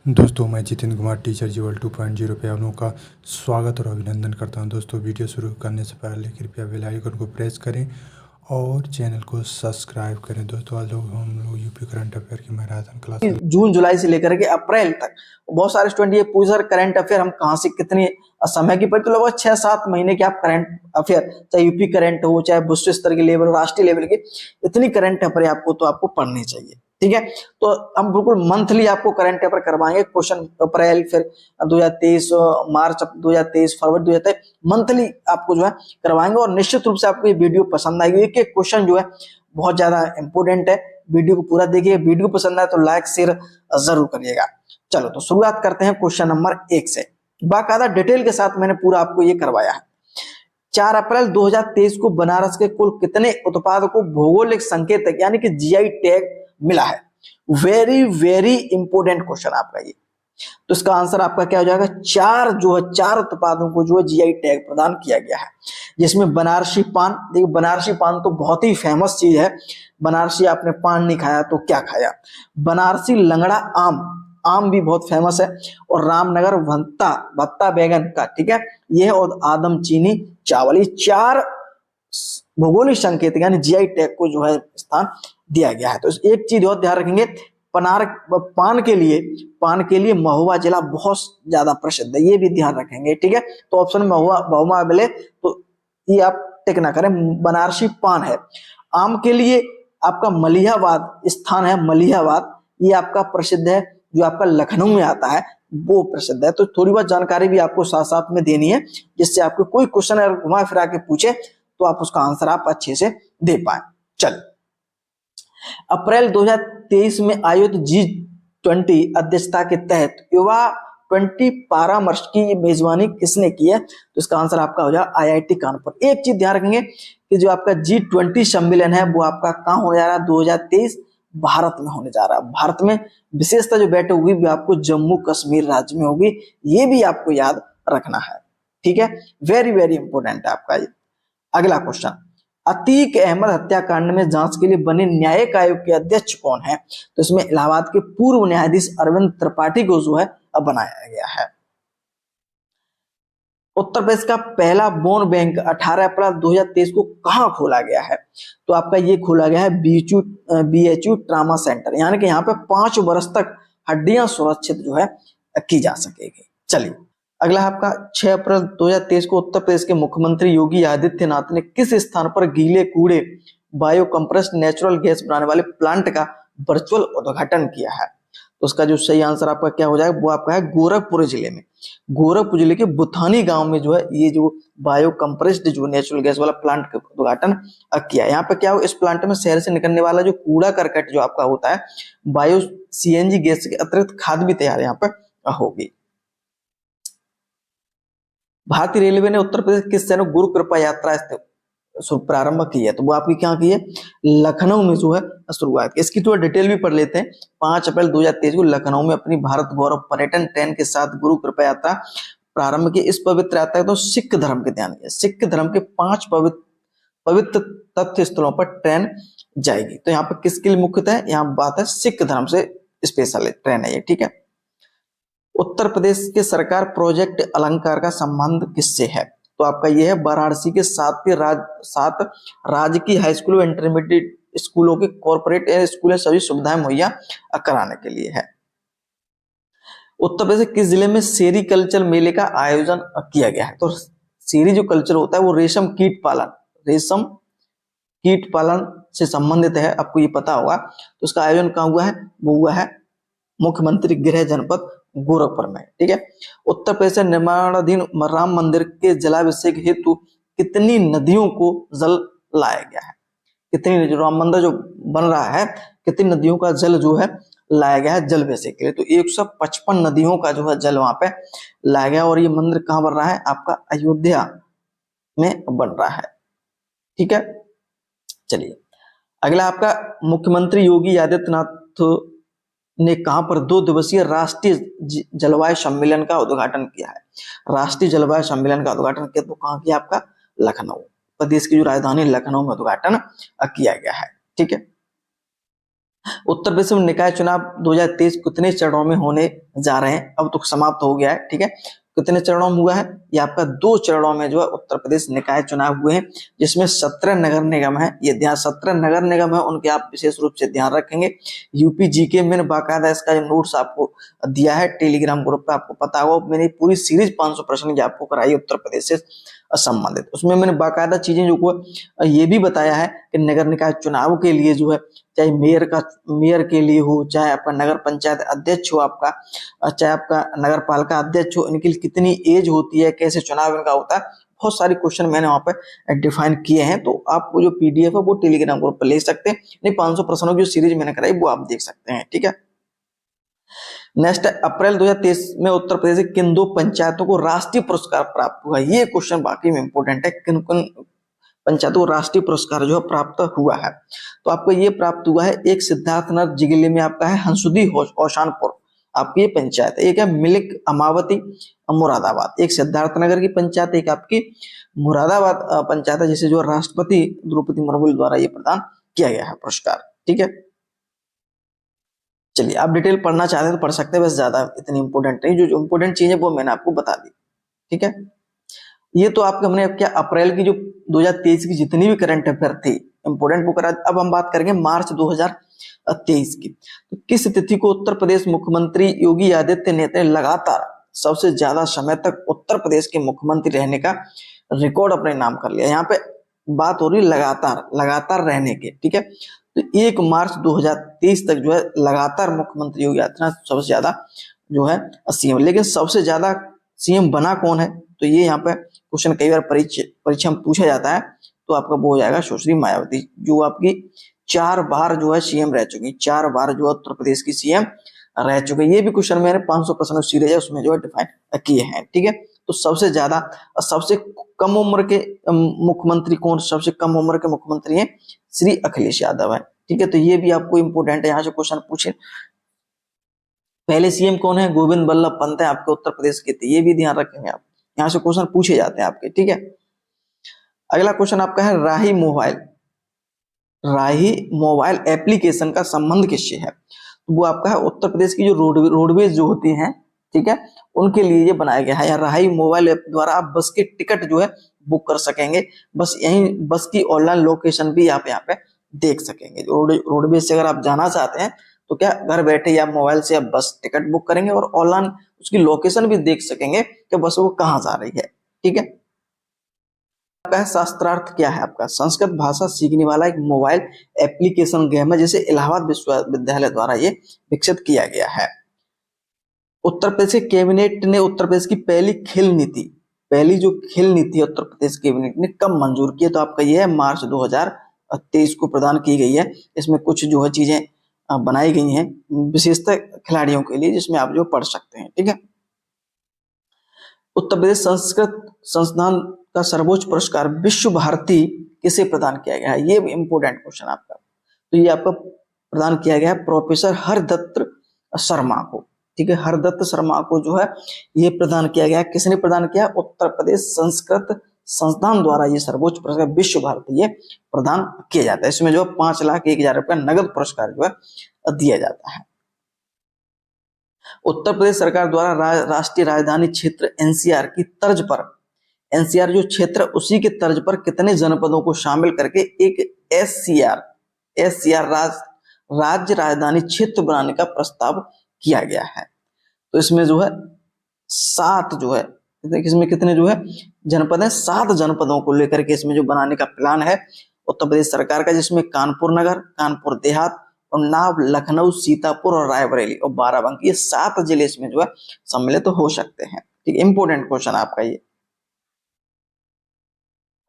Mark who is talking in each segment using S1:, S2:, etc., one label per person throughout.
S1: दोस्तों मैं Jitendra Kumar teacher jewel 2.0 पे आप लोगों का स्वागत और अभिनंदन करता हूं। दोस्तों वीडियो शुरू करने से पहले कृपया बेल आइकन को प्रेस करें और चैनल को सब्सक्राइब करें। दोस्तों आज हम लोग यूपी करंट अफेयर की मैराथन क्लास
S2: जून जुलाई से लेकर के अप्रैल तक बहुत सारे स्टूडेंट ये पूछ रहे करंट अफेयर हम कहाँ से कितने समय की पढ़ी, तो लगभग 6-7 महीने के आप करंट अफेयर, चाहे यूपी करंट हो चाहे विश्व स्तर के लेवल राष्ट्रीय लेवल के, इतनी करंट अफेयर आपको पढ़नी चाहिए। ठीक है, तो हम बिल्कुल मंथली आपको करंट अफेयर करवाएंगे। क्वेश्चन अप्रैल, फिर 2023 मार्च, 2023 फरवरी 2023 मंथली आपको जो है करवाएंगे। और निश्चित रूप से आपको ये वीडियो पसंद आएगी। एक एक क्वेश्चन जो है बहुत ज्यादा इंपोर्टेंट है। वीडियो को पूरा देखिए, वीडियो पसंद आए तो लाइक शेयर जरूर करिएगा। चलो तो शुरुआत करते हैं क्वेश्चन नंबर 1 से। बाकायदा डिटेल के साथ मैंने पूरा आपको ये करवाया है। 4 अप्रैल 2023 को बनारस के कुल कितने उत्पाद को भौगोलिक संकेतक यानी कि जीआई टैग मिला है? वेरी वेरी इंपोर्टेंट क्वेश्चन आपका ये। तो इसका आंसर आपका क्या हो जाएगा? 4 उत्पादों को जो है जीआई टैग प्रदान किया गया है, जिसमें बनारसी पान। देखिए बनारसी पान तो बहुत ही फेमस चीज है। बनारसी आपने पान नहीं खाया तो क्या खाया। बनारसी लंगड़ा आम, आम भी बहुत फेमस है। और रामनगर भत्ता, भत्ता बैगन का, ठीक है ये है। और आदम चीनी चावल, ये 4 भौगोलिक संकेत यानी जीआई टैग को जो है स्थान दिया गया है। तो एक चीज और ध्यान रखेंगे, पान के लिए महुआ जिला बहुत ज्यादा प्रसिद्ध है, ये भी ध्यान रखेंगे। ठीक है, तो ऑप्शन में महुआ मिले तो ये आप टिक ना करें, बनारसी पान है। आम के लिए आपका मलिहाबाद स्थान है, मलिहाबाद ये आपका प्रसिद्ध है, जो आपका लखनऊ में आता है वो प्रसिद्ध है। तो थोड़ी बहुत जानकारी भी आपको साथ साथ में देनी है, जिससे आपको कोई क्वेश्चन अगर घुमा फिरा के पूछे तो आप उसका आंसर आप अच्छे से दे पाए। चलिए, अप्रैल 2023 में आयोजित G20 अध्यक्षता के तहत युवा 20 परामर्श की मेजबानी किसने की है? तो इसका आंसर आपका हो जाएगा आईआईटी कानपुर। एक चीज ध्यान रखेंगे कि जो आपका G20 सम्मेलन है वो आपका कहाँ होने जा रहा है? 2023 भारत में होने जा रहा है। भारत में विशेषता जो बैठक होगी वो आपको जम्मू कश्मीर राज्य में होगी, ये भी आपको याद रखना है। ठीक है, वेरी वेरी इंपोर्टेंट है आपका ये। अगला क्वेश्चन, अतीक अहमद हत्याकांड में जांच के लिए बने न्यायिक आयोग के अध्यक्ष कौन है? तो इसमें इलाहाबाद के पूर्व न्यायाधीश अरविंद त्रिपाठी को जो है अब बनाया गया है। उत्तर प्रदेश का पहला बोन बैंक 18 अप्रैल 2023 को कहां खोला गया है? तो आपका ये खोला गया है बीएचयू ट्रामा सेंटर, यानी कि यहाँ पे 5 वर्ष तक हड्डियां सुरक्षित जो है की जा सकेगी। चलिए, अगला आपका 6 अप्रैल 2023 को उत्तर प्रदेश के मुख्यमंत्री योगी आदित्यनाथ ने किस स्थान पर गीले कूड़े बायो कंप्रेस्ड नेचुरल गैस बनाने वाले प्लांट का वर्चुअल उद्घाटन किया है? तो उसका जो सही आंसर आपका क्या हो जाएगा? वो आपका है गोरखपुर जिले में। गोरखपुर जिले के बुथानी गांव में जो है ये जो बायो कंप्रेस्ड जो नेचुरल गैस वाला प्लांट का उद्घाटन किया। यहाँ पे क्या हो, इस प्लांट में शहर से निकलने वाला जो कूड़ा करकट जो आपका होता है, बायो सीएनजी गैस के अतिरिक्त खाद भी तैयार यहाँ पे होगी। भारतीय रेलवे ने उत्तर प्रदेश किस शहर में गुरु कृपा यात्रा प्रारंभ की है? तो वो आपकी क्या की है? लखनऊ में जो है शुरुआत की। इसकी थोड़ा डिटेल भी पढ़ लेते हैं। 5 अप्रैल 2023 को लखनऊ में अपनी भारत गौरव पर्यटन ट्रेन के साथ गुरु कृपा यात्रा प्रारंभ की। इस पवित्र यात्रा तो सिख धर्म के ध्यान दिया, सिख धर्म के 5 पवित्र तथ्य स्थलों पर ट्रेन जाएगी। तो यहाँ पर किसके लिए मुख्यतः है? यहाँ बात है सिख धर्म से स्पेशल ट्रेन है ये। ठीक है, उत्तर प्रदेश के सरकार प्रोजेक्ट अलंकार का संबंध किससे है? तो आपका यह है वाराणसी के 7 राजकीय हाई स्कूल और इंटरमीडिएट स्कूलों के कॉर्पोरेट स्कूल सभी सुविधाएं मुहैया कराने के लिए है। उत्तर प्रदेश किस जिले में सेरीकल्चर मेले का आयोजन किया गया है? तो सेरी जो कल्चर होता है वो रेशम कीट पालन से संबंधित है, आपको ये पता होगा। तो उसका आयोजन कहाँ हुआ है? वो हुआ है मुख्यमंत्री गृह जनपद गोरखपुर में। ठीक है, उत्तर प्रदेश से निर्माणाधीन राम मंदिर के जलाभिषेक हेतु कितनी नदियों को जल लाया गया है? कितनी, जो राम मंदिर जो बन रहा है, कितनी नदियों का जल जो है लाया गया है जलाभिषेक के लिए? तो 155 नदियों का जो है जल वहां पे लाया गया। और ये मंदिर कहाँ बन रहा है? आपका अयोध्या में बन रहा है। ठीक है, चलिए अगला आपका, मुख्यमंत्री योगी आदित्यनाथ ने कहां पर 2 दिवसीय राष्ट्रीय जलवायु सम्मेलन का उद्घाटन किया है? राष्ट्रीय जलवायु सम्मेलन का उद्घाटन किया तो कहां किया? आपका लखनऊ, प्रदेश की जो राजधानी लखनऊ में उद्घाटन किया गया है। ठीक है, उत्तर प्रदेश में निकाय चुनाव 2023 कितने चरणों में होने जा रहे हैं? अब तो समाप्त हो गया है, ठीक है। कितने चरणों में हुआ है? ये आपका 2 चरणों में जो है उत्तर प्रदेश निकाय चुनाव हुए हैं, जिसमें 17 नगर निगम है। ये ध्यान 17 नगर निगम है, उनके आप विशेष रूप से ध्यान रखेंगे। यूपी जीके मैंने बाकायदा इसका जो नोट्स आपको दिया है टेलीग्राम ग्रुप पे, आपको पता होगा मैंने पूरी सीरीज 500 प्रश्न की आपको कराई उत्तर प्रदेश से संबंधित। उसमें मैंने बाकायदा चीजें जो ये भी बताया है कि नगर निकाय चुनाव के लिए जो है, चाहे मेयर के लिए हो, चाहे आपका नगर पंचायत अध्यक्ष हो, आपका चाहे आपका नगर पालिका अध्यक्ष हो, इनकी कितनी एज होती है, कैसे चुनाव इनका होता है, बहुत सारे क्वेश्चन मैंने वहां पे डिफाइन किए हैं। तो आपको जो पीडीएफ है वो टेलीग्राम ग्रुप पर ले सकते हैं, नहीं 500 प्रश्नों की जो सीरीज मैंने कराई वो आप देख सकते हैं, ठीक है। नेक्स्ट, अप्रैल 2023 में उत्तर प्रदेश के किन 2 पंचायतों को राष्ट्रीय पुरस्कार प्राप्त हुआ? ये क्वेश्चन बाकी में इंपोर्टेंट है, किन किन पंचायतों को राष्ट्रीय पुरस्कार जो है प्राप्त हुआ है? तो आपको ये प्राप्त हुआ है, एक सिद्धार्थनगर जिले में आपका है हंसुदी औशानपुर, आपकी ये पंचायत है। एक है मिलिक अमावती मुरादाबाद, एक सिद्धार्थनगर की पंचायत, एक आपकी मुरादाबाद पंचायत है, जिसे जो राष्ट्रपति द्रौपदी मुर्मू द्वारा ये प्रदान किया गया है पुरस्कार, ठीक है। चलिए, आप डिटेल पढ़ना चाहते हैं तो पढ़ सकते हैं, बस ज्यादा इतनी इंपोर्टेंट नहीं, जो इंपोर्टेंट चीज है वो मैंने आपको बता दी, ठीक है। ये तो आपके हमने क्या अप्रैल की जो 2023 की जितनी भी करंट अफेयर थी इंपोर्टेंट वो करा। अब हम बात करेंगे मार्च 2023 की। तो किस तिथि को उत्तर प्रदेश मुख्यमंत्री योगी आदित्यनाथ ने लगातार सबसे ज्यादा समय तक उत्तर प्रदेश के मुख्यमंत्री रहने का रिकॉर्ड अपने नाम कर लिया? यहाँ पे बात हो रही लगातार रहने के, ठीक है। तो 1 मार्च 2023 तक जो है लगातार मुख्यमंत्री योगी आदित्यनाथ सबसे ज्यादा जो है सीएम। लेकिन सबसे ज्यादा सीएम बना कौन है? तो ये यहाँ पे क्वेश्चन कई बार परीक्षा में पूछा जाता है, तो आपका वो हो जाएगा सुश्री मायावती, जो आपकी 4 बार जो है सीएम रह चुकी, 4 बार जो है उत्तर प्रदेश की सीएम रह चुके। ये भी क्वेश्चन मैंने 500 प्रश्न सीरीज है उसमें जो है डिफाइन किए हैं, ठीक है। तो सबसे ज्यादा और सबसे कम उम्र के मुख्यमंत्री कौन? सबसे कम उम्र के मुख्यमंत्री हैं श्री अखिलेश यादव है, ठीक है। तो ये भी आपको इंपोर्टेंट है, यहाँ से क्वेश्चन पूछे। पहले सीएम कौन है? गोविंद बल्लभ पंत है, आपके उत्तर प्रदेश के थे, ये भी ध्यान रखेंगे आप, यहाँ से क्वेश्चन पूछे जाते हैं आपके, ठीक है। अगला क्वेश्चन आपका है राही मोबाइल एप्लीकेशन का संबंध किससे है? तो वो आपका है उत्तर प्रदेश की जो रोडवेज जो होती हैं, ठीक है, उनके लिए ये बनाया गया है। या राही मोबाइल ऐप द्वारा आप बस के टिकट जो है बुक कर सकेंगे, बस यही बस की ऑनलाइन लोकेशन भी आप यहाँ पे देख सकेंगे। रोडवेज से अगर आप जाना चाहते हैं तो क्या घर बैठे या मोबाइल से आप बस टिकट बुक करेंगे और ऑनलाइन उसकी लोकेशन भी देख सकेंगे कि बस वो कहाँ जा रही है, ठीक है। आपका शास्त्रार्थ क्या है? आपका संस्कृत भाषा सीखने वाला एक मोबाइल एप्लीकेशन गेम है, जिसे इलाहाबाद विश्वविद्यालय द्वारा ये विकसित किया गया है। उत्तर प्रदेश के कैबिनेट ने उत्तर प्रदेश की पहली जो खेल नीति उत्तर प्रदेश कैबिनेट ने कब मंजूर की है? तो आपका ये है मार्च 2023 को प्रदान की गई है। इसमें कुछ जो है चीजें बनाई गई हैं विशेषतः खिलाड़ियों के लिए, जिसमें आप जो पढ़ सकते हैं, ठीक है। उत्तर प्रदेश संस्कृत संस्थान का सर्वोच्च पुरस्कार विश्व भारती किसे प्रदान किया गया है? ये भी इंपोर्टेंट क्वेश्चन आपका। तो ये आपका प्रदान किया गया है प्रोफेसर हरदत्त शर्मा को, ठीक है। हरदत्त शर्मा को जो है ये प्रदान किया गया। किसने प्रदान किया? उत्तर प्रदेश संस्कृत संस्थान द्वारा ये सर्वोच्च पुरस्कार विश्व भारती ये प्रदान किया जाता है। इसमें जो 5,01,000 रुपया नगद पुरस्कार जो है दिया जाता है। उत्तर प्रदेश सरकार द्वारा राष्ट्रीय राजधानी क्षेत्र एनसीआर की तर्ज पर, एनसीआर जो क्षेत्र उसी के तर्ज पर कितने जनपदों को शामिल करके एक एससीआर राज्य राजधानी क्षेत्र बनाने का प्रस्ताव किया गया है? तो इसमें जो है 7 जो है, इसमें कितने जो है जनपद है? 7 जनपदों को लेकर के इसमें जो बनाने का प्लान है उत्तर प्रदेश सरकार का, जिसमें कानपुर नगर, कानपुर देहात, उन्नाव, लखनऊ, सीतापुर और रायबरेली और बाराबंकी, ये 7 जिले इसमें जो है सम्मिलित तो हो सकते हैं, ठीक है। इंपोर्टेंट क्वेश्चन आपका ये।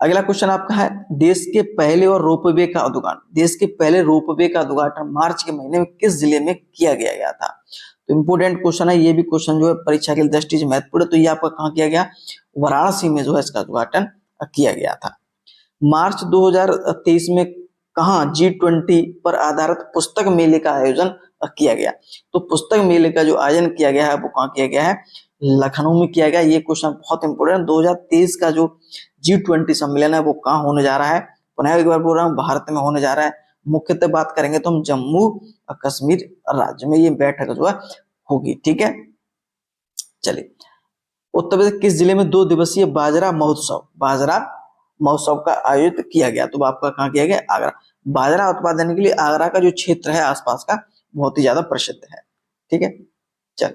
S2: अगला क्वेश्चन आपका है देश के पहले रोपवे का उद्घाटन, देश के पहले रोपवे का उद्घाटन मार्च के महीने में किस जिले में किया गया था? तो इंपोर्टेंट क्वेश्चन है, ये भी क्वेश्चन जो है परीक्षा के दृष्टि से महत्वपूर्ण है। तो ये आपका कहाँ किया गया? वाराणसी में जो है इसका उद्घाटन किया गया था। मार्च 2023 में कहाँ G20 पर आधारित पुस्तक मेले का आयोजन किया गया? तो पुस्तक मेले का जो आयोजन किया गया है वो कहाँ किया गया है? लखनऊ में किया गया। ये क्वेश्चन बहुत इंपोर्टेंट। 2023 का जो G20 सम्मेलन है वो कहाँ होने जा रहा है? पुनः एक बार बोल रहा हूँ, भारत में होने जा रहा है। मुख्यतः बात करेंगे तो हम जम्मू और कश्मीर राज्य में ये बैठक जो है होगी। ठीक है, चलिए उत्तर प्रदेश किस जिले में 2 दिवसीय बाजरा महोत्सव का आयोजित किया गया? तो आपका कहाँ किया गया? आगरा। बाजरा उत्पादन के लिए आगरा का जो क्षेत्र है आसपास का बहुत ही ज्यादा प्रसिद्ध है। ठीक है, चल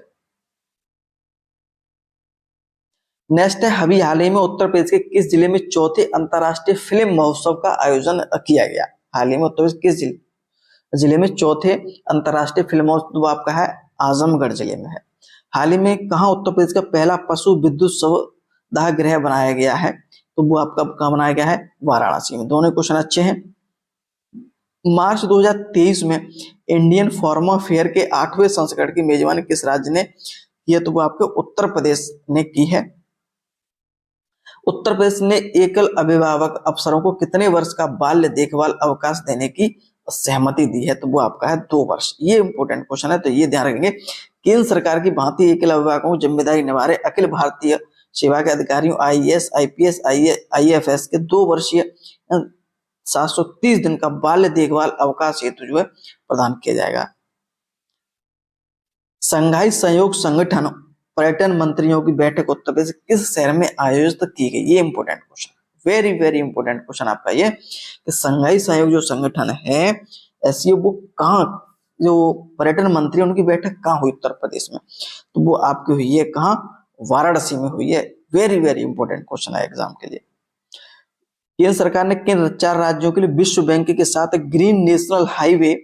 S2: नेक्स्ट है, अभी हाल ही में उत्तर प्रदेश के किस जिले में चौथे अंतर्राष्ट्रीय फिल्म महोत्सव का आयोजन किया गया? हाल ही में उत्तर प्रदेश किस जिले में चौथे अंतर्राष्ट्रीय फिल्म महोत्सव आपका है? आजमगढ़ जिले में है। हाल ही में कहा उत्तर प्रदेश का पहला पशु विद्युत शवदाह गृह बनाया गया है? तो वो आपका कहाँ बनाया गया है? वाराणसी में। दोनों क्वेश्चन अच्छे हैं। मार्च 2023 में इंडियन फार्मा फेयर के 8वें संस्करण की मेजबानी किस राज्य ने की? तो वो आपके उत्तर प्रदेश ने की है। उत्तर प्रदेश ने एकल अभिभावक अफसरों को कितने वर्ष का बाल्य देखभाल अवकाश देने की सहमति दी है? तो वो आपका है 2 वर्ष। ये इंपोर्टेंट क्वेश्चन है, तो ये ध्यान रखेंगे। केंद्र सरकार की भांति एकल अभिभावकों को जिम्मेदारी निभा रहे अखिल भारतीय सेवा के अधिकारियों आईएएस, आईपीएस, आईएफएस के 2 वर्षीय 730 दिन का बाल्य देखभाल अवकाश हेतु जो है प्रदान किया जाएगा। संघाई सहयोग संगठन पर्यटन मंत्रियों की बैठक उत्तर प्रदेश किस शहर में आयोजित की गई? ये important question, very very important question आपका ये कि संघाई सहयोग जो संगठन है एससीओ वो कहाँ, जो पर्यटन मंत्री उनकी बैठक कहाँ हुई उत्तर प्रदेश में? तो वो आपकी हुई है कहाँ? वाराणसी में हुई है। वेरी वेरी इंपोर्टेंट क्वेश्चन है एग्जाम के लिए। केंद्र सरकार ने किन 4 राज्यों के लिए विश्व बैंक के साथ ग्रीन नेशनल हाईवे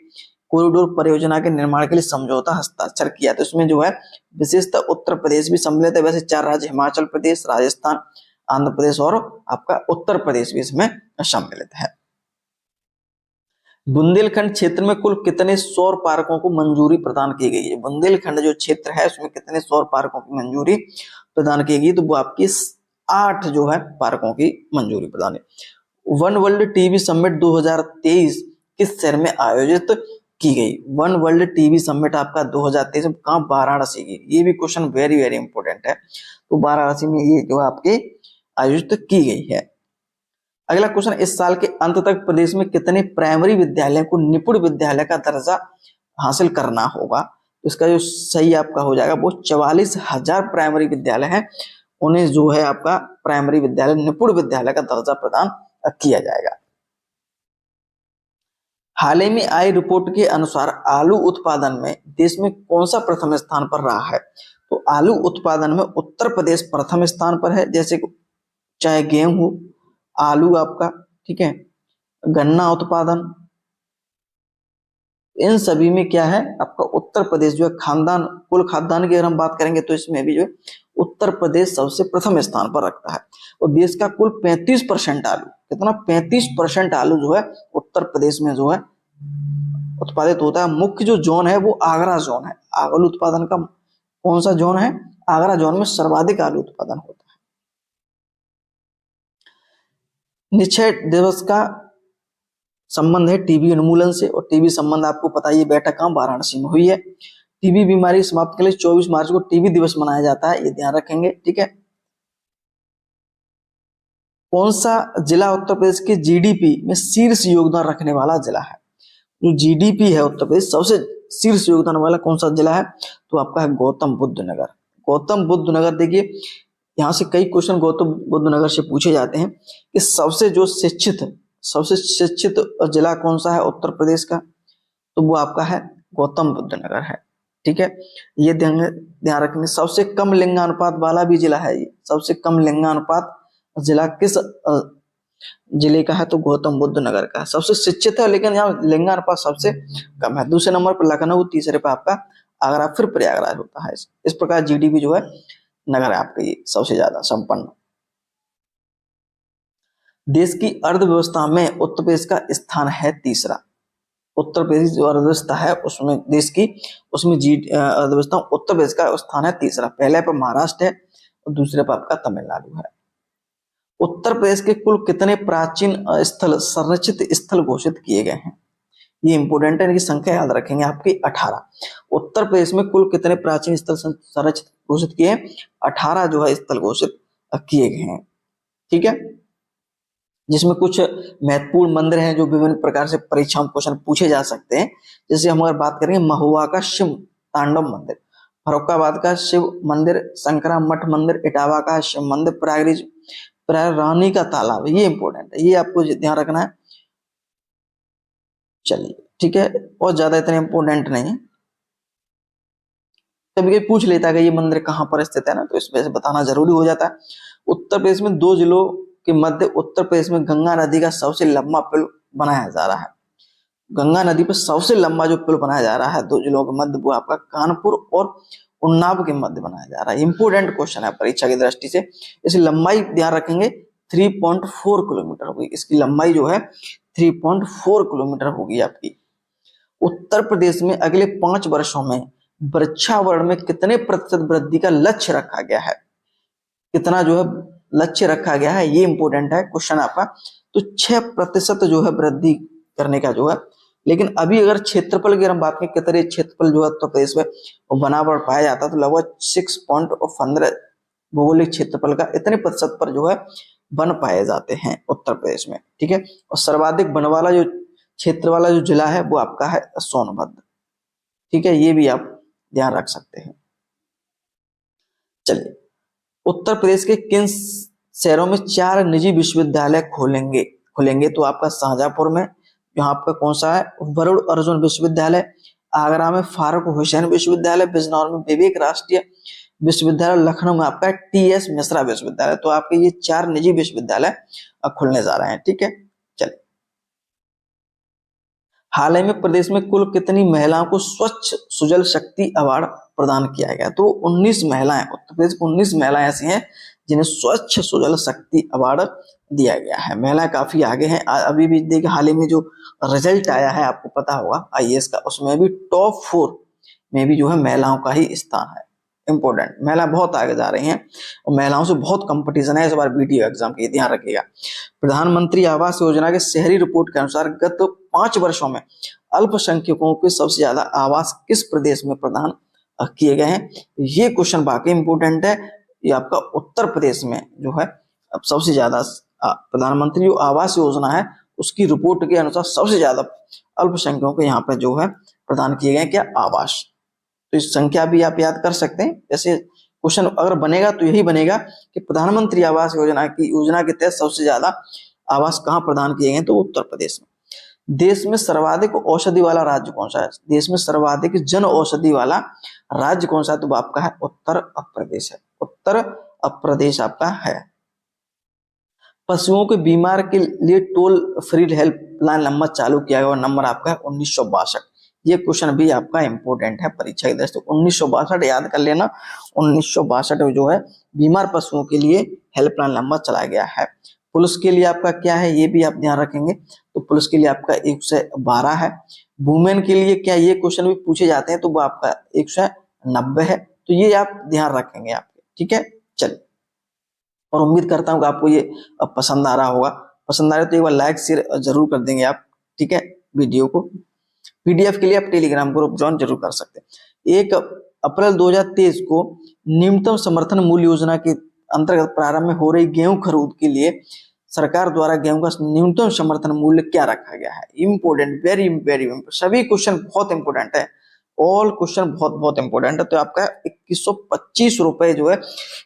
S2: कॉरिडोर परियोजना के निर्माण के लिए समझौता हस्ताक्षर किया? तो इसमें जो है विशेषतः उत्तर प्रदेश भी सम्मिलित है। वैसे 4 राज्य हिमाचल प्रदेश, राजस्थान, आंध्र प्रदेश और आपका उत्तर प्रदेश भी इसमें सम्मिलित है। बुंदेलखंड क्षेत्र में कुल कितने सौर पार्कों को मंजूरी प्रदान की गई है? बुंदेलखंड जो क्षेत्र है उसमें कितने सौर पार्कों की मंजूरी प्रदान की गई? तो वो आपकी 8 जो है पार्कों की मंजूरी प्रदान है। वन वर्ल्ड टीबी समिट 2023 किस शहर में आयोजित की गई? वन वर्ल्ड टीबी समिट आपका 2023 में कहाँ? वाराणसी की। ये भी क्वेश्चन वेरी वेरी इंपोर्टेंट है। तो वाराणसी में ये जो आपके आयोजित की गई है। अगला क्वेश्चन, इस साल के अंत तक प्रदेश में कितने प्राइमरी विद्यालयों को निपुण विद्यालय का दर्जा हासिल करना होगा? तो इसका जो सही आपका हो जाएगा वो 44,000 प्राइमरी विद्यालय हैं, उन्हें जो है आपका प्राइमरी विद्यालय निपुण विद्यालय का दर्जा प्रदान किया जाएगा। हाल ही में आई रिपोर्ट के अनुसार आलू उत्पादन में देश में कौन सा प्रथम स्थान पर रहा है? तो आलू उत्पादन में उत्तर प्रदेश प्रथम स्थान पर है। जैसे चाहे गेहूं, आलू आपका, ठीक है, गन्ना उत्पादन, इन सभी में क्या है आपका उत्तर प्रदेश जो है खानदान, कुल खाद्यान्न की अगर हम बात करेंगे तो इसमें भी जो उत्तर प्रदेश सबसे प्रथम स्थान पर रखता है। और देश का कुल 35% आलू, कितना? 35% आलू जो है उत्तर प्रदेश में जो है उत्पादित होता है। मुख्य जो जोन है वो आगरा जोन है। आलू उत्पादन का कौन सा जोन है? आगरा जोन में सर्वाधिक आलू उत्पादन होता है। निक्षय दिवस का संबंध है टीबी उन्मूलन से, और टीबी संबंध आपको पता है ये बैठक कहाँ? वाराणसी में हुई है। टीबी बीमारी समाप्त के लिए 24 मार्च को टीबी दिवस मनाया जाता है, ये ध्यान रखेंगे। ठीक है, कौन सा जिला उत्तर प्रदेश के जीडीपी में शीर्ष योगदान रखने वाला जिला है? जो जीडीपी है उत्तर प्रदेश सबसे शीर्ष योगदान वाला कौन सा जिला है? तो आपका है गौतम बुद्ध नगर। गौतम बुद्ध नगर, देखिए यहाँ से कई क्वेश्चन गौतम बुद्ध नगर से पूछे जाते हैं कि सबसे शिक्षित जिला कौन सा है उत्तर प्रदेश का? तो वो आपका है गौतम बुद्ध नगर है। ठीक है, ये ध्यान रखेंगे। सबसे कम लिंगानुपात वाला भी जिला है ये। सबसे कम लिंगानुपात जिला किस जिले का है? तो गौतम बुद्ध नगर का है। सबसे शिक्षित है लेकिन यहाँ लिंगानुपात सबसे कम है। दूसरे नंबर पर लखनऊ, तीसरे पर आपका आगरा, फिर प्रयागराज होता है। इस प्रकार जीडीपी जो है नगर है आपका ये सबसे ज्यादा संपन्न। देश की अर्थव्यवस्था में उत्तर प्रदेश का स्थान है तीसरा। उत्तर प्रदेश जो अर्थव्यवस्था है उसमें देश की, उसमें अर्थव्यवस्था उत्तर प्रदेश का स्थान है तीसरा। पहले पर महाराष्ट्र है और दूसरे पर आपका तमिलनाडु है। उत्तर प्रदेश के कुल कितने प्राचीन स्थल संरक्षित स्थल घोषित किए गए हैं? ये इंपोर्टेंट है, इनकी संख्या याद रखेंगे आपकी 18। उत्तर प्रदेश में कुल कितने प्राचीन स्थल संरक्षित घोषित किए? 18 जो है स्थल घोषित किए गए हैं। ठीक है, जिसमें कुछ महत्वपूर्ण मंदिर हैं जो विभिन्न प्रकार से परीक्षाओं में क्वेश्चन पूछे जा सकते हैं। जैसे हम अगर बात करेंगे महुआ का शिव तांडव मंदिर, फर्रुखाबाद का शिव मंदिर, संकरा मठ मंदिर, इटावा का शिव मंदिर, प्रयाग रानी का तालाब, ये इंपॉर्टेंट है, ये आपको ध्यान रखना है। चलिए ठीक है, और ज्यादा इतने इंपॉर्टेंट नहीं है, कभी कभी पूछ लेता है कि ये मंदिर कहाँ पर स्थित है ना, तो इसमें से बताना जरूरी हो जाता है। उत्तर प्रदेश में 2 जिलों के मध्य उत्तर प्रदेश में गंगा नदी का सबसे लंबा पुल बनाया जा रहा है। गंगा नदी पर सबसे लंबा जो पुल बनाया जा रहा है 2 जिलों के मध्य, वो आपका कानपुर और उन्नाव के मध्य बनाया जा रहा है। इंपोर्टेंट क्वेश्चन है परीक्षा की दृष्टि से। इसकी लंबाई ध्यान रखेंगे 3.4 किलोमीटर होगी, इसकी लंबाई जो है 3.4 किलोमीटर होगी आपकी। उत्तर प्रदेश में अगले 5 वर्षों में वृक्षावरण में कितने प्रतिशत वृद्धि का लक्ष्य रखा गया है, कितना जो है लक्ष्य रखा गया है, ये इंपॉर्टेंट है क्वेश्चन आपका। तो 6% जो है वृद्धि करने का जो है, लेकिन अभी अगर क्षेत्रफल की हम बात करें कितने क्षेत्रफल जो है उत्तर प्रदेश में वनावरण पाया जाता है, तो लगभग 6.15 भौगोलिक क्षेत्रफल का इतने प्रतिशत पर जो है वन पाए जाते हैं उत्तर प्रदेश में, ठीक है। और सर्वाधिक वन वाला जो क्षेत्र वाला जो जिला है वो आपका है सोनभद्र, ठीक है, ये भी आप ध्यान रख सकते हैं। चलिए, उत्तर प्रदेश के किन शहरों में 4 निजी विश्वविद्यालय खुलेंगे तो आपका शाहजहांपुर में यहाँ आपका कौन सा है, वरुण अर्जुन विश्वविद्यालय, आगरा में फारूक हुसैन विश्वविद्यालय, बिजनौर में विवेक राष्ट्रीय विश्वविद्यालय, लखनऊ में आपका TS मिश्रा विश्वविद्यालय। तो आपके ये 4 निजी विश्वविद्यालय खुलने जा रहे हैं, ठीक है। चलिए, हाल ही में प्रदेश में कुल कितनी महिलाओं को स्वच्छ सुजल शक्ति अवार्ड प्रदान किया गया? तो 19 महिलाएं, उत्तर प्रदेश की 19 महिलाएं ऐसी हैं जिन्हें स्वच्छ सुजल शक्ति अवार्ड दिया गया है। महिलाएं काफी आगे हैं। अभी भी देखिए, हाल ही में जो रिजल्ट आया है आपको पता होगा IAS का, उसमें भी टॉप 4 में भी जो है महिलाओं का ही स्थान है। इंपॉर्टेंट, महिला बहुत आगे जा रही हैं और महिलाओं से बहुत कंपटीशन है इस बार वीडियो एग्जाम की, ध्यान रखिएगा। प्रधानमंत्री आवास योजना के शहरी रिपोर्ट के अनुसार गत 5 वर्षों में अल्पसंख्यकों को सबसे ज्यादा आवास किस प्रदेश में प्रदान किए गए हैं? ये क्वेश्चन वाकई इंपोर्टेंट है। ये आपका उत्तर प्रदेश में जो है अब सबसे ज्यादा प्रधानमंत्री जो आवास योजना है उसकी रिपोर्ट के अनुसार सबसे ज्यादा अल्पसंख्यकों को यहाँ पे जो है प्रदान किए गए क्या, आवास। तो इस संख्या भी आप याद कर सकते हैं। जैसे क्वेश्चन अगर बनेगा तो यही बनेगा कि प्रधानमंत्री आवास योजना के तहत सबसे ज्यादा आवास कहाँ प्रदान किए गए, तो उत्तर प्रदेश में। देश में सर्वाधिक औषधि वाला राज्य कौन सा है? देश में सर्वाधिक जन औषधि वाला राज्य कौन सा है? तो आपका है उत्तर प्रदेश है, उत्तर प्रदेश आपका है। पशुओं के बीमार के लिए टोल फ्री हेल्पलाइन नंबर चालू किया गया, नंबर आपका है 1962। ये क्वेश्चन भी आपका इंपोर्टेंट है परीक्षा की दृष्टि से। 1962 याद कर लेना, 1962 जो है बीमार पशुओं के लिए हेल्पलाइन नंबर चलाया गया है। पुलिस के लिए आपका क्या है, ये भी आप ध्यान रखेंगे। तो पुलिस के लिए आपका 112 है। वुमेन के लिए क्या, ये क्वेश्चन भी पूछे जाते हैं, तो वो आपका 190 है। तो ये आप ध्यान रखेंगे आपके, ठीक है। चलिए, और उम्मीद करता हूँ कि आपको ये पसंद आ रहा होगा। पसंद आ रहा है तो एक बार लाइक शेयर जरूर कर देंगे आप, ठीक है। वीडियो को PDF के लिए आप टेलीग्राम ग्रुप ज्वाइन जरूर कर सकते हैं। 1 अप्रैल 2023 को न्यूनतम समर्थन मूल्य योजना के अंतर्गत प्रारंभ में हो रही गेहूं खरीद के लिए सरकार द्वारा गेहूं का न्यूनतम समर्थन मूल्य क्या रखा गया है? इंपोर्टेंट, वेरी वेरी इंपोर्टेंट, सभी क्वेश्चन बहुत इंपोर्टेंट है, ऑल क्वेश्चन बहुत बहुत इंपोर्टेंट है। तो आपका 2125 रुपए जो है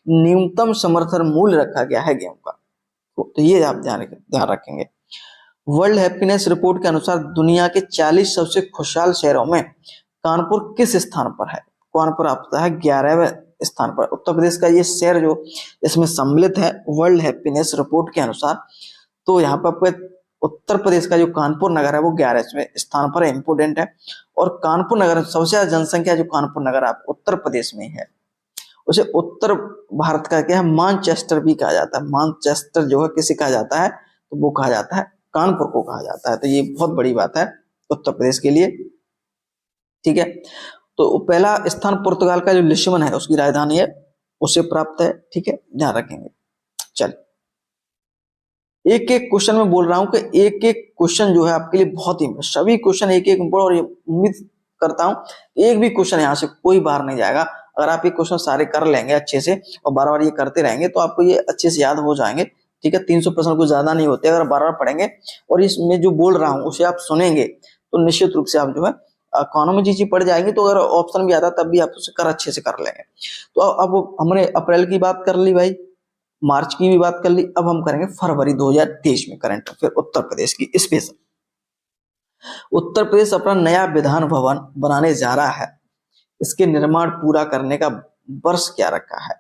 S2: न्यूनतम समर्थन मूल्य रखा गया है गेहूं का, तो ये आप ध्यान रखेंगे। वर्ल्ड हैप्पीनेस रिपोर्ट के अनुसार दुनिया के 40 सबसे खुशहाल शहरों में कानपुर किस स्थान पर है? कानपुर आपका है 11वें स्थान पर। उत्तर प्रदेश का ये शहर जो इसमें सम्मिलित है वर्ल्ड हैप्पीनेस रिपोर्ट के अनुसार, तो यहाँ पर उत्तर प्रदेश का जो कानपुर नगर है वो 11वें स्थान पर इंपोर्टेंट है। और कानपुर नगर सबसे ज्यादा जनसंख्या जो कानपुर नगर आप उत्तर प्रदेश में है, उसे उत्तर भारत का क्या है, मानचेस्टर भी कहा जाता है। मानचेस्टर जो है किसे कहा जाता है, तो वो कहा जाता है कानपुर को कहा जाता है। तो ये बहुत बड़ी बात है उत्तर प्रदेश के लिए, ठीक है। तो पहला स्थान पुर्तगाल का जो लिस्बन है उसकी राजधानी है, उसे प्राप्त है, ठीक है, ध्यान रखेंगे। चलिए, एक एक क्वेश्चन में बोल रहा हूं कि एक एक क्वेश्चन जो है आपके लिए बहुत ही, सभी क्वेश्चन एक एक और उम्मीद करता हूं एक भी क्वेश्चन यहाँ से कोई बाहर नहीं जाएगा। अगर आप ये क्वेश्चन सारे कर लेंगे अच्छे से और बार बार ये करते रहेंगे तो आपको ये अच्छे से याद हो जाएंगे, ठीक है, 300 प्रश्न कुछ ज्यादा नहीं होते, अगर बार बार पढ़ेंगे और इसमें जो बोल रहा हूँ उसे आप सुनेंगे तो निश्चित रूप से आप जो है इकोनॉमी जी पढ़ जाएंगे, तो अगर ऑप्शन भी आता तब भी आप उसे कर अच्छे से कर लेंगे। तो अब हमने अप्रैल की बात कर ली भाई, मार्च की भी बात कर ली, अब हम करेंगे फरवरी 2023 में करंट अफेयर उत्तर प्रदेश की स्पेशल। उत्तर प्रदेश अपना नया विधान भवन बनाने जा रहा है, इसके निर्माण पूरा करने का वर्ष क्या रखा है?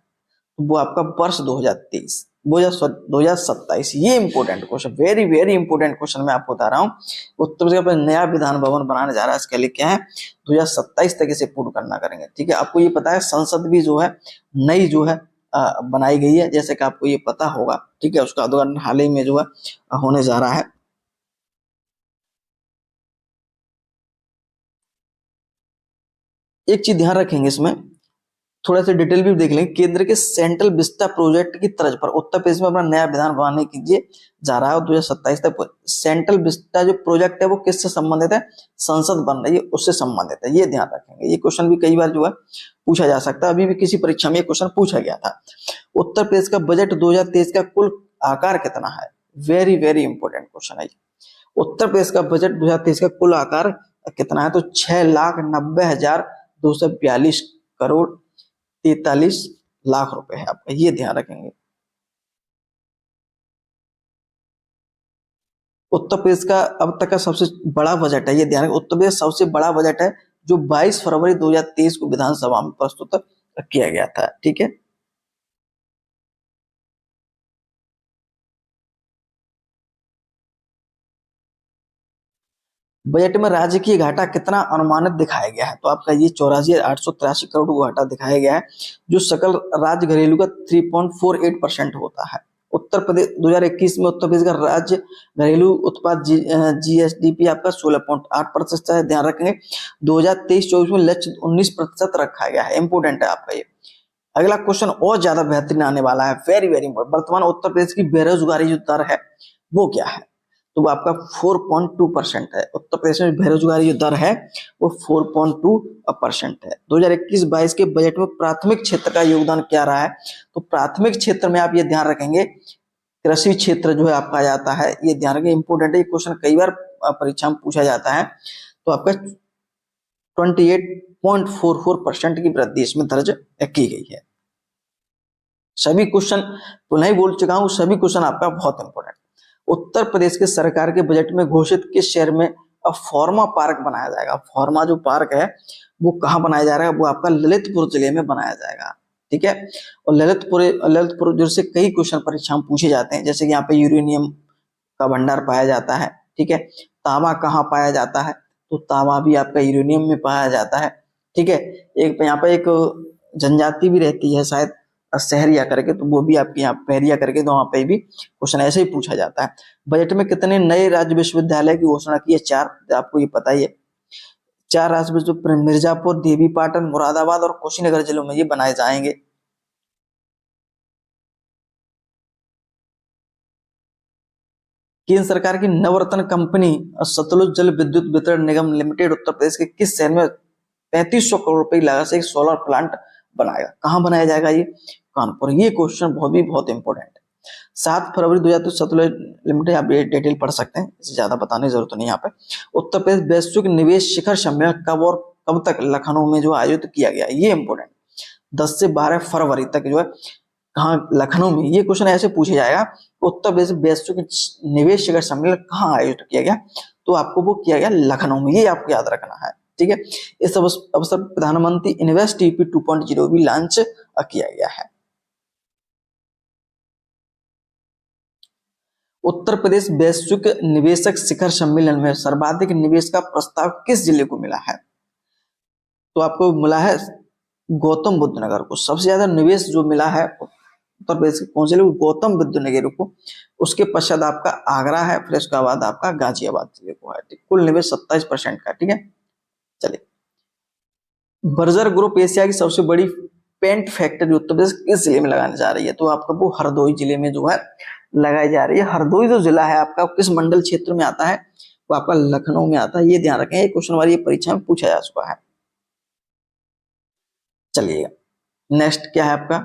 S2: वो आपका वर्ष 2023 2027। ये important question, very very important question मैं आपको बता रहा हूँ। उत्तर प्रदेश अपना नया विधान भवन बनाने जा रहा है, इसके लिए क्या है 2027 तक इसे पूर्ण करना करेंगे। ठीक है, आपको ये पता है संसद भी जो है नई जो है बनाई गई है, जैसे कि आपको ये पता होगा। ठीक है, उसका उद्घाटन हाल ही में जो है होने जा रहा है। एक चीज ध्यान रखेंगे इसमें, थोड़ा सा डिटेल भी देख लेंगे। केंद्र के सेंट्रल विस्टा प्रोजेक्ट की तर्ज पर उत्तर प्रदेश में अपना नया विधान बनाने कीजिए जा रहा है 2027 तक। सेंट्रल विस्टा जो प्रोजेक्ट है वो किससे संबंधित है? संसद बन रही है उससे संबंधित है, ये ध्यान रखेंगे। ये क्वेश्चन भी कई बार जो है पूछा जा सकता है, अभी भी किसी परीक्षा में ये क्वेश्चन पूछा गया था। उत्तर प्रदेश का बजट 2023 का कुल आकार कितना है? वेरी वेरी इंपॉर्टेंट क्वेश्चन है। उत्तर प्रदेश का बजट 2023 का कुल आकार कितना है? तो 6,90,242 करोड़ 43 लाख रुपए है आपका, ये ध्यान रखेंगे। उत्तर प्रदेश का अब तक का सबसे बड़ा बजट है, ये ध्यान रखें। उत्तर प्रदेश सबसे बड़ा बजट है जो 22 फरवरी 2023 को विधानसभा में प्रस्तुत किया गया था। ठीक है, बजट में राज्य की घाटा कितना अनुमानित दिखाया गया है? तो आपका ये 84,883 करोड़ का घाटा दिखाया गया है, जो सकल राज्य घरेलू का 3.48% होता है। उत्तर प्रदेश 2021 में उत्तर प्रदेश का राज्य घरेलू उत्पाद GSDP आपका 16.8% है, ध्यान रखेंगे। 2023-24 में लक्ष्य 19% रखा गया है, इंपोर्टेंट है आपका ये। अगला क्वेश्चन और ज्यादा बेहतरीन आने वाला है, वेरी वेरी इंपॉर्टेंट। वर्तमान उत्तर प्रदेश की बेरोजगारी जो दर है वो क्या है? तो वो आपका 4.2% है। उत्तर प्रदेश में बेरोजगारी जो दर है वो 4.2% है। 2021-22 के बजट में प्राथमिक क्षेत्र का योगदान क्या रहा है? तो प्राथमिक क्षेत्र में आप ये ध्यान रखेंगे, कृषि क्षेत्र जो है आपका जाता है, ये ध्यान रखेंगे, इंपोर्टेंट है। ये क्वेश्चन कई बार परीक्षा में पूछा जाता है। तो आपका 28.44% की वृद्धि इसमें दर्ज की गई है। सभी क्वेश्चन पुनः ही बोल चुका हूं, सभी क्वेश्चन आपका बहुत इंपॉर्टेंट। उत्तर प्रदेश के सरकार के बजट में घोषित किस शहर में अब फॉर्मा पार्क बनाया जाएगा? फॉर्मा जो पार्क है वो कहाँ बनाया जा रहा है? वो आपका ललितपुर जिले में बनाया जाएगा। ठीक है, और ललितपुर जो से कई क्वेश्चन परीक्षा में पूछे जाते हैं, जैसे कि यहाँ पे यूरेनियम का भंडार पाया जाता है। ठीक है, तांबा कहाँ पाया जाता है? तो तांबा भी आपका यूरेनियम में पाया जाता है। ठीक है, एक यहाँ पे एक जनजाति भी रहती है शायद सहरिया करके, तो वो भी आपके यहाँ पहरिया करके, तो वहां पे भी क्वेश्चन ऐसे ही पूछा जाता है। बजट में कितने नए राज्य विश्वविद्यालय की घोषणा की है? 4, आपको ये पता ही है। 4 राज्य विश्वविद्यालय मिर्जापुर, देवीपाटन, मुरादाबाद और कुशीनगर जिलों में ये बनाए जाएंगे। केंद्र सरकार की नवरत्न कंपनी सतलुज जल विद्युत वितरण निगम लिमिटेड उत्तर प्रदेश के किस शहर में 3500 करोड़ रुपए की लागत से एक सोलर प्लांट बनाएगा? कहां बनाया जाएगा? ये कानपुर। ये क्वेश्चन बहुत इंपॉर्टेंट है। 7 फरवरी 2000 सतलुज लिमिटेड, आप ये डिटेल पढ़ सकते हैं, इससे ज्यादा बताने की जरूरत नहीं यहाँ पे। उत्तर प्रदेश वैश्विक निवेश शिखर सम्मेलन कब और कब तक लखनऊ में जो आयोजित किया गया? ये इंपॉर्टेंट। 10 से 12 फरवरी तक जो है कहाँ? लखनऊ में। ये क्वेश्चन ऐसे पूछा जाएगा, उत्तर प्रदेश वैश्विक निवेश शिखर सम्मेलन कहाँ आयोजित किया गया? तो आपको वो किया गया लखनऊ में, ये आपको याद रखना है। ठीक है, इस अवसर प्रधानमंत्री इन्वेस्ट यूपी 2.0 भी लॉन्च किया गया है। उत्तर प्रदेश वैश्विक निवेशक शिखर सम्मेलन में सर्वाधिक निवेश का प्रस्ताव किस जिले को मिला है? तो आपको मिला है गौतम बुद्ध नगर को। सबसे ज्यादा निवेश जो मिला है उत्तर प्रदेश के कौन से जिले? गौतम बुद्ध नगर को। उसके पश्चात आपका आगरा है, फिर उसके बाद आपका गाजियाबाद जिले को है। कुल निवेश 27% का। ठीक है, चलिए। बर्जर ग्रुप एशिया की सबसे बड़ी पेंट फैक्ट्री उत्तर प्रदेश किस जिले में लगाने जा रही है? तो आपका वो हरदोई जिले में जो है लगाई जा रही है। हरदोई जो जिला है आपका किस मंडल क्षेत्र में आता है? वो आपका लखनऊ में आता है, ये ध्यान रखें। ये क्वेश्चन हमारी परीक्षा में पूछा जा चुका है। चलिएगा, नेक्स्ट क्या है आपका?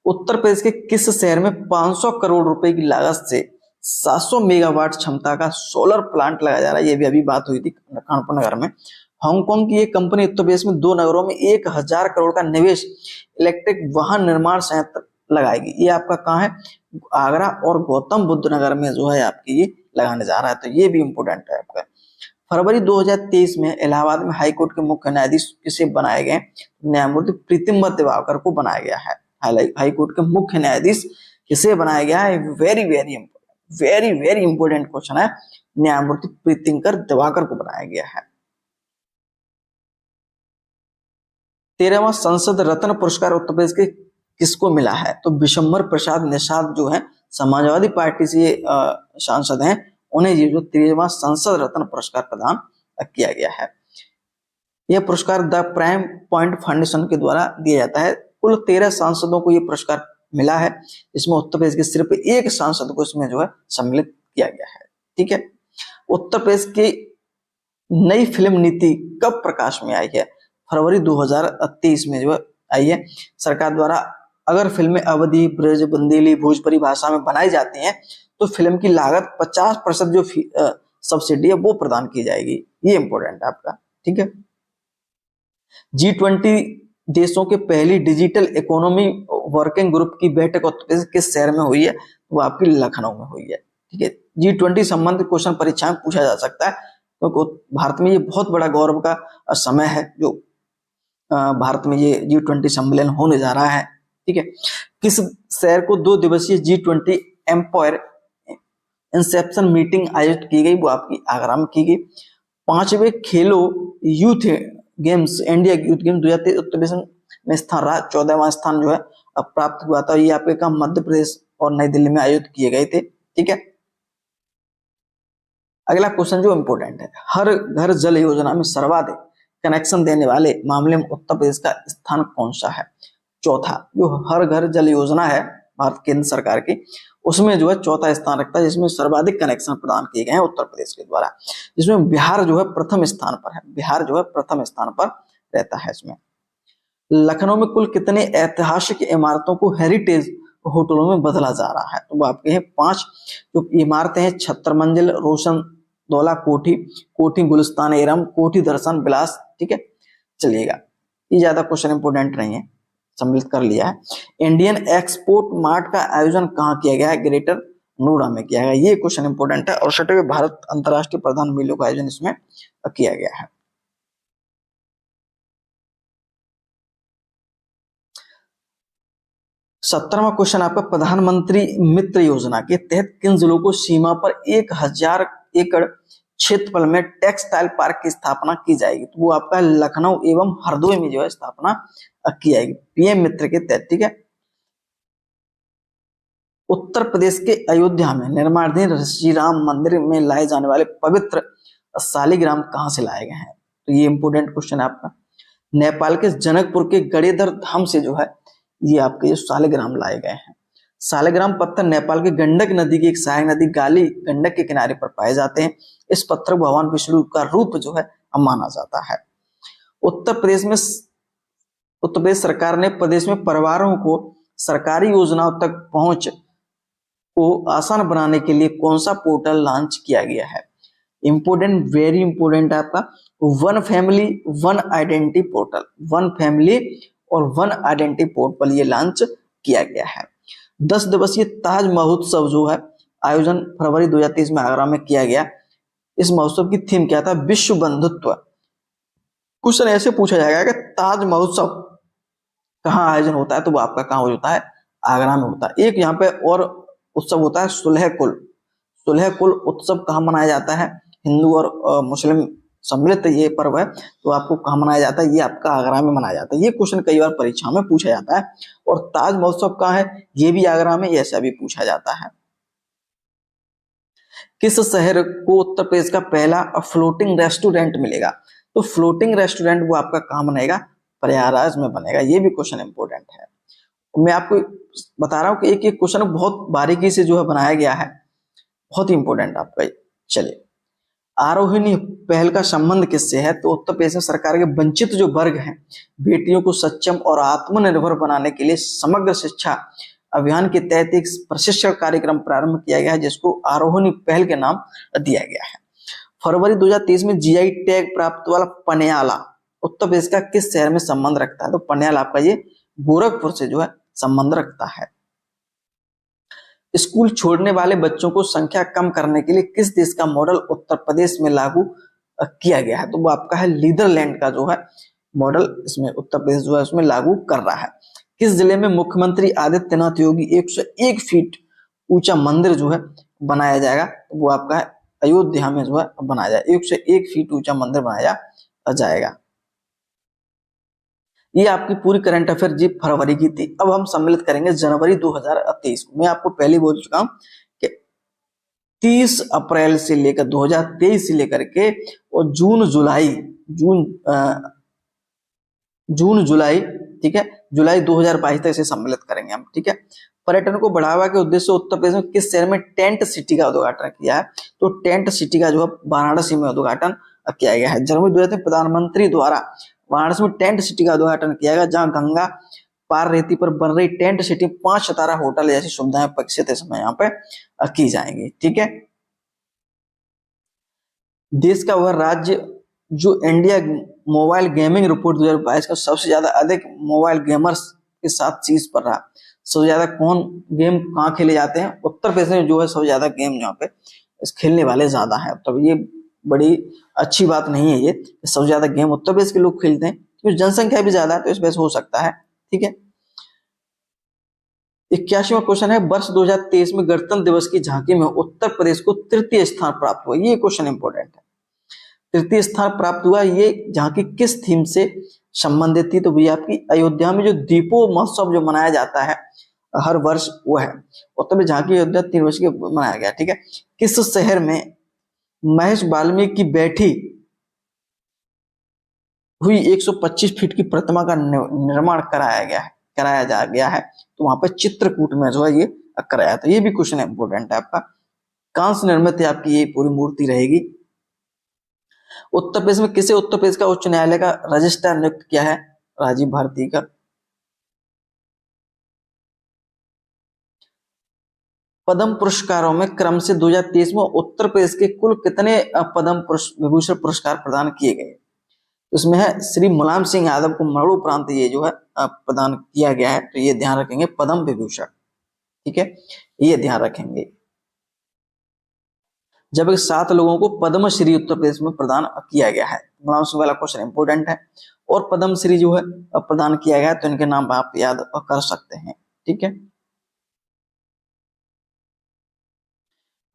S2: उत्तर प्रदेश के किस शहर में 500 करोड़ रुपए की लागत से 700 मेगावाट क्षमता का सोलर प्लांट लगाया जा रहा है? ये भी अभी बात हुई थी कानपुर नगर में। हांगकांग की एक कंपनी उत्तर प्रदेश में 2 नगरों में 1000 करोड़ का निवेश इलेक्ट्रिक वाहन निर्माण संयंत्र लगाएगी। ये आपका कहाँ है? आगरा और गौतम बुद्ध नगर में जो है आपकी ये लगाने जा रहा है, तो ये भी इंपोर्टेंट है आपका। फरवरी 2023 में इलाहाबाद में हाईकोर्ट के मुख्य न्यायाधीश किसे बनाए गए? न्यायमूर्ति प्रीतिमवत दिवाकर को बनाया गया है। हाईकोर्ट के मुख्य न्यायाधीश किसे बनाया गया है? वेरी वेरी इंपोर्टेंट क्वेश्चन है। न्यायमूर्ति प्रीतिंकर दिवाकर को बनाया गया है। 13वां संसद रत्न पुरस्कार उत्तर प्रदेश के किसको मिला है? तो विशंबर प्रसाद निषाद जो है समाजवादी पार्टी से सांसद हैं, उन्हें ये जो 13वां संसद रत्न पुरस्कार प्रदान किया गया है। यह पुरस्कार द प्राइम पॉइंट फाउंडेशन के द्वारा दिया जाता है। कुल 13 सांसदों को यह पुरस्कार मिला है, इसमें उत्तर प्रदेश के सिर्फ एक सांसद को इसमें जो है सम्मिलित किया गया है। ठीक है, उत्तर प्रदेश की नई फिल्म नीति कब प्रकाश में आई है? फरवरी 2023 में जो आई है। सरकार द्वारा अगर फिल्में अवधी, ब्रज, बुंदेली, भोजपुरी भाषा में बनाई जाती हैं तो फिल्म की लागत 50% जो सब्सिडी है वो प्रदान की जाएगी। ये इंपॉर्टेंट है आपका। ठीक है, G20 देशों के पहली डिजिटल इकोनॉमी वर्किंग ग्रुप की बैठक उत्तर प्रदेश किस शहर में हुई है? वो आपकी लखनऊ में हुई है। ठीक है, G20 संबंधित क्वेश्चन परीक्षा में पूछा जा सकता है, क्योंकि तो भारत में ये बहुत बड़ा गौरव का समय है जो भारत में ये G20 सम्मेलन होने जा रहा है। ठीक है, किस शहर को 2 दिवसीय G20 एम्पायर इंसेप्शन मीटिंग आयोजित की गई? वो आपकी आगरा में की गई। 5वें खेलो youth games, India youth games 2023 Uttar Pradesh में स्थान रहा। 14वां स्थान जो है अब प्राप्त हुआ था। ये आपके काम मध्य प्रदेश और नई दिल्ली में आयोजित किए गए थे। ठीक है, अगला क्वेश्चन जो इंपोर्टेंट है, हर घर जल योजना में सर्वाधिक कनेक्शन देने वाले मामले में उत्तर प्रदेश का स्थान कौन सा है? चौथा। जो हर घर जल योजना है भारत केंद्र सरकार की, उसमें जो है चौथा स्थान रखता है, जिसमें सर्वाधिक कनेक्शन प्रदान किए गए हैं उत्तर प्रदेश के द्वारा, जिसमें बिहार जो है प्रथम स्थान पर है। बिहार जो है प्रथम स्थान पर रहता है इसमें। लखनऊ में कुल कितने ऐतिहासिक इमारतों को हेरिटेज होटलों में बदला जा रहा है? तो वो आपके हैं 5 जो इमारतें हैं, 76 मंजिल, रोशन दौला कोठी, कोठी गुलिस्तान एरम, कोठी दर्शन विलास। ठीक है, चलिएगा, ये ज्यादा क्वेश्चन इंपोर्टेंट नहीं है, सम्मिलित कर लिया है। इंडियन एक्सपोर्ट मार्ट का आयोजन कहाँ किया गया है? ग्रेटर नोएडा में किया गया। ये क्वेश्चन इंपोर्टेंट है। और 6वें भारत अंतरराष्ट्रीय प्रधान मेलों का आयोजन इसमें किया गया है। 17वां क्वेश्चन आपका, प्रधानमंत्री मित्र योजना के तहत किन जिलों को सीमा पर 1000 एकड़ क्षेत्रफल में टेक्सटाइल पार्क की स्थापना की जाएगी? तो वो आपका लखनऊ एवं हरदोई में जो है स्थापना की जाएगी पीएम मित्र के तहत। ठीक है, उत्तर प्रदेश के अयोध्या में निर्माणाधीन श्री राम मंदिर में लाए जाने वाले पवित्र शालिग्राम कहां से लाए गए हैं? तो ये इंपोर्टेंट क्वेश्चन है आपका। नेपाल के जनकपुर के गणेधर धाम से जो है ये आपके जो शालिग्राम लाए गए हैं। शालिग्राम पत्थर नेपाल के गंडक नदी की एक सहायक नदी गाली गंडक के किनारे पर पाए जाते हैं। इस पत्थर को भगवान विष्णु का रूप जो है माना जाता है। उत्तर प्रदेश सरकार ने प्रदेश में परिवारों को सरकारी योजनाओं तक पहुंच को आसान बनाने के लिए कौन सा पोर्टल लॉन्च किया गया है? इंपोर्टेंट, वेरी इंपोर्टेंट आपका one family one identity portal. One family और वन आइडेंटिटी पोर्टल ये लॉन्च किया गया है। 10 दिवसीय ताज महोत्सव जो है आयोजन फरवरी 2023 में आगरा में किया गया। इस महोत्सव की थीम क्या था? विश्व बंधुत्व। क्वेश्चन ऐसे पूछा जाएगा कि ताज महोत्सव कहाँ आयोजन होता है? तो वो आपका कहाँ होता है? आगरा में होता है। एक यहाँ पे और उत्सव होता है सुलह कुल उत्सव कहाँ मनाया जाता है? हिंदू और मुस्लिम सम्मिलित ये पर्व है, तो आपको कहाँ मनाया जाता है? ये आपका आगरा में मनाया जाता है। ये क्वेश्चन कई बार परीक्षा में पूछा जाता है। और ताज महोत्सव कहाँ है? ये भी आगरा में, ऐसा भी पूछा जाता है। किस शहर को उत्तर प्रदेश का पहला फ्लोटिंग रेस्टोरेंट मिलेगा? तो फ्लोटिंग रेस्टोरेंट वो आपका कहाँ बनेगा? प्रयागराज में बनेगा। ये भी क्वेश्चन इंपोर्टेंट है। मैं आपको बता रहा हूं कि एक एक क्वेश्चन बहुत बारीकी से जो है बनाया गया है, बहुत ही इंपॉर्टेंट आपका। चलिए, आरोहिणी पहल का संबंध किससे है? तो उत्तर प्रदेश में सरकार के वंचित जो वर्ग हैं, बेटियों को सक्षम और आत्मनिर्भर बनाने के लिए समग्र शिक्षा अभियान के तहत एक प्रशिक्षण कार्यक्रम प्रारंभ किया गया है, जिसको आरोहिणी पहल के नाम दिया गया है। फरवरी 2023 में जीआई टैग प्राप्त वाला पन्याला उत्तर प्रदेश का किस शहर में संबंध रखता है? तो पन्याला आपका ये गोरखपुर से जो है संबंध रखता है। स्कूल छोड़ने वाले बच्चों को संख्या कम करने के लिए किस देश का मॉडल उत्तर प्रदेश में लागू किया गया है? तो वो आपका है नीदरलैंड का जो है मॉडल इसमें उत्तर प्रदेश जो है उसमें लागू कर रहा है। किस जिले में मुख्यमंत्री आदित्यनाथ योगी 101 फीट ऊंचा मंदिर जो है बनाया जाएगा? तो वो आपका है अयोध्या में जो है बनाया जाएगा, 101 फीट ऊंचा मंदिर बनाया जाएगा। ये आपकी पूरी करंट अफेयर जी फरवरी की थी। अब हम सम्मिलित करेंगे जनवरी 2023 को। मैं आपको पहले बोल चुका हूं कि 30 अप्रैल से लेकर 2023 से लेकर के और जून जुलाई ठीक है, जुलाई 2022 तक इसे सम्मिलित करेंगे हम। ठीक है, पर्यटन को बढ़ावा के उद्देश्य से उत्तर प्रदेश में किस शहर में टेंट सिटी का उद्घाटन किया है? तो टेंट सिटी का जो है वाराणसी में उद्घाटन किया गया है। जनवरी 2023 में प्रधानमंत्री द्वारा वाराणसी में टेंट सिटी का उद्घाटन किया गया, जहां गंगा पार रेती पर बन रही टेंट सिटी 5 सितारा होटल जैसी सुविधाएं विकसित इस समय यहाँ पे की जाएंगी। ठीक है, देश का वह राज्य जो इंडिया मोबाइल गेमिंग रिपोर्ट 2022 का सबसे ज्यादा अधिक मोबाइल गेमर्स के साथ शीर्ष पर रहा। सबसे ज्यादा कौन गेम कहाँ खेले जाते हैं? उत्तर प्रदेश में जो है सबसे ज्यादा गेम यहाँ पे खेलने वाले ज्यादा है। तो ये बड़ी अच्छी बात नहीं है ये, सबसे ज्यादा गेम उत्तर प्रदेश के लोग खेलते हैं क्योंकि जनसंख्या भी ज्यादा है, तो इस वजह से हो सकता है। ठीक है, 81वां क्वेश्चन है, वर्ष 2023 में गणतंत्र दिवस की झांकी में उत्तर प्रदेश को तृतीय स्थान प्राप्त हुआ। ये क्वेश्चन इंपॉर्टेंट है। तृतीय स्थान प्राप्त हुआ, ये झांकी किस थीम से संबंधित थी? तो भैया आपकी अयोध्या में जो दीपो महोत्सव जो मनाया जाता है हर वर्ष वो है। उत्तर प्रदेश झांकी अयोध्या 3 वर्ष के मनाया गया। ठीक है, किस शहर में महेश वाल्मीकि की बैठी हुई 125 फीट की प्रतिमा का निर्माण कराया जा गया है? तो वहां पे चित्रकूट में जो है ये कराया। तो ये भी क्वेश्चन इंपोर्टेंट है आपका। कांस्य निर्मित है आपकी ये पूरी मूर्ति रहेगी। उत्तर प्रदेश में किसे उत्तर प्रदेश का उच्च न्यायालय का रजिस्ट्रार नियुक्त किया है? राजीव भारती का। पद्म पुरस्कारों में क्रम से 2023 में उत्तर प्रदेश के कुल कितने पद्म विभूषण पुरस्कार प्रदान किए गए? उसमें है श्री मुलायम सिंह यादव को मरणोपरांत ये जो है प्रदान किया गया है। तो ये ध्यान रखेंगे, पद्म विभूषण। ठीक है, ये ध्यान रखेंगे। जब 7 लोगों को पद्मश्री उत्तर प्रदेश में प्रदान किया गया है। मुलायम सिंह वाला क्वेश्चन इंपोर्टेंट है। और पद्मश्री जो है प्रदान किया गया है, तो इनके नाम आप याद कर सकते हैं। ठीक है,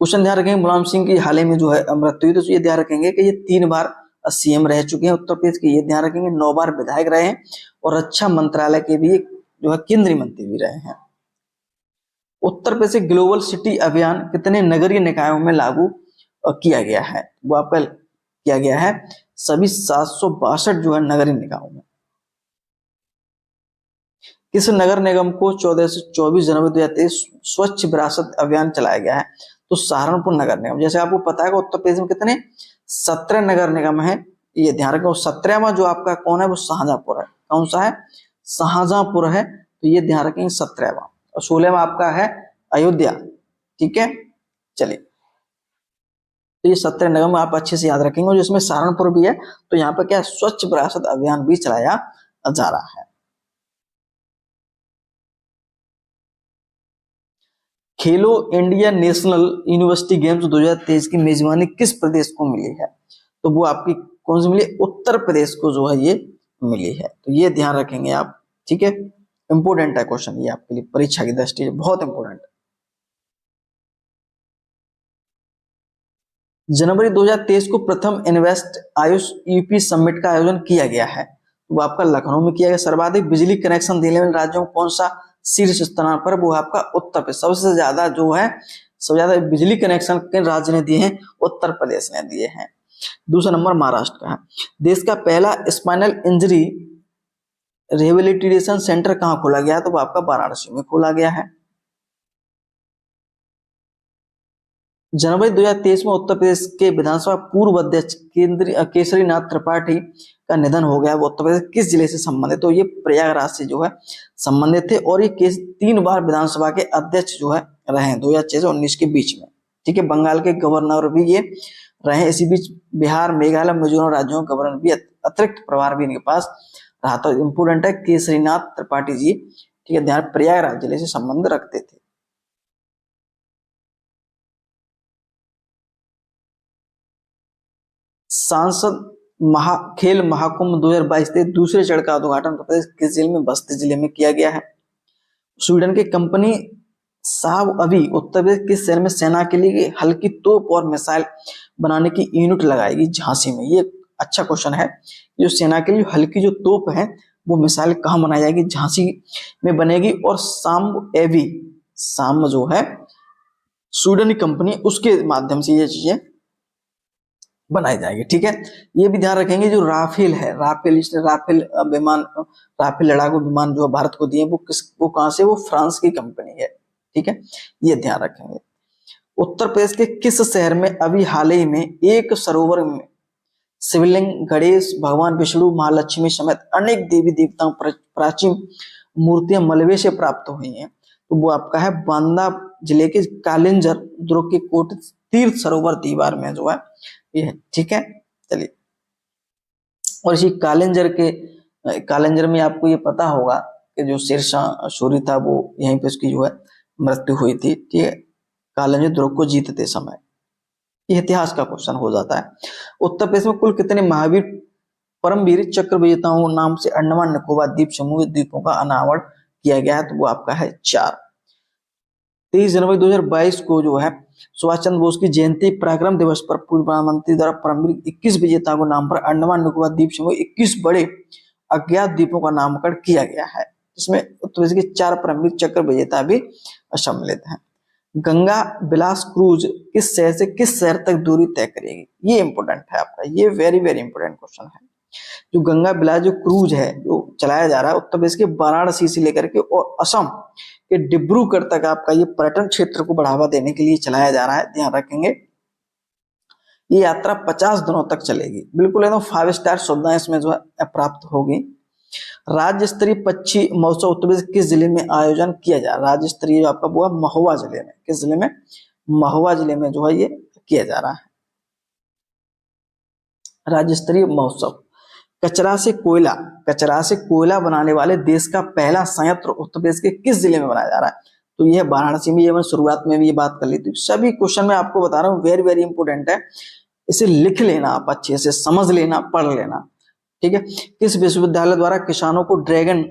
S2: क्वेश्चन ध्यान रखेंगे, मुलायम सिंह की हाल ही में जो है मृत्यु हुई, तो ये ध्यान रखेंगे कि ये 3 बार सीएम रह चुके हैं उत्तर प्रदेश के। ये ध्यान रखेंगे, 9 बार विधायक रहे हैं और रक्षा मंत्रालय के भी जो है केंद्रीय मंत्री भी रहे हैं। उत्तर प्रदेश ग्लोबल सिटी अभियान कितने नगरीय निकायों में लागू किया गया है? वो आपका किया गया है सभी 762 जो है नगरीय निकायों में। किस नगर निगम को 14 से 24 जनवरी 2023 स्वच्छ विरासत अभियान चलाया गया है? तो सहारनपुर नगर निगम। जैसे आपको पता है उत्तर प्रदेश में कितने 17 नगर निगम है, ये ध्यान रखें। 17वां जो आपका कौन है? वो शाहजहांपुर है। कौन सा है? शाहजहांपुर है। तो ये ध्यान रखेंगे 17वां। और 16वां आपका है अयोध्या। ठीक है, चलिए, तो ये 17 निगम आप अच्छे से याद रखेंगे। और जिसमें सहारनपुर भी है, तो यहाँ पर क्या स्वच्छ विरासत अभियान भी चलाया जा रहा है। खेलो इंडिया नेशनल यूनिवर्सिटी गेम्स 2023 की मेजबानी किस प्रदेश को मिली है? तो वो आपकी कौन सी मिली? उत्तर प्रदेश को जो है ये मिली है। तो ये ध्यान रखेंगे आप। ठीक है, इंपोर्टेंट है क्वेश्चन ये आपके लिए, परीक्षा की दृष्टि से बहुत इंपोर्टेंट है। जनवरी 2023 को प्रथम इन्वेस्ट आयुष यूपी समिट का आयोजन किया गया है। वो आपका लखनऊ में किया गया। सर्वाधिक बिजली कनेक्शन देने वाले राज्यों में कौन सा शीर्ष स्थान पर? वो आपका उत्तर प्रदेश। सबसे ज्यादा जो है सबसे ज्यादा बिजली कनेक्शन किन राज्य ने दिए हैं? उत्तर प्रदेश ने दिए हैं। दूसरा नंबर महाराष्ट्र का है। देश का पहला स्पाइनल इंजरी रिहेबिलिटेशन सेंटर कहाँ खोला गया? तो वो आपका वाराणसी में खोला गया है। जनवरी 2023 में उत्तर प्रदेश के विधानसभा पूर्व अध्यक्ष केसरीनाथ त्रिपाठी का निधन हो गया। वो उत्तर प्रदेश किस जिले से संबंधित? तो ये प्रयागराज से जो है संबंधित थे और ये केस 3 बार विधानसभा के अध्यक्ष जो है रहे हैं 2006 से 19 के बीच में। ठीक है, बंगाल के गवर्नर भी ये रहे। इसी बीच बिहार, मेघालय, मिजोरम राज्यों के गवर्नर भी अतिरिक्त प्रभार भी इनके पास रहा। तो इंपोर्टेंट है केसरीनाथ त्रिपाठी जी, ठीक है, ध्यान, प्रयागराज जिले से संबंध रखते थे। सांसद खेल महाकुंभ 2022 के दूसरे चरण का उद्घाटन उत्तर प्रदेश किस जिले में? बस्ती जिले में किया गया है। स्वीडन की कंपनी साब अभी उत्तर प्रदेश किस शहर में सेना के लिए हल्की तोप और मिसाइल बनाने की यूनिट लगाएगी? झांसी में। ये अच्छा क्वेश्चन है। जो सेना के लिए हल्की जो तोप है वो मिसाइल कहाँ बनाई जाएगी? झांसी में बनेगी। और साम जो है स्वीडन की कंपनी, उसके माध्यम से ये चीजें बनाई जाएगी। ठीक है, ये भी ध्यान रखेंगे जो राफेल है, राफेल विमान, राफेल लड़ाकू विमान जो भारत को दिए वो कहां से? वो फ्रांस की कंपनी है। ठीक है, ये ध्यान रखेंगे। उत्तर प्रदेश के किस शहर में अभी हाल ही में एक सरोवर में शिवलिंग, गणेश भगवान, विष्णु, महालक्ष्मी समेत अनेक देवी देवताओं प्राचीन मूर्तियां मलबे से प्राप्त हुई हैं? तो वो आपका है बांदा जिले के कालिंजर दुर्ग के कोट तीर्थ सरोवर दीवार में जो है ये है। ठीक है, चलिए। और इसी कालिंजर में आपको ये पता होगा कि जो शेरशाह सूरी था वो यहीं पे उसकी जो है मृत्यु हुई थी। ठीक है, कालिंजर दुर्ग को जीतते समय। ये इतिहास का क्वेश्चन हो जाता है। उत्तर प्रदेश में कुल कितने महावीर परमवीर चक्र विजेताओं नाम से अंडमान निकोबार द्वीप समूह द्वीपों का अनावरण किया गया है? तो वो आपका है 4। 23 जनवरी 2022 को जो है सुभाष चंद्र बोस की जयंती पराक्रम दिवस पर पूर्व प्रधानमंत्री द्वारा परमवीर 21 विजेताओं को नाम पर अंडमान निकोबार द्वीप समूह 21 बड़े अज्ञात द्वीपों का नामकरण किया गया है। इसमें उत्तर प्रदेश के 4 परमवीर चक्र विजेता भी सम्मिलित हैं। गंगा बिलास क्रूज किस शहर से किस शहर तक दूरी तय करेगी? ये इंपोर्टेंट है आपका, ये वेरी वेरी इंपोर्टेंट क्वेश्चन है। जो गंगा बिलास जो क्रूज है जो चलाया जा रहा है उत्तर प्रदेश के वाराणसी से लेकर के और असम के डिब्रूगढ़ तक आपका ये पर्यटन क्षेत्र को बढ़ावा देने के लिए चलाया जा रहा है। ध्यान रखेंगे ये यात्रा 50 दिनों तक चलेगी। बिल्कुल एकदम 5 स्टार सुविधाएं इसमें जो है प्राप्त होगी। राज्य स्तरीय पक्षी महोत्सव उत्तर प्रदेश किस जिले में आयोजन किया जा रहा है? राज्य स्तरीय जो आपका हुआ महोबा जिले में। किस जिले में? महोबा जिले में जो है ये किया जा रहा है राज्य स्तरीय महोत्सव। कचरा से कोयला बनाने वाले देश का पहला संयंत्र उत्तर प्रदेश के किस जिले में बनाया जा रहा है? तो यह वाराणसी में। ये मैंने शुरुआत में भी ये बात कर ली थी। सभी क्वेश्चन में आपको बता रहा हूँ, वेरी वेरी इंपोर्टेंट है। इसे लिख लेना, आप अच्छे से समझ लेना, पढ़ लेना। ठीक है, किस विश्वविद्यालय द्वारा किसानों को ड्रैगन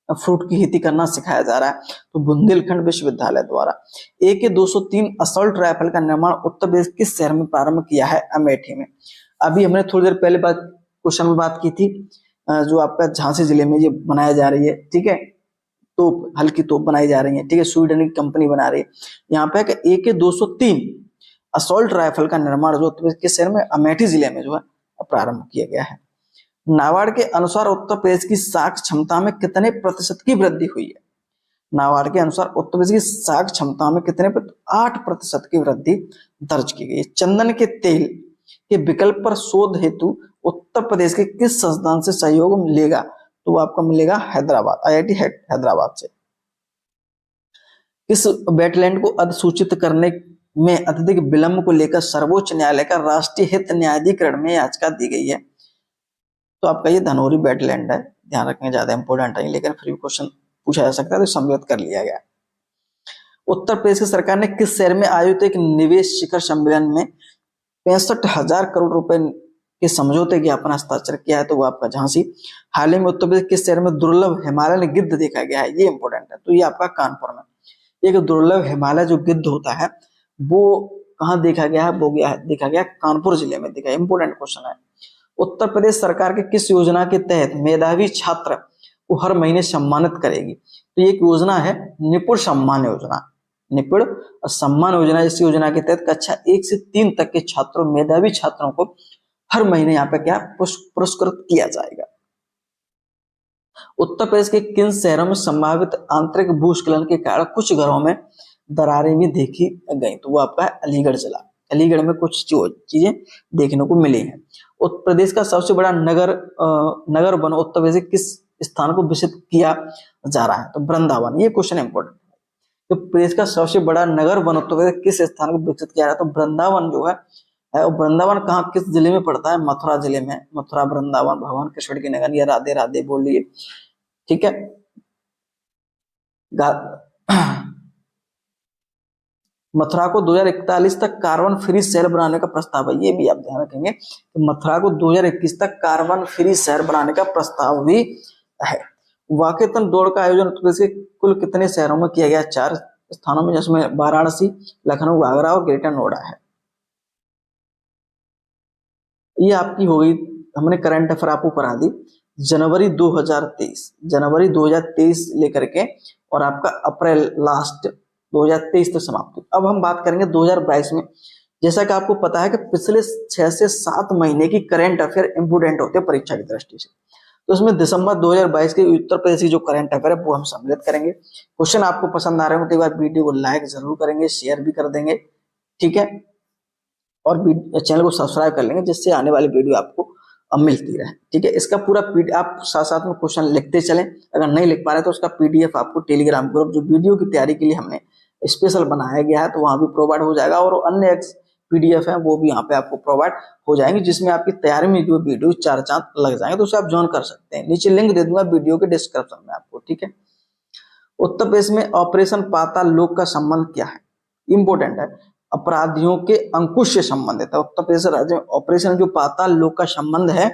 S2: फ्रूट की खेती करना सिखाया जा रहा है? तो बुंदेलखंड विश्वविद्यालय द्वारा। AK-203 असॉल्ट राइफल का निर्माण उत्तर प्रदेश किस शहर में प्रारंभ किया है? अमेठी में। अभी हमने थोड़ी देर पहले क्वेश्चन में बात की थी जो आपका झांसी जिले में ये बनाया जा रही है। ठीक है, तोप, हल्की तोप बनाई जा रही है। ठीक है, स्वीडन की कंपनी बना रही है। यहाँ पे AK-203 असॉल्ट राइफल का निर्माण जो उत्तर प्रदेश के शहर में अमेठी जिले में जो है प्रारंभ किया गया है। नाबार्ड के अनुसार उत्तर प्रदेश की साख क्षमता में कितने प्रतिशत की वृद्धि हुई है? नाबार्ड के अनुसार उत्तर प्रदेश की साख क्षमता में कितने 8% की वृद्धि दर्ज की गई है। चंदन के तेल के विकल्प पर शोध हेतु उत्तर प्रदेश के किस संस्थान से सहयोग मिलेगा? तो वो आपको मिलेगा हैदराबाद, IIT हैदराबाद से। किस वेटलैंड को अधिसूचित करने में अत्यधिक विलंब को लेकर सर्वोच्च न्यायालय का राष्ट्रीय हित न्यायाधिकरण में याचिका दी गई है? तो आपका ये धनौरी वेटलैंड है। ध्यान रखने, ज्यादा इंपोर्टेंट है लेकिन फिर भी क्वेश्चन पूछा जा सकता है तो सम्मिलित कर लिया गया। उत्तर प्रदेश की सरकार ने किस शहर में आयोजित एक निवेश शिखर सम्मेलन में 65,000 करोड़ रुपए के समझौते ज्ञापन हस्ताक्षर किया है? तो वो आपका झांसी। हाल ही में उत्तर प्रदेश किस शहर में दुर्लभ हिमालयन गिद्ध देखा गया है? ये इंपोर्टेंट है। तो ये आपका कानपुर में। एक दुर्लभ हिमालय जो गिद्ध होता है वो कहाँ देखा गया है? वो देखा गया कानपुर जिले में देखा। इंपोर्टेंट क्वेश्चन है। उत्तर प्रदेश सरकार के किस योजना के तहत मेधावी छात्र को हर महीने सम्मानित करेगी? तो ये एक योजना है निपुण सम्मान योजना। निपुण सम्मान योजना, इस योजना के तहत कक्षा 1 से 3 तक के छात्रों, मेधावी छात्रों को हर महीने यहाँ पे क्या पुरस्कृत किया जाएगा। उत्तर प्रदेश के किन शहरों में संभावित आंतरिक भूस्खलन के कारण कुछ घरों में दरारें भी देखी गई। तो वो आपका है अलीगढ़ जिला। अलीगढ़ में कुछ चीजें देखने को मिली हैं। उत्तर प्रदेश का सबसे बड़ा नगर वन उत्तर प्रदेश के किस स्थान को विकसित किया जा रहा है? तो वृंदावन। ये क्वेश्चन इंपॉर्टेंट है। तो प्रदेश का सबसे बड़ा नगर वन उत्तर प्रदेश किस स्थान को विकसित किया जा रहा है? तो वृंदावन जो है वृंदावन कहाँ किस जिले में पड़ता है? मथुरा जिले में। मथुरा वृंदावन भगवान कृष्ण की नगरी है। राधे राधे बोलिए, ठीक है। मथुरा को 2041 तक कार्बन फ्री शहर बनाने का प्रस्ताव है। ये भी आप ध्यान रखेंगे कि मथुरा को 2021 तक कार्बन फ्री शहर बनाने का प्रस्ताव भी है। वाकेथन दौड़ का आयोजन उत्तर प्रदेश के कुल कितने शहरों में किया गया? 4 स्थानों में, जिसमें वाराणसी, लखनऊ, आगरा और ग्रेटर नोएडा है। ये आपकी हो गई, हमने करंट अफेयर आपको करा दी जनवरी 2023 लेकर के और आपका अप्रैल लास्ट 2023 तक समाप्त। अब हम बात करेंगे 2022 में। जैसा कि आपको पता है कि पिछले 6 से 7 महीने की करंट अफेयर इंपोर्टेंट होते हैं परीक्षा की दृष्टि से। तो उसमें दिसंबर 2022 के उत्तर प्रदेश की जो करंट अफेयर है वो हम सम्मिलित करेंगे। क्वेश्चन आपको पसंद आ रहे हो तो एक बार वीडियो को लाइक जरूर करेंगे, शेयर भी कर देंगे, ठीक है, और चैनल को सब्सक्राइब कर लेंगे जिससे आने वाली वीडियो आपको मिलती रहे, ठीक है। इसका पूरा आप साथ साथ में क्वेश्चन लिखते चलें। अगर नहीं लिख पा रहे तो उसका पीडीएफ आपको टेलीग्राम ग्रुप जो वीडियो की तैयारी के लिए हमने स्पेशल बनाया गया है तो वहां भी प्रोवाइड हो जाएगा, और अन्य पीडीएफ है वो भी यहाँ पे आपको प्रोवाइड हो जाएंगे, जिसमें आपकी तैयारी में जो वीडियो 4 चांद लग जाएंगे। तो उसे आप ज्वाइन कर सकते हैं। नीचे लिंक दे दूंगा वीडियो के डिस्क्रिप्शन में आपको, ठीक है। उत्तर प्रदेश में ऑपरेशन पाताल लोक का संबंध क्या है? इंपोर्टेंट है, अपराधियों के अंकुश से संबंधित है। उत्तर प्रदेश राज्य में ऑपरेशन जो पाताल लोक का संबंध है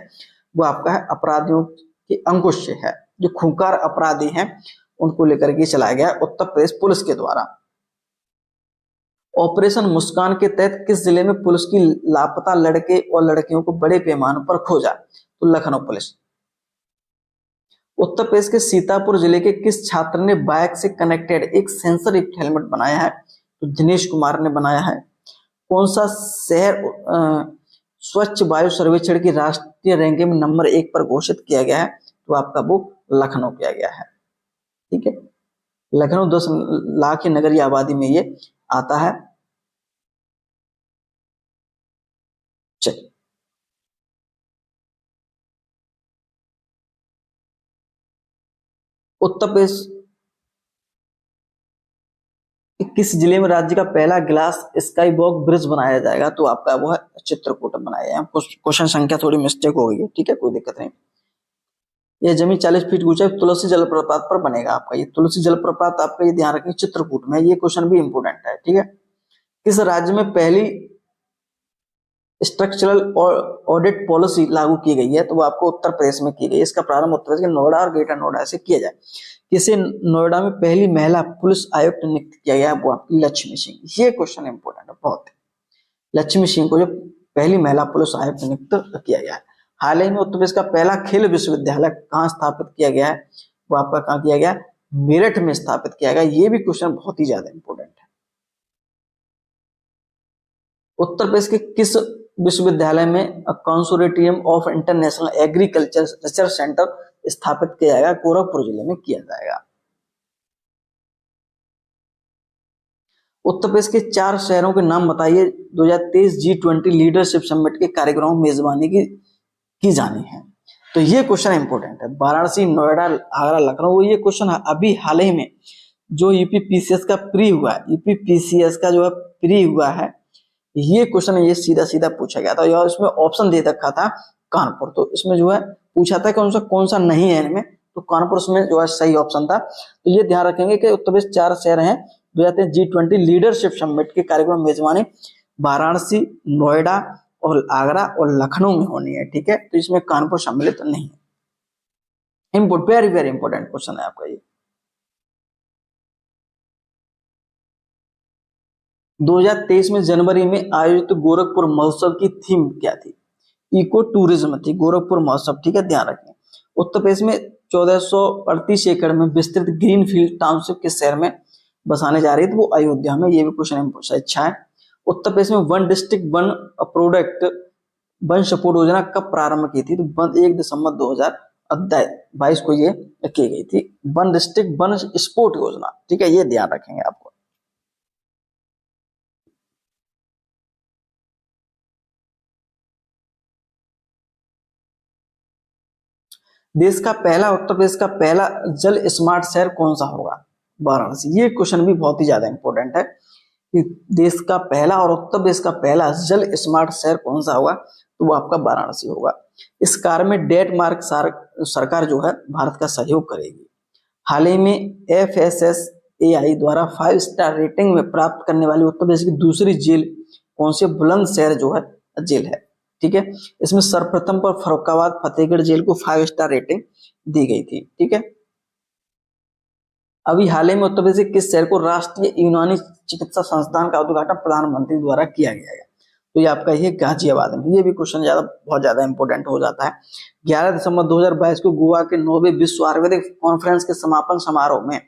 S2: वो आपका है अपराधियों के अंकुश से है। जो खूंखार अपराधी हैं उनको लेकर के चलाया गया उत्तर प्रदेश पुलिस के द्वारा। ऑपरेशन मुस्कान के तहत किस जिले में पुलिस की लापता लड़के और लड़कियों को बड़े पैमाने पर खोजा? तो लखनऊ पुलिस। उत्तर प्रदेश के सीतापुर जिले के किस छात्र ने बाइक से कनेक्टेड एक सेंसर युक्त हेलमेट बनाया है? तो दिनेश कुमार ने बनाया है। कौन सा शहर स्वच्छ वायु सर्वेक्षण की राष्ट्रीय रैंकिंग में नंबर 1 पर घोषित किया गया है? तो आपका वो लखनऊ किया गया है, ठीक है। लखनऊ 10 लाख की नगरीय आबादी में ये आता है। चलिए, उत्तर प्रदेश किस जिले में राज्य का पहला ग्लास स्काई वॉक ब्रिज बनाया जाएगा? तो आपका वो है चित्रकूट बनाया है। क्वेश्चन संख्या थोड़ी मिस्टेक हो गई है, ठीक है, कोई दिक्कत नहीं। यह जमीन 40 फीट ऊंचाई तुलसी जलप्रपात पर बनेगा। आपका ये तुलसी जलप्रपात आपका ये ध्यान रखें चित्रकूट में। ये क्वेश्चन भी इंपोर्टेंट है, ठीक है। किस राज्य में पहली स्ट्रक्चरल ऑडिट पॉलिसी लागू की गई है? तो वो आपको उत्तर प्रदेश में की गई। इसका प्रारंभ उत्तर प्रदेश के नोएडा और ग्रेटर नोएडा से किया जाए। किसे नोएडा में पहली महिला पुलिस आयुक्त नियुक्त किया गया? वो आपकी लक्ष्मी सिंह। ये क्वेश्चन इंपोर्टेंट है बहुत। लक्ष्मी सिंह को जो पहली महिला पुलिस आयुक्त नियुक्त किया गया है। हाल ही में उत्तर प्रदेश का पहला खेल विश्वविद्यालय कहाँ स्थापित किया गया है? वो आपका कहाँ किया गया? मेरठ में स्थापित किया गया। ये भी क्वेश्चन बहुत ही ज्यादा इंपोर्टेंट है। उत्तर प्रदेश के किस विश्वविद्यालय में consortium of international agriculture research centre स्थापित किया जाएगा? गोरखपुर जिले में किया जाएगा। उत्तर प्रदेश के 4 शहरों के नाम बताइए 2023 G20 लीडरशिप समिट के कार्यक्रमों में मेजबानी की जानी है। तो ये क्वेश्चन इंपोर्टेंट है। वाराणसी, नोएडा, आगरा, लखनऊ। ये क्वेश्चन अभी हाल ही में जो यूपीपीसीएस का प्री हुआ है, यूपीपीसीएस का जो है प्री हुआ है, ये क्वेश्चन ये सीधा सीधा पूछा गया था और इसमें ऑप्शन दे रखा था कानपुर। तो इसमें जो है पूछा था कि कौन सा नहीं है इनमें, तो कानपुर में जो है सही ऑप्शन था। तो ये ध्यान रखेंगे कि उत्तर प्रदेश 4 शहर हैं 2023 G20 लीडरशिप समिट के कार्यक्रम मेजबानी वाराणसी, नोएडा और आगरा और लखनऊ में होनी है, ठीक है। तो इसमें कानपुर सम्मिलित नहीं है। वेरी वेरी इंपॉर्टेंट क्वेश्चन है आपका ये। 2023 में जनवरी में आयोजित गोरखपुर महोत्सव की थीम क्या थी? इको टूरिज्म थी गोरखपुर महोत्सव, ठीक है, ध्यान रखें। उत्तर प्रदेश में 1438 एकड़ में विस्तृत ग्रीन फील्ड टाउनशिप के शहर में बसाने जा रही थी, वो अयोध्या में। ये भी क्वेश्चन अच्छा है। उत्तर प्रदेश में 1 डिस्ट्रिक्ट 1 प्रोडक्ट वन सपोर्ट योजना कब प्रारंभ की थी? तो 1 दिसंबर 2022 को ये की गई थी। 1 डिस्ट्रिक्ट 1 स्पोर्ट योजना, ठीक है, ये ध्यान रखेंगे आपको। देश का पहला, उत्तर प्रदेश का पहला जल स्मार्ट शहर कौन सा होगा? वाराणसी। ये क्वेश्चन भी बहुत ही ज्यादा इंपॉर्टेंट है कि देश का पहला और उत्तर प्रदेश का पहला जल स्मार्ट शहर कौन सा होगा, तो वो आपका वाराणसी होगा। इस कार्य में डेनमार्क सरकार जो है भारत का सहयोग करेगी। हाल ही में FSSAI द्वारा 5 स्टार रेटिंग में प्राप्त करने वाली उत्तर प्रदेश की दूसरी जेल कौन सी? बुलंदशहर जो है जेल है। ठीक है, इसमें सर्वप्रथम पर फर्रुखाबाद फतेहगढ़ जेल को 5 स्टार रेटिंग दी गई थी। ठीक है, अभी हाल ही में उत्तर प्रदेश के किस शहर को राष्ट्रीय यूनानी चिकित्सा संस्थान का उद्घाटन प्रधानमंत्री द्वारा किया गया है? तो ये आपका ये गाजियाबाद में। ये भी क्वेश्चन बहुत ज्यादा इंपॉर्टेंट हो जाता है। 11 दिसंबर 2022 को गोवा के 9वें विश्व आयुर्वेदिक कॉन्फ्रेंस के समापन समारोह में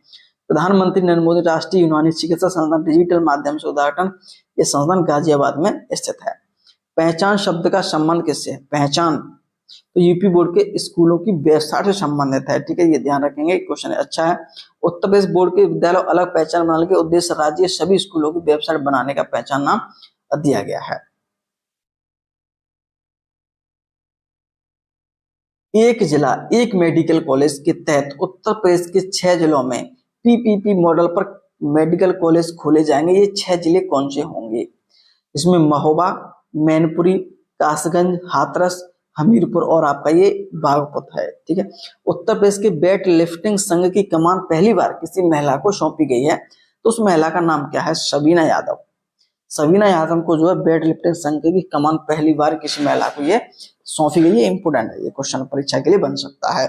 S2: प्रधानमंत्री नरेंद्र मोदी राष्ट्रीय यूनानी चिकित्सा संस्थान डिजिटल माध्यम से उद्घाटन। ये संस्थान गाजियाबाद में स्थित है। पहचान शब्द का संबंध किससे है? पहचान तो यूपी बोर्ड के स्कूलों की वेबसाइट से संबंधित है। ठीक है, ये ध्यान रखेंगे, क्वेश्चन अच्छा है। उत्तर प्रदेश बोर्ड के विद्यालय अलग पहचान बनाने के उद्देश्य राज्य सभी स्कूलों की वेबसाइट बनाने का पहचान नाम दिया गया है। एक जिला एक मेडिकल कॉलेज के तहत उत्तर प्रदेश के 6 जिलों में PPP मॉडल पर मेडिकल कॉलेज खोले जाएंगे। ये 6 जिले कौन से होंगे? इसमें महोबा, मैनपुरी, कासगंज, हाथरस, हमीरपुर और आपका ये बागपत है। ठीक है, उत्तर प्रदेश के वेट लिफ्टिंग संघ की कमान पहली बार किसी महिला को सौंपी गई है, तो उस महिला का नाम क्या है? सबीना यादव। सबीना यादव को जो है वेट लिफ्टिंग संघ की कमान पहली बार किसी महिला को ये सौंपी गई है। इंपोर्टेंट है, ये क्वेश्चन परीक्षा के लिए बन सकता है।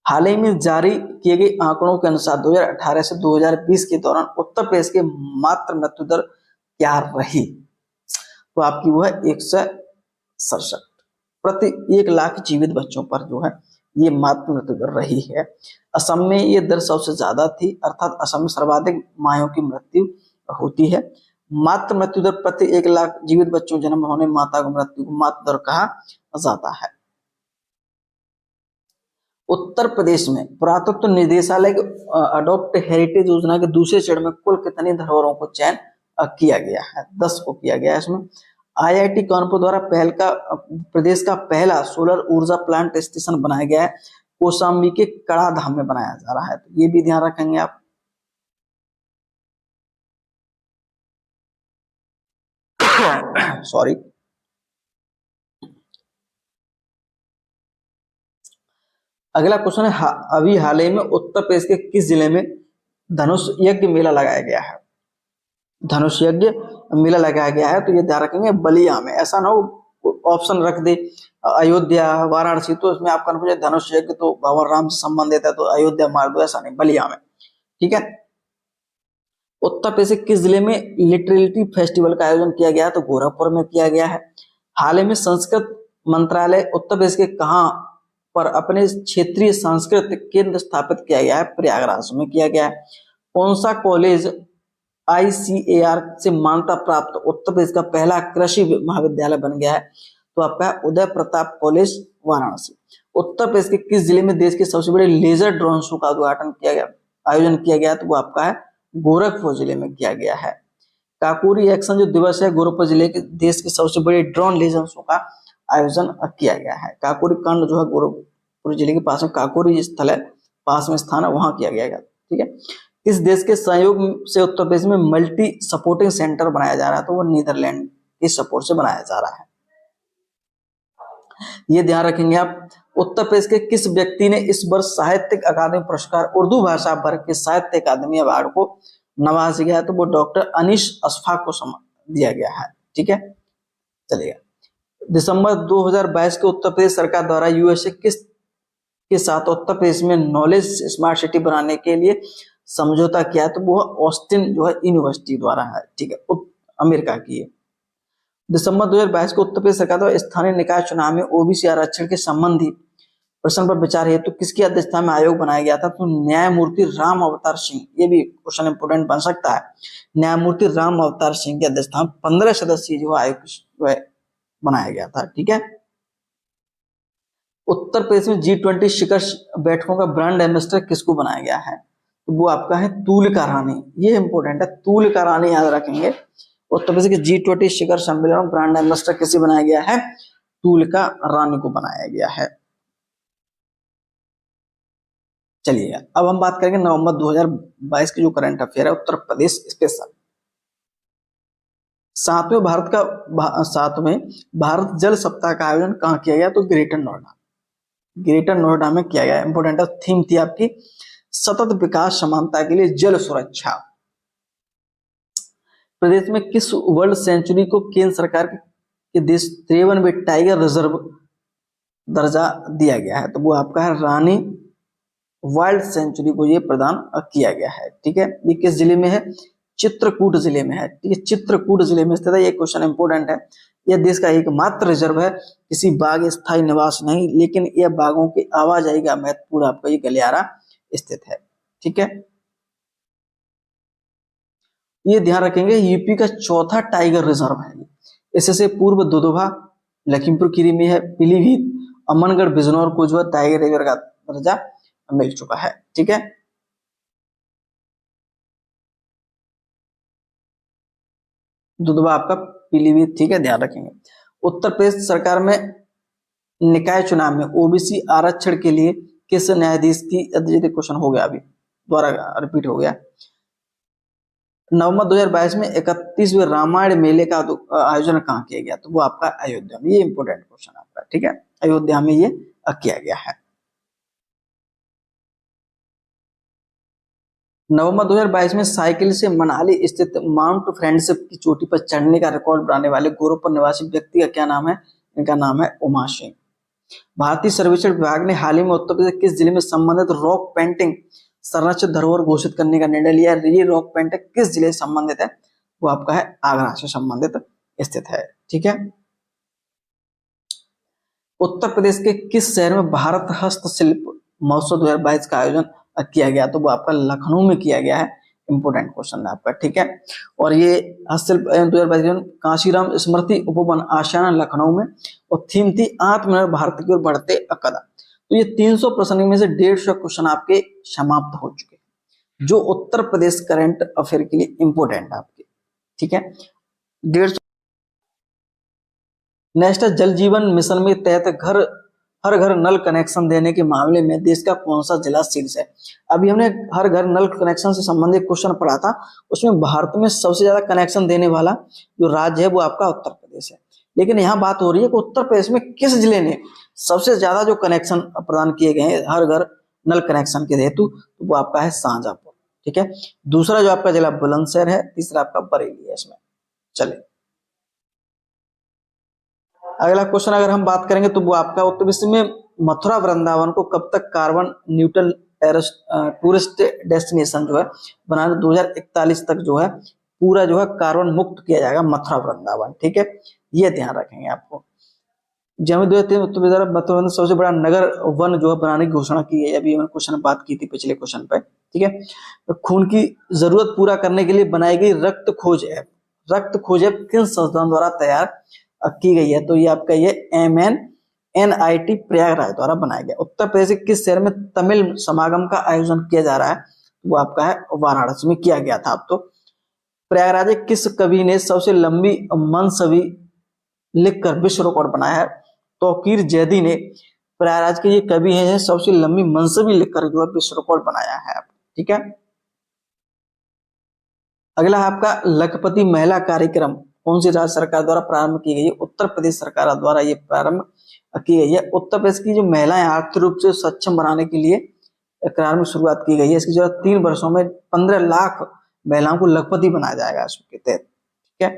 S2: हाल ही में जारी किए गए आंकड़ों के अनुसार 2018 से 2020 के दौरान उत्तर प्रदेश के मातृ मृत्यु दर क्या रही? तो आपकी वो है 167 प्रति 1 लाख जीवित बच्चों पर जो है ये मातृ मृत्यु दर रही है। असम में ये दर सबसे ज्यादा थी, अर्थात असम में सर्वाधिक माताओं की मृत्यु होती है। मातृ मृत्यु दर प्रति 1 लाख जीवित बच्चों जन्म होने माता की मृत्यु को मातृ दर कहा जाता है। उत्तर प्रदेश में पुरातत्व निदेशालय के अडॉप्ट हेरिटेज योजना के दूसरे चरण में कुल कितनी धरोहरों को चयन किया गया है? 10 को किया गया है। इसमें IIT कानपुर द्वारा प्रदेश का पहला सोलर ऊर्जा प्लांट स्टेशन बनाया गया है, कौशाम्बी के कड़ा धाम में बनाया जा रहा है। तो ये भी ध्यान रखेंगे आप। सॉरी, अगला क्वेश्चन है, अभी हाल ही में उत्तर प्रदेश के किस जिले में धनुष यज्ञ मेला लगाया गया है? धनुष यज्ञ मेला लगाया गया है, तो ये ध्यान रखेंगे बलिया में। ऐसा ना हो ऑप्शन रख दे अयोध्या, वाराणसी, तो इसमें आप कन्फ्यूजन, धनुष यज्ञ तो भगवान राम से संबंधित है तो अयोध्या मार दो, ऐसा नहीं, बलिया में। ठीक है, उत्तर प्रदेश के किस जिले में लिटरेलिटी फेस्टिवल का आयोजन किया गया है? तो गोरखपुर में किया गया है। हाल ही में संस्कृत मंत्रालय उत्तर प्रदेश के कहां पर अपने क्षेत्रीय संस्कृत केंद्र स्थापित किया गया है? प्रयागराज में किया गया है। कौन सा कॉलेज ICAR से मान्यता प्राप्त उत्तर प्रदेश का पहला कृषि महाविद्यालय बन गया है? तो आपका उदय प्रताप कॉलेज वाराणसी। उत्तर प्रदेश के किस जिले में देश के सबसे बड़े लेजर ड्रोन शो का उद्घाटन किया गया, आयोजन किया गया? तो वो आपका है गोरखपुर जिले में किया गया है। काकोरी एक्शन जो दिवस है, गोरखपुर जिले के देश के सबसे बड़े ड्रोन लेजर शो का आयोजन किया गया है। काकोरी कांड जो है गोरखपुर जिले के पास में काकोरी स्थल है, पास में स्थान है, वहां किया गया। ठीक है, किस देश के सहयोग से उत्तर प्रदेश में मल्टी सपोर्टिंग सेंटर बनाया जा रहा है? तो वो नीदरलैंड के सपोर्ट से बनाया जा रहा है। ये ध्यान रखेंगे आप। उत्तर प्रदेश के किस व्यक्ति ने इस वर्ष साहित्यिक अकादमी पुरस्कार उर्दू भाषा वर्ग के साहित्य अकादमी अवार्ड को नवाजा गया है? तो वो डॉक्टर अनीश अशफाक को दिया गया है। ठीक है, चलिएगा। दिसंबर 2022 के उत्तर प्रदेश सरकार द्वारा USA के साथ उत्तर प्रदेश में नॉलेज स्मार्ट सिटी बनाने के लिए समझौता किया है, तो वो ऑस्टिन जो है यूनिवर्सिटी द्वारा है। ठीक है, अमेरिका की है। दिसंबर 2022 को उत्तर प्रदेश सरकार द्वारा स्थानीय निकाय चुनाव में OBC आरक्षण के संबंधी प्रश्न पर विचार हेतु किसकी अध्यक्षता में आयोग बनाया गया था? तो न्यायमूर्ति राम अवतार सिंह। ये भी क्वेश्चन इंपोर्टेंट बन सकता है। न्यायमूर्ति राम अवतार सिंह की अध्यक्षता में 15 सदस्यीय जो आयोग बनाया गया था। ठीक है, उत्तर प्रदेश में G20 शिखर बैठकों का ब्रांड एम्बेसडर किसको बनाया गया है? तो वो आपका है तुलिका रानी। ये इंपोर्टेंट है, तुलिका रानी याद रखेंगे। उत्तर प्रदेश के G20 शिखर सम्मेलन ब्रांड एम्बेसडर किसे बनाया गया है? तुलिका रानी को बनाया गया है। चलिए अब हम बात करेंगे नवंबर 2022 की जो करंट अफेयर है उत्तर प्रदेश स्पेशल। सातवें भारत जल सप्ताह का आयोजन कहाँ किया गया? तो ग्रेटर नोएडा, ग्रेटर नोएडा में किया गया। इंपोर्टेंट थीम थी आपकी सतत विकास समानता के लिए जल सुरक्षा। प्रदेश में किस वर्ल्ड सेंचुरी को केंद्र सरकार के देश 53वें टाइगर रिजर्व दर्जा दिया गया है? तो वो आपका है रानी वाइल्ड सेंचुरी को ये प्रदान किया गया है। ठीक है, ये किस जिले में है? चित्रकूट जिले में है। ठीक है, चित्रकूट जिले में स्थित है। ये क्वेश्चन इंपोर्टेंट है। यह देश का एकमात्र रिजर्व है, किसी बाघ स्थायी निवास नहीं, लेकिन यह बाघों की आवाजाही का महत्वपूर्ण आपका ये गलियारा स्थित है। ठीक है, ये ध्यान रखेंगे यूपी का चौथा टाइगर रिजर्व है। इससे पूर्व दुधवा लखीमपुर खीरी में है, पीलीभीत, अमनगढ़, बिजनौर को जो है टाइगर रिजर्व का दर्जा मिल चुका है। ठीक है, दुधवा आपका पीलीभीत। ठीक है, ध्यान रखेंगे। उत्तर प्रदेश सरकार में निकाय चुनाव में ओबीसी आरक्षण के लिए किस न्यायाधीश की? क्वेश्चन हो गया, अभी दोबारा रिपीट हो गया। नवंबर 2022 में 31वें रामायण मेले का आयोजन कहाँ किया गया? तो वो आपका अयोध्या में। ये इंपोर्टेंट क्वेश्चन आपका। ठीक है, अयोध्या में ये किया गया है। नवंबर 2022 में साइकिल से मनाली स्थित माउंट फ्रेंडशिप की चोटी पर चढ़ने का रिकॉर्ड बनाने वाले गोरखपुर निवासी व्यक्ति का क्या नाम है? इनका नाम है उमा सिंह। भारतीय सर्वेक्षण विभाग ने हाल ही में उत्तर प्रदेश किस जिले में संबंधित रॉक पेंटिंग संरक्षित धरोहर घोषित करने का निर्णय लिया? ये रॉक पेंटिंग किस जिले से संबंधित है? वो आपका है आगरा से संबंधित स्थित है। ठीक है, उत्तर प्रदेश के किस शहर में भारत हस्तशिल्प महोत्सव 2022 का आयोजन किया गया? तो वो आपका लखनऊ में किया गया है। इंपोर्टेंट क्वेश्चन है आपका। ठीक है, और ये हस्तशिल्प 2022 कांशीराम स्मृति उपवन आशियाना लखनऊ में, और थीम थी आत्मनिर्भर भारत की ओर बढ़ते कदम। तो ये 300 प्रश्न में से 150 क्वेश्चन आपके समाप्त हो चुके हैं, जो उत्तर प्रदेश करंट अफेयर के लिए इंपोर्टेंट है आपके। ठीक है, 150। नेक्स्ट है जल जीवन मिशन में तहत हर घर नल कनेक्शन देने के मामले में देश का कौन सा जिला शीर्ष है? अभी हमने हर घर नल कनेक्शन से संबंधित क्वेश्चन पढ़ा था, उसमें भारत में सबसे ज्यादा कनेक्शन देने वाला जो राज्य है वो आपका उत्तर प्रदेश है। लेकिन यहाँ बात हो रही है कि उत्तर प्रदेश में किस जिले ने सबसे ज्यादा जो कनेक्शन प्रदान किए गए हैं हर घर नल कनेक्शन के हेतु? तो वो आपका है शाहजहांपुर। ठीक है, दूसरा जो आपका जिला बुलंदशहर है, तीसरा आपका बरेली है इसमें। चलिए अगला क्वेश्चन अगर हम बात करेंगे तो वो आपका उत्तर प्रदेश में मथुरा वृंदावन को कब तक कार्बन न्यूट्रल टूरिस्ट डेस्टिनेशन जो है बनाने 2041 तक जो है पूरा जो है कार्बन मुक्त किया जाएगा मथुरा वृंदावन। ठीक है, ये ध्यान रखेंगे आपको। जब उत्तर प्रदेश मथुरा सबसे बड़ा नगर वन जो है बनाने की घोषणा की है। अभी मैंने क्वेश्चन बात की थी पिछले क्वेश्चन पे। ठीक है, तो खून की जरूरत पूरा करने के लिए बनाई गई रक्त खोज ऐप किन संस्थान द्वारा तैयार की गई है? तो ये आपका ये MNNIT प्रयागराज द्वारा बनाया गया। उत्तर प्रदेश के किस शहर में तमिल समागम का आयोजन किया जा रहा है? वो आपका है वाराणसी में किया गया था। अब तो प्रयागराज किस कवि ने सबसे लंबी मनसबी लिखकर विश्व रिकॉर्ड बनाया है? तौकीर जैदी ने प्रयागराज के ये कवि हैं सबसे लंबी मनसबी लिखकर जो है विश्व रिकॉर्ड बनाया है। ठीक है, अगला आपका लखपति महिला कार्यक्रम कौन सी राज्य सरकार द्वारा प्रारंभ की गई है? उत्तर प्रदेश सरकार द्वारा ये प्रारंभ की गई है। उत्तर प्रदेश की जो महिलाएं आर्थिक रूप से सक्षम बनाने के लिए कार्य में शुरुआत की गई है। इसकी जो 3 वर्षों में 15 लाख महिलाओं को लखपति बनाया जाएगा इसके तहत। ठीक है,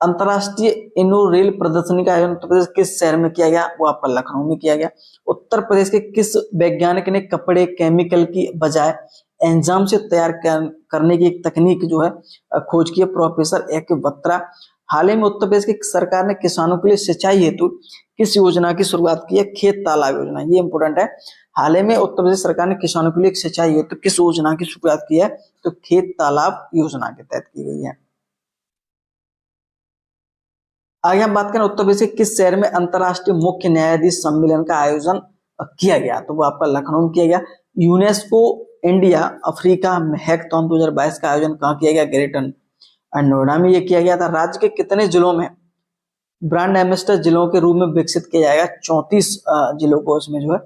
S2: अंतरराष्ट्रीय इनो रेल प्रदर्शनी का आयोजन उत्तर प्रदेश किस शहर में किया गया? वो आपका लखनऊ में किया गया। उत्तर प्रदेश के किस वैज्ञानिक ने कपड़े केमिकल की बजाय एंजाइम से तैयार करने की एक तकनीक जो है खोज की है? Professor A.K. बत्रा। हाल ही में उत्तर प्रदेश की सरकार ने किसानों के लिए सिंचाई हेतु किस योजना की शुरुआत की है? खेत तालाब योजना। ये इंपोर्टेंट है। हाल ही में उत्तर प्रदेश सरकार ने किसानों के लिए सिंचाई हेतु किस योजना की शुरुआत की है? तो खेत तालाब योजना के तहत की गई है। आगे हम बात करें उत्तर प्रदेश के किस शहर में अंतरराष्ट्रीय मुख्य न्यायाधीश सम्मेलन का आयोजन किया गया? तो वो आपका लखनऊ में किया गया। यूनेस्को इंडिया अफ्रीका हैकथॉन 2022 का आयोजन कहाँ किया गया? ग्रेटर और नोएडा में ये किया गया था। राज्य के कितने जिलों में ब्रांड एम्बेसडर जिलों के रूप में विकसित किया जाएगा? 34 जिलों को इसमें जो है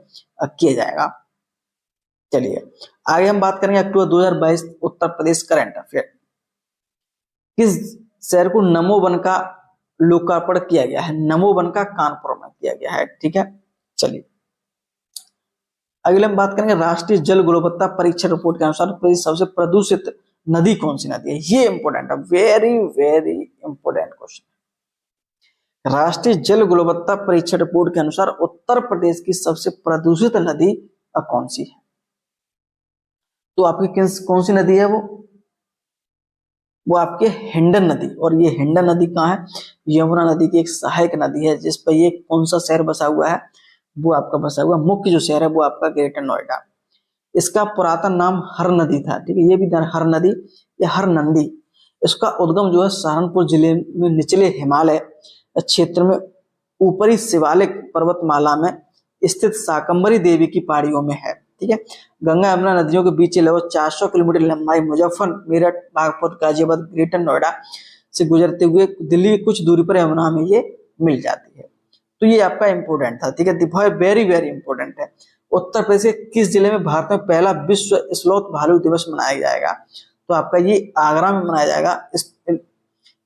S2: किया जाएगा। चलिए आगे हम बात करेंगे अक्टूबर 2022 उत्तर प्रदेश करंट अफेयर। किस शहर को नमो वन का लोकार्पण किया गया है? नमो वन का कानपुर में किया गया है। ठीक है, चलिए अगले हम बात करेंगे राष्ट्रीय जल गुणवत्ता परीक्षण रिपोर्ट के अनुसार प्रदेश सबसे प्रदूषित नदी कौन सी नदी है? ये इंपोर्टेंट है, वेरी वेरी इंपोर्टेंट क्वेश्चन। राष्ट्रीय जल गुणवत्ता परीक्षण रिपोर्ट के अनुसार उत्तर प्रदेश की सबसे प्रदूषित नदी कौन सी है? तो आपकी कौन सी नदी है? वो आपके हिंडन नदी। और ये हिंडन नदी कहाँ है? यमुना नदी की एक सहायक नदी है, जिस पर ये कौन सा शहर बसा हुआ है? वो आपका बसा हुआ मुख्य जो शहर है वो आपका ग्रेटर नोएडा। इसका पुरातन नाम हर नदी था। ठीक है, ये भी हर नदी या हर नंदी। इसका उद्गम जो है सहारनपुर जिले में निचले हिमालय क्षेत्र में ऊपरी शिवालिक पर्वतमाला में स्थित शाकंभरी देवी की पहाड़ियों में है। ठीक है, गंगा यमुना नदियों के बीच लगभग 400 किलोमीटर लंबाई मुजफ्फर, मेरठ, बागपत, गाजियाबाद, ग्रेटर नोएडा से गुजरते हुए दिल्ली की कुछ दूरी पर यमुना में ये मिल जाती है। तो ये आपका इंपोर्टेंट था। ठीक है, वेरी वेरी इंपोर्टेंट है। उत्तर प्रदेश के किस जिले में भारत में पहला विश्व स्लॉथ भालू दिवस मनाया जाएगा? तो आपका ये आगरा में मनाया जाएगा।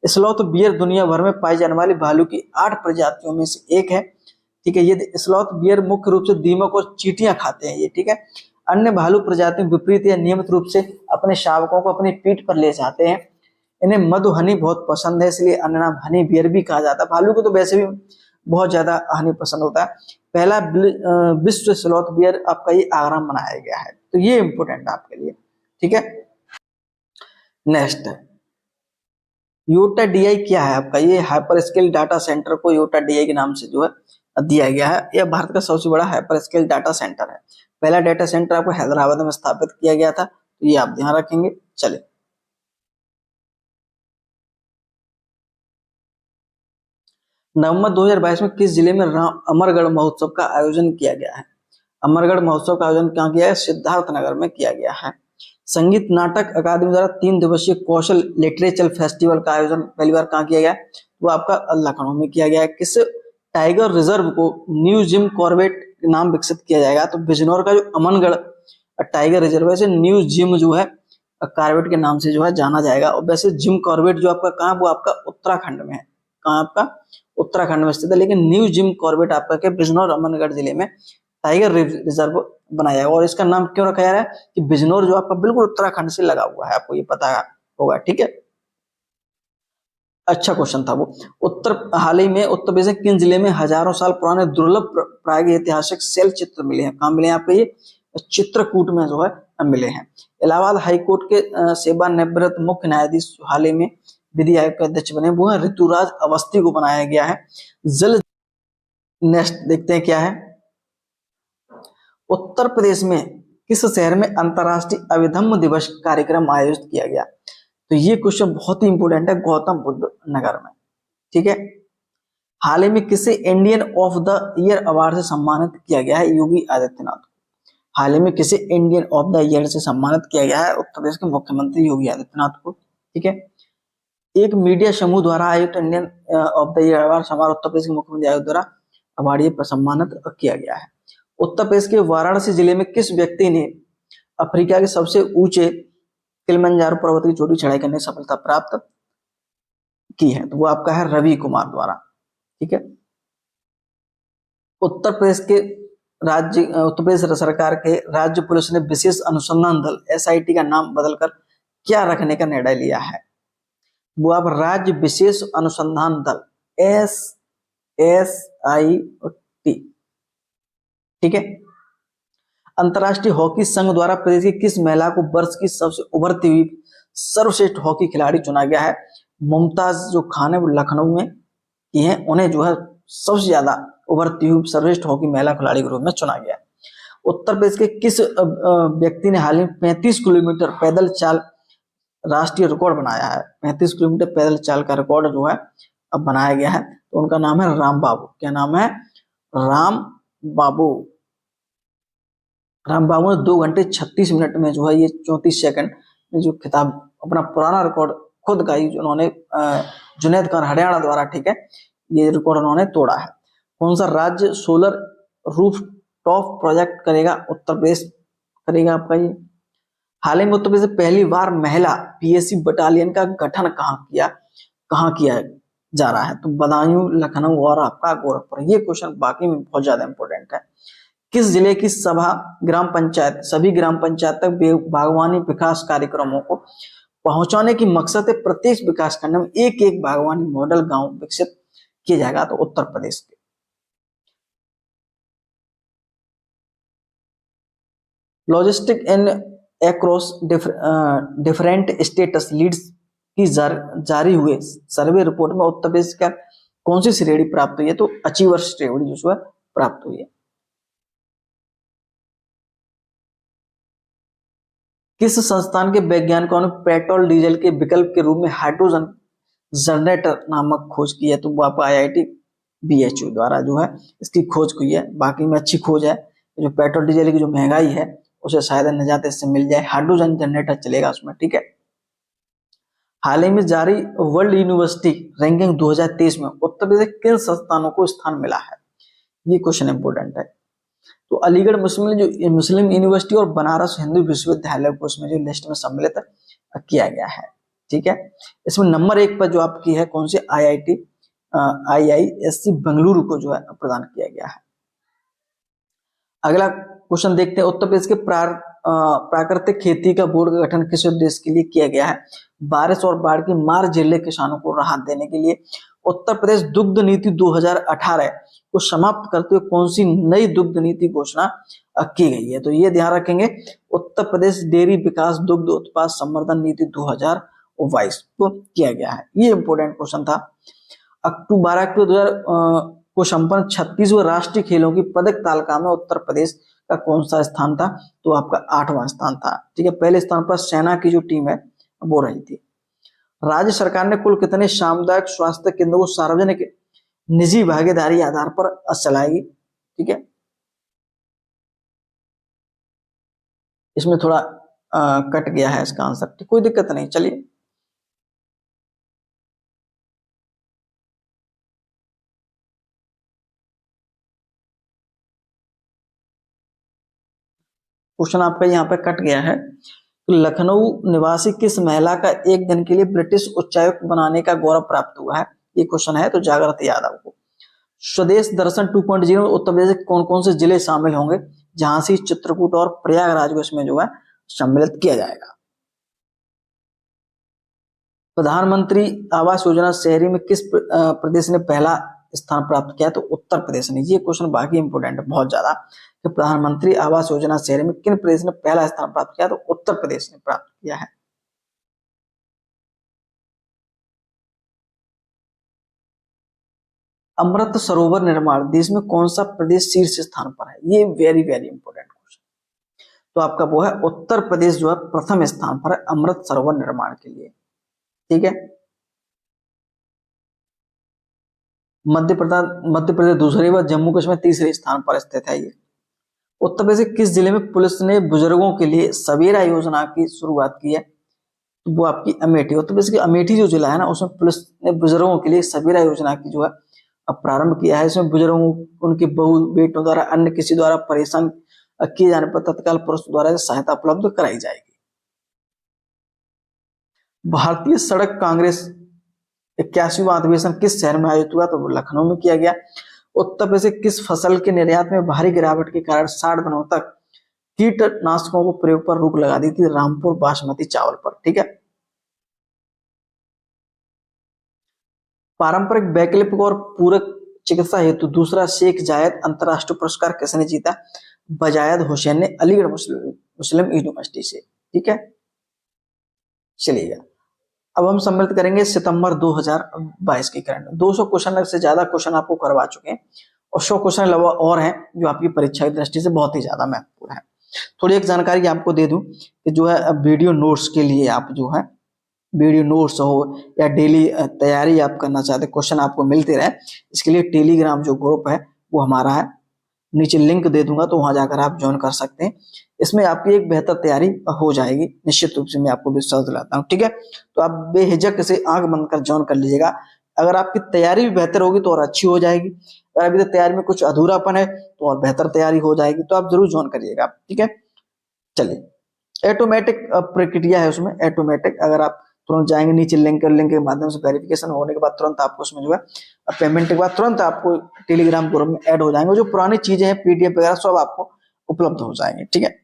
S2: स्लॉथ बियर दुनिया भर में पाई जाने वाली भालू की 8 प्रजातियों में से एक है। ठीक है, ये स्लॉथ बियर मुख्य रूप से दीमक और चींटियां खाते हैं ये। ठीक है, अन्य भालू प्रजातियों विपरीत या नियमित रूप से अपने शावकों को अपनी पीठ पर ले जाते हैं। इन्हें मधु हनी बहुत पसंद है, इसलिए अन्य नाम हनी बियर भी कहा जाता है। भालू को तो वैसे भी बहुत ज्यादा हनी पसंद होता है। पहला विश्व स्लॉथ बियर आपका ये आगरा में मनाया गया है। तो ये इंपोर्टेंट है आपके लिए। ठीक है, नेक्स्ट योटा डीआई क्या है आपका? ये हाइपर स्केल डाटा सेंटर को योटा डीआई के नाम से जो है दिया गया है। यह भारत का सबसे बड़ा हाइपर स्केल डाटा सेंटर है। पहला डाटा सेंटर आपको हैदराबाद में स्थापित किया गया था, तो ये आप ध्यान रखेंगे। चले नवंबर 2022 में किस जिले में अमरगढ़ महोत्सव का आयोजन किया गया है? अमरगढ़ महोत्सव का आयोजन कहाँ किया है? सिद्धार्थनगर में किया गया है। संगीत नाटक अकादमी द्वारा 3 दिवसीय कौशल लिटरेचर फेस्टिवल का आयोजन पहली बार कहाँ किया गया? वो आपका लखनऊ में किया गया है। किस टाइगर रिजर्व को न्यू जिम कॉर्बेट नाम विकसित किया जाएगा? तो बिजनौर का जो अमनगढ़ टाइगर रिजर्व है, न्यू जिम जो है कॉर्बेट के नाम से जो है जाना जाएगा। और वैसे जिम कॉर्बेट जो आपका कहाँ, वो आपका उत्तराखंड में है। कहाँ आपका? उत्तराखंड में स्थित है। लेकिन न्यू जिम कॉर्बेट आपका क्या बिजनौर अमनगढ़ जिले में टाइगर रिजर्व बनाया है। और इसका नाम क्यों रखा जा रहा है? कि बिजनौर जो आपका बिल्कुल उत्तराखंड से लगा हुआ है, आपको ये पता होगा। ठीक है, अच्छा क्वेश्चन था वो। हाल ही में उत्तर प्रदेश के किन जिले में हजारों साल पुराने दुर्लभ प्राय ऐतिहासिक शैल चित्र मिले हैं? कहाँ मिले हैं आपके? ये चित्रकूट में जो है मिले हैं। इलाहाबाद हाईकोर्ट के सेवानिवृत्त मुख्य न्यायाधीश हाल ही में विधि आयोग के अध्यक्ष बने, वो है ऋतुराज अवस्थी को बनाया गया है। नेक्स्ट देखते हैं क्या है। उत्तर प्रदेश में किस शहर में अंतरराष्ट्रीय अभिधम्म दिवस कार्यक्रम आयोजित किया गया? तो ये क्वेश्चन बहुत ही इंपोर्टेंट है। गौतम बुद्ध नगर में। ठीक है, हाल ही में किसे Indian of the year award से सम्मानित किया गया है? योगी आदित्यनाथ। हाल ही में किसे इंडियन ऑफ द ईयर से सम्मानित किया गया है? उत्तर प्रदेश के मुख्यमंत्री योगी आदित्यनाथ को। ठीक है, एक मीडिया समूह द्वारा आयोजित Indian of the year award समारोह उत्तर प्रदेश के मुख्यमंत्री आयोग द्वारा अवार्ड पर सम्मानित किया गया है। उत्तर प्रदेश के वाराणसी जिले में किस व्यक्ति ने अफ्रीका के सबसे ऊंचे किलिमंजारो पर्वत की चोटी चढ़ाई करने की सफलता प्राप्त की है? तो वो आपका है रवि कुमार द्वारा। ठीक है, उत्तर प्रदेश सरकार के राज्य पुलिस ने विशेष अनुसंधान दल SIT का नाम बदलकर क्या रखने का निर्णय लिया है? वो आप राज्य विशेष अनुसंधान दल SIT। ठीक है, अंतरराष्ट्रीय हॉकी संघ द्वारा प्रदेश की किस महिला को वर्ष की सबसे उभरती हुई सर्वश्रेष्ठ हॉकी खिलाड़ी चुना गया है? मुमताज जो खान है वो लखनऊ में की है, उन्हें जो है सबसे ज्यादा उभरती हुई सर्वश्रेष्ठ हॉकी महिला खिलाड़ी के रूप में चुना गया। उत्तर प्रदेश के किस व्यक्ति ने हाल ही में 35 किलोमीटर पैदल चाल राष्ट्रीय रिकॉर्ड बनाया है? 35 किलोमीटर पैदल चाल का रिकॉर्ड जो है अब बनाया गया है। तो उनका नाम है राम बाबू। क्या नाम है? राम बाबू। राम बाबू ने 2 घंटे 36 मिनट में जो है ये 34 सेकंड में जो खिताब अपना पुराना रिकॉर्ड खुद का ही उन्होंने जुनैद खान हरियाणा द्वारा, ठीक है, ये रिकॉर्ड उन्होंने तोड़ा है। कौन सा राज्य सोलर रूफ टॉप प्रोजेक्ट करेगा? उत्तर प्रदेश करेगा आपका ये। हाल ही में उत्तर प्रदेश पहली बार महिला पीएसी बटालियन का गठन कहाँ किया जा रहा है? तो बदायूं, लखनऊ और आपका गोरखपुर। ये क्वेश्चन बाकी में बहुत ज्यादा इंपॉर्टेंट है। किस जिले की सभी ग्राम पंचायत तक बागवानी विकास कार्यक्रमों को पहुंचाने की मकसद है प्रत्येक विकास खंड में एक एक बागवानी मॉडल गांव विकसित किया जाएगा? तो उत्तर प्रदेश के। Logistic in across different states leads की जारी हुए सर्वे रिपोर्ट में उत्तर प्रदेश का कौन सी श्रेणी प्राप्त हुई है? तो अचीवर श्रेणी जो है प्राप्त हुई है। किस संस्थान के वैज्ञानिकों ने पेट्रोल डीजल के विकल्प के रूप में हाइड्रोजन जनरेटर नामक खोज की है? तो वो आपका IIT BHU द्वारा जो है इसकी खोज की है। बाकी में अच्छी खोज है, जो पेट्रोल डीजल की जो महंगाई है उसे शायद निजात इससे मिल जाए, हाइड्रोजन जनरेटर चलेगा उसमें, ठीक है। हाल ही में जारी वर्ल्ड यूनिवर्सिटी रैंकिंग 2023 में उत्तर प्रदेश किन संस्थानों को स्थान मिला है? ये क्वेश्चन इंपोर्टेंट है। तो अलीगढ़ मुस्लिम यूनिवर्सिटी और बनारस हिंदू विश्वविद्यालय को उसमें जो लिस्ट में सम्मिलित किया गया है, ठीक है। इसमें नंबर 1 पर जो आपकी है कौन सी? IISc बेंगलुरु को जो है प्रदान किया गया है। अगला क्वेश्चन देखते हैं। उत्तर प्रदेश के प्राकृतिक खेती का बोर्ड का गठन किस उद्देश्य के लिए किया गया है? बारिश और बाढ़ की मार झेले किसानों को राहत देने के लिए। उत्तर प्रदेश दुग्ध नीति 2018 को समाप्त करते हुए कौन सी नई दुग्ध नीति घोषणा की गई है? तो ये ध्यान रखेंगे, उत्तर प्रदेश डेयरी विकास दुग्ध उत्पाद संवर्धन नीति 2022 को किया गया है। ये इंपोर्टेंट क्वेश्चन था। 12 अक्टूबर 2000 को संपन्न 36वें राष्ट्रीय खेलों की पदक तालिका में उत्तर प्रदेश का कौन सा स्थान था? तो आपका 8वां स्थान था, ठीक है। पहले स्थान पर सेना की जो टीम है वो रही थी। राज्य सरकार ने कुल कितने सामुदायिक स्वास्थ्य केंद्रों को सार्वजनिक निजी भागीदारी आधार पर चलाएगी? ठीक है, इसमें थोड़ा कट गया है इसका आंसर, कोई दिक्कत नहीं, चलिए। क्वेश्चन आपका यहाँ पे कट गया है। तो लखनऊ निवासी किस महिला का एक दिन के लिए ब्रिटिश उच्चायुक्त बनाने का गौरव प्राप्त हुआ है? ये क्वेश्चन है, तो जागृति यादव को। स्वदेश दर्शन 2.0 उत्तर प्रदेश के कौन कौन से जिले शामिल होंगे? झांसी, चित्रकूट और प्रयागराज को इसमें जो है सम्मिलित किया जाएगा। प्रधानमंत्री आवास योजना शहरी में किस प्रदेश ने पहला स्थान प्राप्त किया? तो उत्तर प्रदेश ने। ये क्वेश्चन बाकी इंपोर्टेंट है बहुत ज्यादा, कि प्रधानमंत्री आवास योजना शहरी में किन प्रदेश ने पहला स्थान प्राप्त किया? तो उत्तर प्रदेश ने प्राप्त किया है। अमृत सरोवर निर्माण देश में कौन सा प्रदेश शीर्ष स्थान पर है? ये वेरी वेरी इंपोर्टेंट क्वेश्चन। तो आपका वो है उत्तर प्रदेश जो है प्रथम स्थान पर है अमृत सरोवर निर्माण के लिए, ठीक है। मध्य प्रदेश दूसरे व जम्मू कश्मीर तीसरे स्थान पर स्थित है। ये उत्तर प्रदेश किस जिले में पुलिस ने बुजुर्गों के लिए सवेरा योजना की शुरुआत की है? तो वो आपकी अमेठी। उत्तर प्रदेश की अमेठी जो जिला है ना, उसमें पुलिस ने बुजुर्गों के लिए सवेरा योजना की जो है प्रारंभ किया है। इसमें बुजुर्गों, उनके बहू बेटों द्वारा अन्य किसी द्वारा परेशान किए जाने पर तत्काल पुलिस द्वारा सहायता उपलब्ध कराई जाएगी। भारतीय सड़क कांग्रेस 81वां अधिवेशन किस शहर में आयोजित हुआ? तो लखनऊ में किया गया। उत्तर प्रदेश किस फसल के निर्यात में भारी गिरावट के कारण 60 दिनों तक कीटनाशकों को प्रयोग पर रोक लगा दी थी? रामपुर बासमती चावल पर, ठीक है। पारंपरिक वैकल्पिक और पूरक चिकित्सा हेतु दूसरा शेख जायद अंतरराष्ट्रीय पुरस्कार किसने जीता? बजायद हुसैन ने अलीगढ़ मुस्लिम यूनिवर्सिटी से, ठीक है। चलिएगा, अब हम सम्मिलित करेंगे सितंबर 2022 की करंट। 200 क्वेश्चन से ज्यादा क्वेश्चन आपको करवा चुके हैं और 100 क्वेश्चन अलावा और हैं जो आपकी परीक्षा की दृष्टि से बहुत ही ज्यादा महत्वपूर्ण है। थोड़ी एक जानकारी आपको दे दूं कि जो है वीडियो नोट्स के लिए आप जो है वीडियो नोट्स हो या डेली तैयारी आप करना चाहते, क्वेश्चन आपको मिलते रहे, इसके लिए टेलीग्राम जो ग्रुप है वो हमारा है, नीचे लिंक दे दूंगा, तो वहां जाकर आप ज्वाइन कर सकते हैं। इसमें आपकी एक बेहतर तैयारी हो जाएगी, निश्चित रूप से मैं आपको विश्वास दिलाता हूँ। ठीक है, तो आप बेहिचक इसे आंख बंद कर ज्वाइन कर लीजिएगा। अगर आपकी तैयारी भी बेहतर होगी तो और अच्छी हो जाएगी। अगर अभी तक तैयारी में कुछ अधूरापन है तो और बेहतर तैयारी हो जाएगी, तो आप जरूर ज्वाइन करिएगा। ठीक है, चलिए, ऑटोमेटिक प्रक्रिया है उसमें, ऑटोमेटिक। अगर आप तुरंत जाएंगे नीचे लिंक के माध्यम से वेरिफिकेशन होने के बाद तुरंत आपको उसमें जो है पेमेंट के बाद तुरंत आपको टेलीग्राम ग्रुप में ऐड हो जाएंगे। जो पुरानी चीजें हैं पीडीएफ वगैरह सब आपको उपलब्ध हो जाएंगे। ठीक है,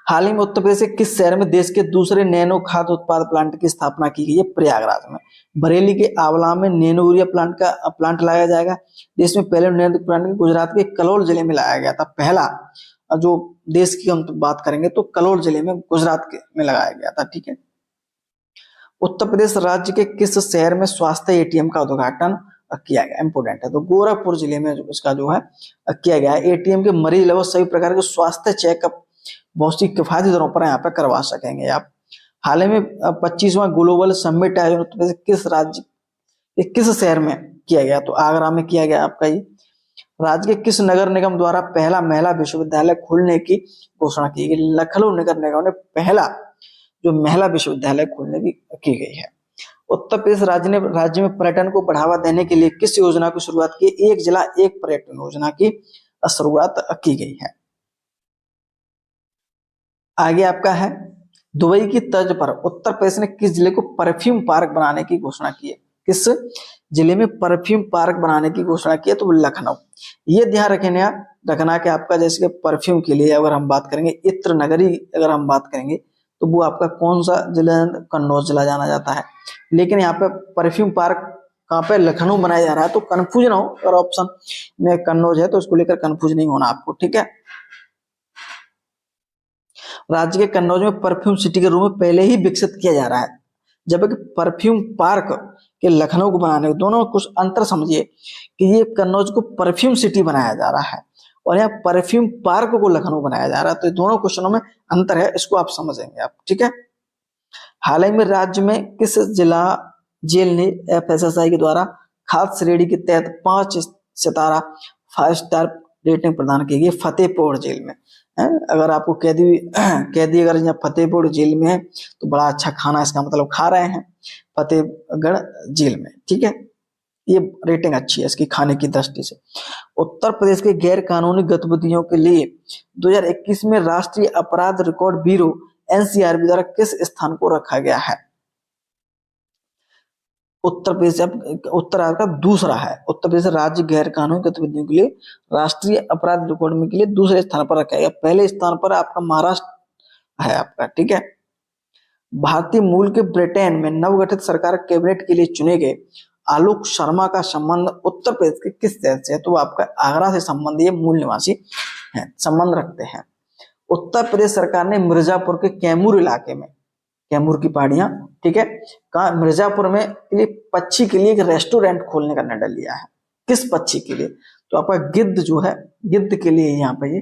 S2: हाल ही में उत्तर प्रदेश के किस शहर में देश के दूसरे नैनो खाद्य उत्पाद प्लांट की स्थापना की गई है? प्रयागराज में। बरेली के आंवला में नैनो यूरिया प्लांट लगाया जाएगा। देश में पहले नैनो प्लांट गुजरात के कलोल जिले में लाया गया था। पहला जो देश की हम बात करेंगे तो कलोल जिले में गुजरात में लगाया गया था। ठीक है, उत्तर प्रदेश राज्य के किस शहर में स्वास्थ्य एटीएम का उद्घाटन किया गया? इंपोर्टेंट है, तो गोरखपुर जिले में इसका जो है किया गया है। एटीएम के मरीज लगभग सभी प्रकार के स्वास्थ्य चेकअप बहुत सी किफायती दरों पर यहाँ पे करवा सकेंगे आप। हाल ही में 25वां ग्लोबल समिट आयोजन उत्तर प्रदेश किस राज्य किस शहर में किया गया? तो आगरा में किया गया आपका। ये राज्य के किस नगर निगम द्वारा पहला महिला विश्वविद्यालय खोलने की घोषणा की गई? लखनऊ नगर निगम ने पहला जो महिला विश्वविद्यालय खोलने की गई है। उत्तर प्रदेश राज्य में पर्यटन को बढ़ावा देने के लिए किस योजना की शुरुआत की? एक जिला एक पर्यटन योजना की शुरुआत की गई है। आगे आपका है, दुबई की तर्ज पर उत्तर प्रदेश ने किस जिले को परफ्यूम पार्क बनाने की घोषणा की है? किस जिले में परफ्यूम पार्क बनाने की घोषणा की है? तो लखनऊ। ये ध्यान रखना कि आपका जैसे कि परफ्यूम के लिए अगर हम बात करेंगे, इत्र नगरी अगर हम बात करेंगे तो वो आपका कौन सा जिला? कन्नौज जिला जाना जाता है। लेकिन यहाँ पे परफ्यूम पार्क कहाँ पे? लखनऊ बनाया जा रहा है। तो कंफ्यूज ना हो, अगर ऑप्शन में कन्नौज है तो उसको लेकर कंफ्यूज नहीं होना आपको। ठीक है, राज्य के कन्नौज में परफ्यूम सिटी के रूप में पहले ही विकसित किया जा रहा है, जबकि परफ्यूम पार्क के लखनऊ को बनाने, दोनों कुछ अंतर समझिए कि ये कन्नौज को परफ्यूम सिटी बनाया जा रहा है और यहाँ परफ्यूम पार्क को लखनऊ बनाया जा रहा है। तो दोनों क्वेश्चनों में अंतर है, इसको आप समझेंगे आप। ठीक है, हाल ही में राज्य में किस जिला जेल ने एफएसएसआई के द्वारा खाद्य श्रेणी के तहत 5 सितारा 5 स्टार रेटिंग प्रदान की गई? फतेहपुर जेल में। अगर आपको कैदी अगर यहाँ फतेहपुर जेल में है तो बड़ा अच्छा खाना, इसका मतलब खा रहे हैं फतेहगढ़ जेल में। ठीक है, ये रेटिंग अच्छी है इसकी खाने की दृष्टि से। उत्तर प्रदेश के गैर कानूनी गतिविधियों के लिए 2021 में राष्ट्रीय अपराध रिकॉर्ड ब्यूरो एनसीआरबी द्वारा किस स्थान को रखा गया है? उत्तर प्रदेश उत्तर का दूसरा है। उत्तर प्रदेश राज्य गैर कानूनी गतिविधियों के लिए राष्ट्रीय अपराध रिकॉर्ड के लिए दूसरे स्थान पर रखा गया। पहले स्थान पर आपका महाराष्ट्र है आपका। ठीक है, भारतीय मूल के ब्रिटेन में नवगठित सरकार कैबिनेट के लिए चुने गए आलोक शर्मा का संबंध उत्तर प्रदेश के किस शहर से है? तो आपका आगरा से संबंध, ये मूल निवासी है, संबंध रखते हैं। उत्तर प्रदेश सरकार ने मिर्जापुर के कैमूर इलाके में, कैमूर की पहाड़ियां, ठीक है, कहा मिर्जापुर में पक्षी के लिए एक रेस्टोरेंट खोलने का निर्णय लिया है। किस पक्षी के लिए? तो आपका गिद्ध जो है, गिद्ध के लिए यहाँ पे ये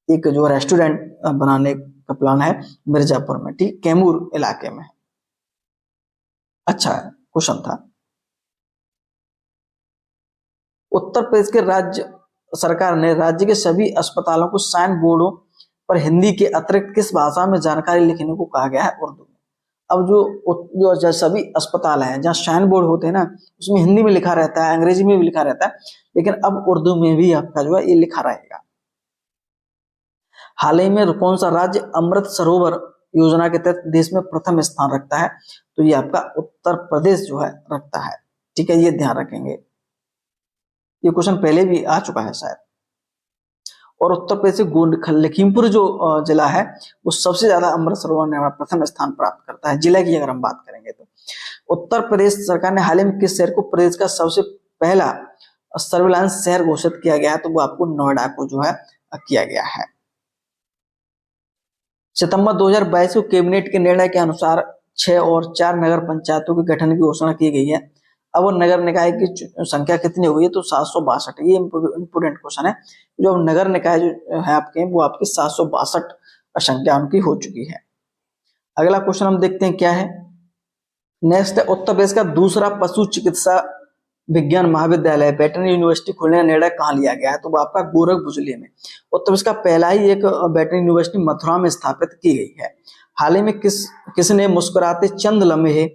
S2: एक जो रेस्टोरेंट बनाने का प्लान है मिर्जापुर में। ठीक, कैमूर इलाके में। अच्छा क्वेश्चन था। उत्तर प्रदेश के राज्य सरकार ने राज्य के सभी अस्पतालों को साइन बोर्डों पर हिंदी के अतिरिक्त किस भाषा में जानकारी लिखने को कहा गया है? उर्दू में। अब जो सभी अस्पताल हैं जहाँ साइन बोर्ड होते हैं ना, उसमें हिंदी में लिखा रहता है, अंग्रेजी में भी लिखा रहता है, लेकिन अब उर्दू में भी आपका जो है ये लिखा रहेगा। हाल ही में कौन सा राज्य अमृत सरोवर योजना के तहत देश में प्रथम स्थान रखता है? तो ये आपका उत्तर प्रदेश जो है रखता है। ठीक है, ये ध्यान रखेंगे, ये क्वेश्चन पहले भी आ चुका है शायद। और उत्तर प्रदेश से लखीमपुर जो जिला है वो सबसे ज्यादा अमृत सरोवर में प्रथम स्थान प्राप्त करता है। जिला की अगर हम बात करेंगे तो उत्तर प्रदेश सरकार ने हाल ही में किस शहर को प्रदेश का सबसे पहला सर्विलांस शहर घोषित किया गया है? तो वो आपको नोएडा को जो है किया गया है। सितंबर 2022 को कैबिनेट के निर्णय के अनुसार 6 और 4 नगर पंचायतों के गठन की घोषणा की गई है। अब नगर निकाय की संख्या कितनी हो गई है? तो 762। ये इंपोर्टेंट क्वेश्चन है। जो नगर निकाय जो है आपके, वो आपकी 762 संख्या उनकी हो चुकी है। अगला क्वेश्चन हम देखते हैं क्या है। नेक्स्ट है, उत्तर प्रदेश का दूसरा पशु चिकित्सा विज्ञान महाविद्यालय वेटरनरी यूनिवर्सिटी खोलने का निर्णय कहाँ लिया गया है? तो वो आपका गोरखपुर जिले में। उत्तर प्रदेश का पहला ही एक वेटरनरी यूनिवर्सिटी मथुरा में स्थापित की गई है। हाल ही में किसने मुस्कुराते चंद लम्हे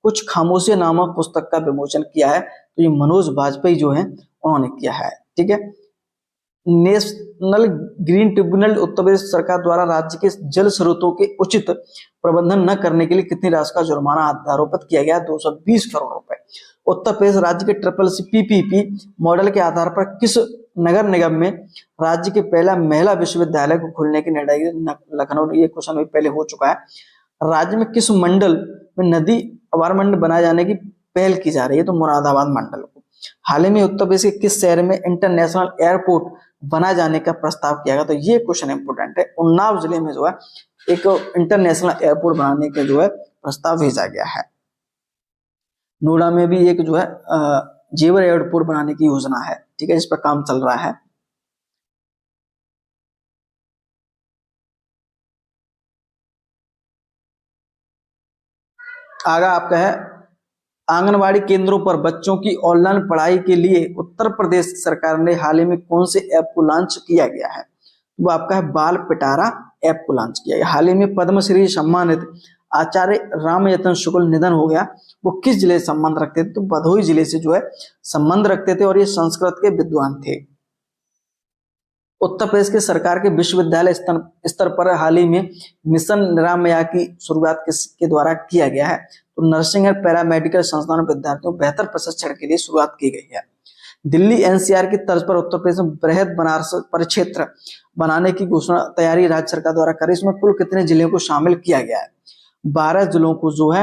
S2: कुछ खामोशी नामक पुस्तक का विमोचन किया है? तो ये मनोज बाजपेयी जो है उन्होंने किया है। ठीक है। National green tribunal Uttar Pradesh सरकार द्वारा राज्य के जल स्रोतों के उचित प्रबंधन न करने के लिए कितनी राशि का जुर्माना आरोपित किया गया? 220 करोड़ रुपए। उत्तर प्रदेश राज्य के CCC PPP मॉडल के आधार पर किस नगर निगम में राज्य के पहला महिला विश्वविद्यालय को खोलने की निर्णय? लखनऊ। ये क्वेश्चन भी पहले हो चुका है। राज्य में किस मंडल में नदी अभ्यारण्य बनाए जाने की पहल की जा रही है? तो मुरादाबाद मंडल को। हाल ही में उत्तर प्रदेश के किस शहर में इंटरनेशनल एयरपोर्ट बनाए जाने का प्रस्ताव किया गया? तो ये क्वेश्चन इंपोर्टेंट है। उन्नाव जिले में जो है एक इंटरनेशनल एयरपोर्ट बनाने का जो है प्रस्ताव भेजा गया है। नोएडा में भी एक जो है जेवर एयरपोर्ट बनाने की योजना है। ठीक है, इस पर काम चल रहा है। आगा आपका है आंगनवाड़ी केंद्रों पर बच्चों की ऑनलाइन पढ़ाई के लिए उत्तर प्रदेश सरकार ने हाल ही में कौन से ऐप को लॉन्च किया गया है? वो आपका है बाल पिटारा ऐप को लॉन्च किया गया। हाल ही में पद्मश्री सम्मानित आचार्य रामयतन शुक्ल निधन हो गया। वो किस जिले से संबंध रखते थे? तो भदोही जिले से जो है संबंध रखते थे और ये संस्कृत के विद्वान थे। उत्तर प्रदेश के सरकार के विश्वविद्यालय स्तर पर हाल ही में मिशन निरामया की शुरुआत किसके द्वारा किया गया है? तो नर्सिंग एंड पैरामेडिकल संस्थान विद्यार्थियों को बेहतर प्रशिक्षण के लिए शुरुआत की गई है। दिल्ली NCR की तर्ज पर उत्तर प्रदेश में बृहद बनारस परिक्षेत्र बनाने की घोषणा तैयारी राज्य सरकार द्वारा करी। इसमें कुल कितने जिलों को शामिल किया गया है? 12 जिलों को जो है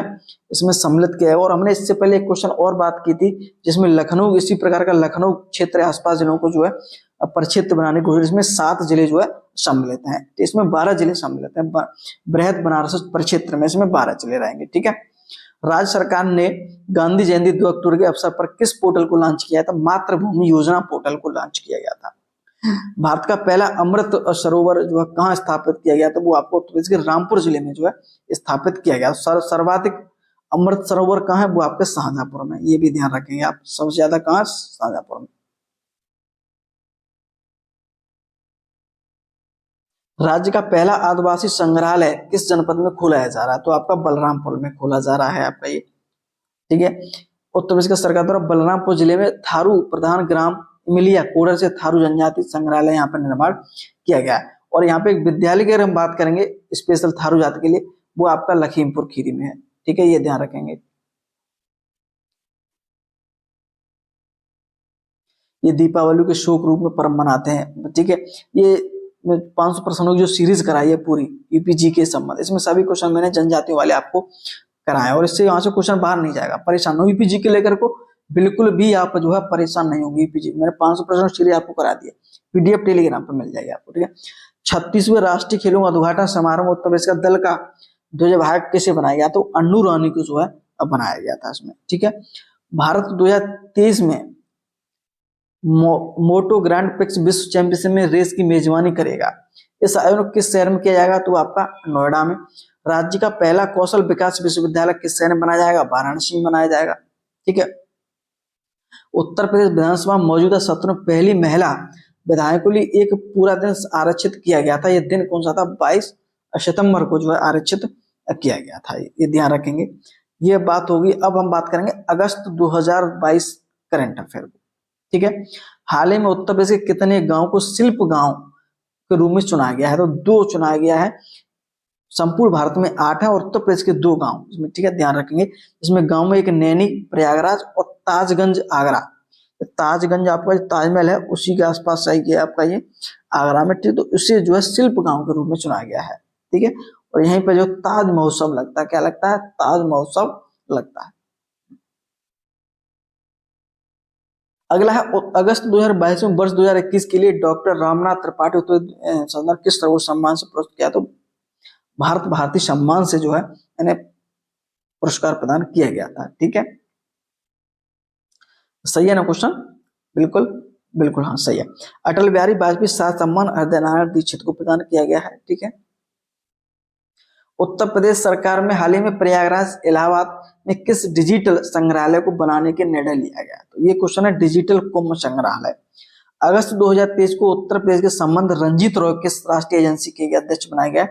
S2: इसमें सम्मिलित किया है। और हमने इससे पहले एक क्वेश्चन और बात की थी जिसमें लखनऊ, इसी प्रकार का लखनऊ क्षेत्र आसपास जिलों को जो है परिक्षेत्र बनाने की, इसमें 7 जिले जो है सम्मिलित हैं। तो इसमें 12 जिले सम्मिलित हैं। बृहद बनारस परिक्षेत्र में इसमें 12 जिले रहेंगे। ठीक है। राज्य सरकार ने गांधी जयंती 2 अक्टूबर के अवसर पर किस पोर्टल को लॉन्च किया था? मातृभूमि योजना पोर्टल को लॉन्च किया गया था। भारत का पहला अमृत सरोवर जो है कहाँ स्थापित किया गया? तो वो आपको उत्तर प्रदेश के रामपुर जिले में जो है स्थापित किया गया। सर्वाधिक अमृत सरोवर कहाँ है? वो आपके शाहजहांपुर में। ये भी ध्यान रखेंगे आप, सबसे ज्यादा कहाँ? शाहजहांपुर में। राज्य का पहला आदिवासी संग्रहालय किस जनपद में खोला जा रहा है? तो आपका बलरामपुर में खोला जा रहा है आपका ये। ठीक है। उत्तर प्रदेश का सरकार द्वारा बलरामपुर जिले में थारू प्रधान ग्राम इमिलिया कोडर से थारू जनजाति संग्रहालय यहाँ पर निर्माण किया गया है। और यहाँ पे एक विद्यालय की अगर हम बात करेंगे स्पेशल थारू जाति के लिए, वो आपका लखीमपुर खीरी में है। ठीक है, ये ध्यान रखेंगे। ये दीपावली के शोक रूप में पर्व मनाते हैं। ठीक है, ये 500 प्रश्नों की जो सीरीज कराई है पूरी यूपीजी के संबंध, इसमें सभी क्वेश्चन मैंने जनजातियों वाले आपको कराए और इससे यहाँ से क्वेश्चन बाहर नहीं जाएगा। परेशान हो यूपीजी के लेकर को बिल्कुल भी आप जो है परेशान नहीं होंगे। यूपीजी मैंने 500 प्रश्न सीरीज आपको करा दिया, PDF टेलीग्राम पर मिल जाएगी आपको। ठीक है। 36वें राष्ट्रीय खेलों का उद्घाटन समारोह उत्तर प्रदेश का दल का ध्वजवाहक कैसे बनाया गया? तो अन्नू रानी को जो है बनाया गया था इसमें। ठीक है। भारत 2023 में मोटो ग्रैंड प्रिक्स विश्व चैंपियनशिप में रेस की मेजबानी करेगा। इस आयोजन किस शहर में किया जाएगा? तो आपका नोएडा में। राज्य का पहला कौशल विकास विश्वविद्यालय किस शहर में बनाया जाएगा? वाराणसी में बनाया जाएगा। ठीक है। उत्तर प्रदेश विधानसभा मौजूदा सत्र में पहली महिला विधायकों के लिए एक पूरा दिन आरक्षित किया गया था। यह दिन कौन सा था? 22 सितंबर को जो है आरक्षित किया गया था। ये ध्यान रखेंगे। ये बात होगी। अब हम बात करेंगे अगस्त 2022 करंट अफेयर को। ठीक है। हाल ही में उत्तर प्रदेश के कितने गांव को शिल्प गांव के रूप में चुना गया है? तो 2 चुनाया गया है। संपूर्ण भारत में 8 है और उत्तर प्रदेश के 2 गांव इसमें। ठीक है, ध्यान रखेंगे। इसमें गांव में एक नैनी प्रयागराज और ताजगंज आगरा। ताजगंज आपका ताजमहल है उसी के आसपास है आपका ये आगरा में। ठीक, तो इसे जो है शिल्प गांव के रूप में चुना गया है। ठीक है। और यहीं पर जो ताज महोत्सव लगता है, क्या लगता है? ताज महोत्सव लगता है। अगला है अगस्त 2022 में वर्ष 2021 के लिए डॉक्टर रामनाथ त्रिपाठी उत्तर किस सर्वोच्च सम्मान से पुरस्कृत किया? तो भारत भारती सम्मान से जो है इन्हें पुरस्कार प्रदान किया गया था। ठीक है, सही है ना क्वेश्चन? बिल्कुल बिल्कुल हाँ सही है। अटल बिहारी वाजपेयी शाह सम्मान हृदय नारायण दीक्षित को प्रदान किया गया है। ठीक है। उत्तर प्रदेश सरकार में हाल ही में प्रयागराज इलाहाबाद में किस डिजिटल संग्रहालय को बनाने के निर्णय लिया गया? तो ये क्वेश्चन है डिजिटल कुंभ संग्रहालय। अगस्त 2023 को उत्तर प्रदेश के संबंध रंजीत रॉय किस राष्ट्रीय एजेंसी के अध्यक्ष बनाया गया?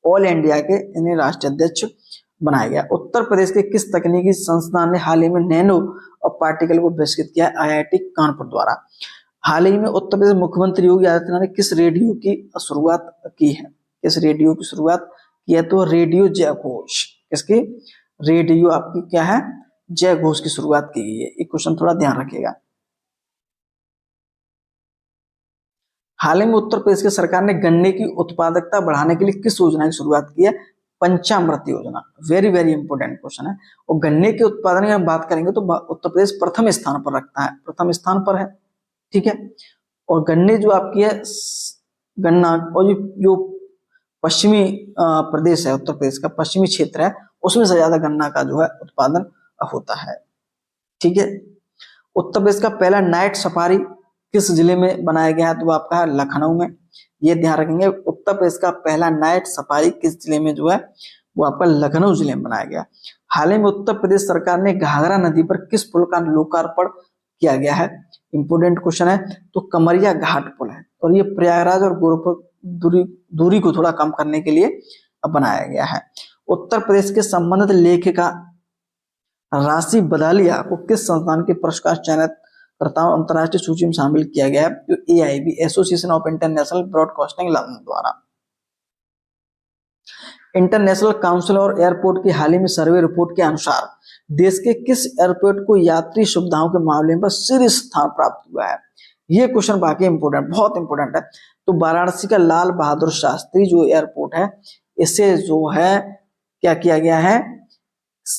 S2: ऑल इंडिया के इन्हें राष्ट्रीय अध्यक्ष बनाया गया। उत्तर प्रदेश के किस तकनीकी संस्थान ने हाल ही में नैनो और पार्टिकल को विकसित किया? IIT कानपुर द्वारा। हाल ही में उत्तर प्रदेश मुख्यमंत्री योगी आदित्यनाथ ने किस रेडियो की शुरुआत की है? किस रेडियो की शुरुआत की है? तो रेडियो जय घोष। किसकी? रेडियो आपकी क्या है? जय घोष की शुरुआत की गई है। ये क्वेश्चन थोड़ा ध्यान रखिएगा। हाल ही में उत्तर प्रदेश की सरकार ने गन्ने की उत्पादकता बढ़ाने के लिए किस योजना की शुरुआत की है? पंचामृत योजना। वेरी वेरी इंपोर्टेंट क्वेश्चन है। और गन्ने के उत्पादन की हम बात करेंगे तो उत्तर प्रदेश प्रथम स्थान पर रखता है, प्रथम स्थान पर है, ठीक है। और गन्ने जो आपकी है गन्ना, और जो पश्चिमी प्रदेश है, उत्तर प्रदेश का पश्चिमी क्षेत्र है, उसमें से ज्यादा गन्ना का जो है उत्पादन होता है, ठीक है। उत्तर प्रदेश का पहला नाइट सफारी किस जिले में बनाया गया है? तो वो आपका है लखनऊ में। ये ध्यान रखेंगे, उत्तर प्रदेश का पहला नाइट सफारी किस जिले में जो है वो आपका लखनऊ जिले में बनाया गया। हाल ही में उत्तर प्रदेश सरकार ने घाघरा नदी पर किस पुल का लोकार्पण किया गया है? इंपोर्टेंट क्वेश्चन है। तो कमरिया घाट पुल है, और ये प्रयागराज और गोरखपुर दूरी को थोड़ा कम करने के लिए बनाया गया है। उत्तर प्रदेश के संबंधित लेखिका राशि बदालिया को किस संस्थान के पुरस्कार चयनित करताओं अंतरराष्ट्रीय सूची में शामिल किया गया है? तो AIB association of international broadcasting London द्वारा। इंटरनेशनल काउंसिल और एयरपोर्ट की हाल ही में सर्वे रिपोर्ट के अनुसार देश के किस एयरपोर्ट को यात्री सुविधाओं के मामले में शीर्ष स्थान प्राप्त हुआ है? ये क्वेश्चन बाकी इंपोर्टेंट, बहुत इंपोर्टेंट है। तो वाराणसी का लाल बहादुर शास्त्री जो एयरपोर्ट है, इसे जो है क्या किया गया है?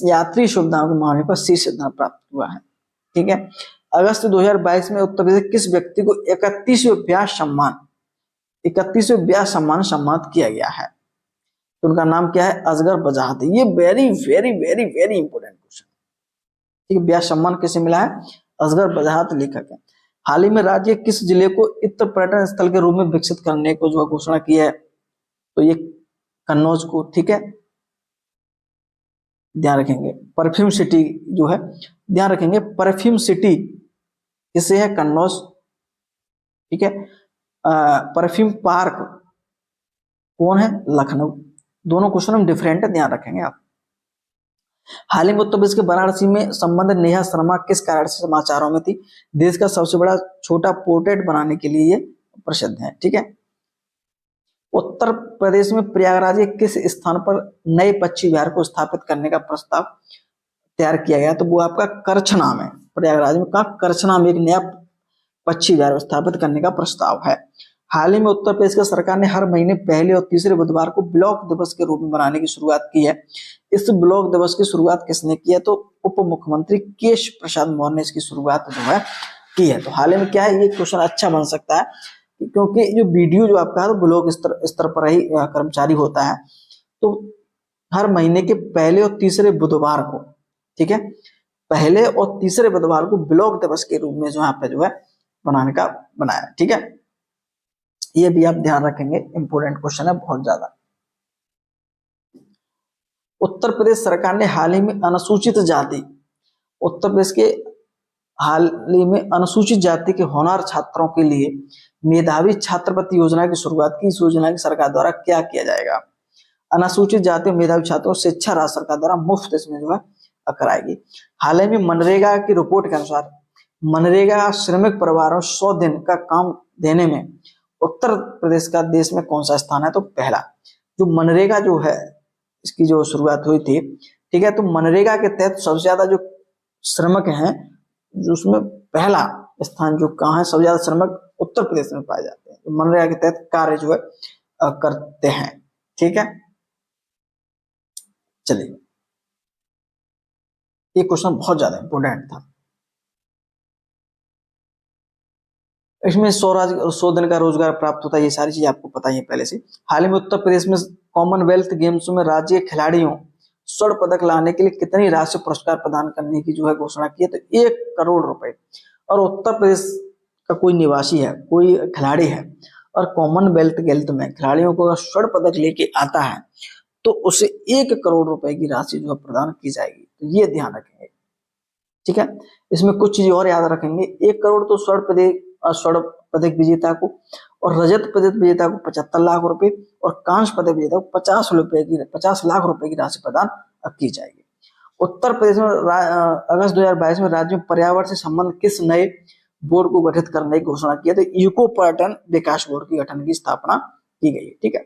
S2: यात्री सुविधाओं के मामले पर शीर्ष स्थान प्राप्त हुआ है, ठीक है। अगस्त 2022 में उत्तर प्रदेश किस व्यक्ति को 31वें व्यास सम्मान सम्मानित किया गया है? तो उनका नाम क्या है? असगर बजाहत। ये very very very very important question, ठीक है। व्यास सम्मान किसे मिला है? असगर बजाहत लेखक है। हाल ही में राज्य किस जिले को इत्र पर्यटन स्थल के रूप में विकसित करने को जो घोषणा की है? तो ये कन्नौज को, ठीक है, ध्यान रखेंगे। परफ्यूम सिटी जो है, ध्यान रखेंगे, परफ्यूम सिटी किसे है? कन्नौज, ठीक है। परफ्यूम पार्क कौन है? लखनऊ। दोनों क्वेश्चन हम डिफरेंट है, ध्यान रखेंगे आप। हाल ही में उत्तर प्रदेश के वाराणसी में संबंधित नेहा शर्मा किस कारण से समाचारों में थी? देश का सबसे बड़ा छोटा पोर्ट्रेट बनाने के लिए ये प्रसिद्ध है, ठीक है। उत्तर प्रदेश में प्रयागराज के किस स्थान पर नए पक्षी विहार को स्थापित करने का प्रस्ताव तैयार किया गया? तो वो आपका करछना में, प्रयागराज में का करछना में एक नया पक्षी विहार स्थापित करने का प्रस्ताव है। हाल ही में उत्तर प्रदेश की सरकार ने हर महीने पहले और तीसरे बुधवार को ब्लॉक दिवस के रूप में मनाने की शुरुआत की है। इस ब्लॉक दिवस की शुरुआत किसने की है? तो उप मुख्यमंत्री केश प्रसाद मौर्य ने इसकी शुरुआत जो है की है। तो हाल ही में क्या है, ये क्वेश्चन अच्छा बन सकता है, क्योंकि जो वीडियो जो आपका है ब्लॉक स्तर पर ही कर्मचारी होता है। तो हर महीने के पहले और तीसरे बुधवार को, ठीक है, पहले और तीसरे बुधवार को ब्लॉक दिवस के रूप में जो यहाँ पे जो है बनाने का बनाया, ठीक है। ये भी आप ध्यान रखेंगे, इंपोर्टेंट क्वेश्चन है बहुत ज्यादा। उत्तर प्रदेश सरकार ने हाल ही में अनुसूचित जाति, उत्तर प्रदेश के हाल ही में अनुसूचित जाति के होनहार छात्रों के लिए मेधावी छात्रवृत्ति योजना की शुरुआत की। इस योजना की सरकार द्वारा क्या किया जाएगा? अनुसूचित जाति मेधावी छात्रों को शिक्षा राज्य सरकार द्वारा मुफ्त इसमें जो है कराएगी। हाल ही में मनरेगा की रिपोर्ट के अनुसार मनरेगा श्रमिक परिवारों 100 दिन का काम देने में उत्तर प्रदेश का देश में कौन सा स्थान है? तो पहला। जो मनरेगा जो है इसकी जो शुरुआत हुई थी, ठीक है, तो मनरेगा के तहत सबसे ज्यादा जो श्रमिक हैं, जो उसमें पहला स्थान जो कहाँ है, सबसे ज्यादा श्रमिक उत्तर प्रदेश में पाए जाते हैं, तो मनरेगा के तहत कार्य जो है करते हैं, ठीक है। चलिए, ये क्वेश्चन बहुत ज्यादा इंपोर्टेंट था। इसमें 100 दिन का रोजगार प्राप्त होता है, ये सारी चीज आपको पता ही है पहले से। हाल ही में उत्तर प्रदेश में कॉमनवेल्थ गेम्स में राज्य के खिलाड़ियों स्वर्ण पदक लाने के लिए कितनी राशि पुरस्कार प्रदान करने की जो है घोषणा की है? तो 1 करोड़ रुपए। और उत्तर प्रदेश का कोई निवासी है, कोई खिलाड़ी है और कॉमनवेल्थ गेम्स में खिलाड़ियों को स्वर्ण पदक लेके आता है, तो उसे 1 करोड़ रुपए की राशि जो है प्रदान की जाएगी। तो ये ध्यान रखेंगे, ठीक है। इसमें कुछ चीजें और याद रखेंगे। 1 करोड़ तो स्वर्ण पदक विजेता को, और रजत पदक विजेता को 75 लाख रुपए, और कांस्य पदक विजेता को 50 लाख रुपए की राशि प्रदान की जाएगी। उत्तर प्रदेश में अगस्त 2022 में राज्य में पर्यावरण से संबंध किस नए बोर्ड को गठित करने की घोषणा की है? तो इको पर्यटन विकास बोर्ड की गठन की स्थापना की गई है, ठीक है।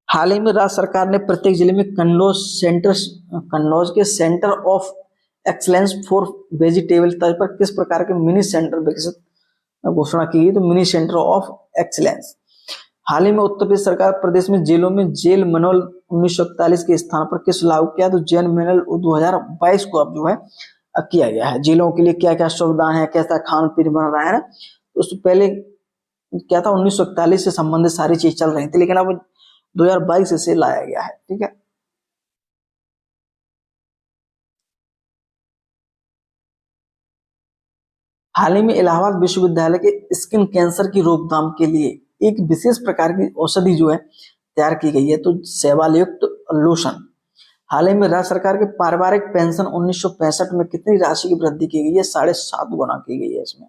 S2: हाल ही में राज्य सरकार ने प्रत्येक जिले में कन्नौज के centre of excellence for vegetable तर्ज पर किस प्रकार के मिनी सेंटर विकसित घोषणा की गई? तो मिनी सेंटर ऑफ एक्सलेंस। हाल ही में उत्तर प्रदेश सरकार प्रदेश में जेलों में जेल मैनुअल 1941 के स्थान पर किस लागू किया? तो जेल मैनुअल 2022 को अब जो है किया गया है। जेलों के लिए क्या क्या सुविधाएं हैं, कैसा खान पीन बन रहा है ना, तो उससे पहले क्या था, 1941 से संबंधित सारी चीज चल रही थी, लेकिन अब 2022 से लाया गया है, ठीक है। हाल ही में इलाहाबाद विश्वविद्यालय के स्किन कैंसर की रोकथाम के लिए एक विशेष प्रकार की औषधि जो है तैयार की गई है, तो शैवालयुक्त लोशन। हाल ही में राज्य सरकार के पारिवारिक पेंशन 1965 में कितनी राशि की वृद्धि की गई है? 7.5 गुना की गई है इसमें।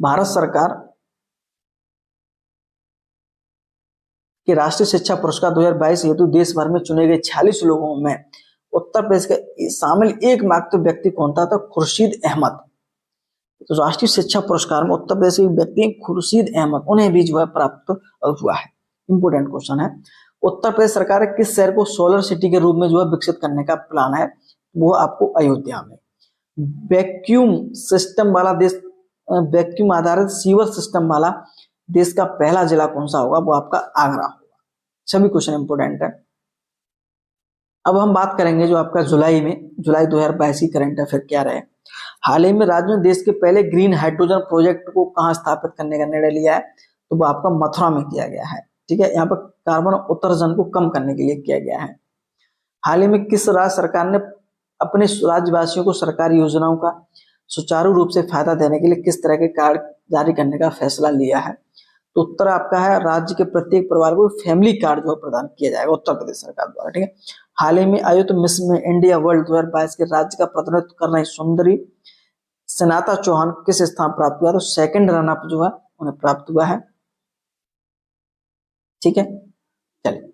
S2: भारत सरकार के राष्ट्रीय शिक्षा पुरस्कार 2022 हेतु देश भर में चुने गए 46 लोगों में उत्तर प्रदेश के शामिल एकमात्र व्यक्ति कौन था? तो खुर्शीद अहमद। तो राष्ट्रीय शिक्षा पुरस्कार में उत्तर प्रदेश के व्यक्ति खुर्शीद अहमद, उन्हें भी जो है प्राप्त हुआ है। इंपोर्टेंट क्वेश्चन है। उत्तर प्रदेश सरकार किस शहर को सोलर सिटी के रूप में जो है विकसित करने का प्लान है? वो आपको अयोध्या में। वैक्यूम सिस्टम वाला देश, वैक्यूम आधारित सीवर सिस्टम वाला देश का पहला जिला कौन सा होगा? वो आपका आगरा होगा। सभी क्वेश्चन इंपोर्टेंट है। अब हम बात करेंगे जो आपका जुलाई 2022 की करंट अफेयर क्या रहे। हाल ही में राज्य में देश के पहले ग्रीन हाइड्रोजन प्रोजेक्ट को कहां स्थापित करने का निर्णय लिया है? तो वो आपका मथुरा में किया गया है, ठीक है। यहाँ पर कार्बन उत्सर्जन को कम करने के लिए किया गया है। हाल ही में किस राज्य सरकार ने अपने राज्यवासियों को सरकारी योजनाओं का सुचारू रूप से फायदा देने के लिए किस तरह के कार्ड जारी करने का फैसला लिया है? तो उत्तर आपका है राज्य के प्रत्येक परिवार को फैमिली कार्ड जो प्रदान किया जाएगा उत्तर प्रदेश सरकार द्वारा, ठीक है। हाल ही में आयोजित मिस इंडिया वर्ल्ड 2022 के राज्य का प्रतिनिधित्व कर रही सुंदरी सनाता चौहान किस स्थान प्राप्त हुआ? तो सेकंड रनअप जो है उन्हें प्राप्त हुआ है, ठीक है। चलिए,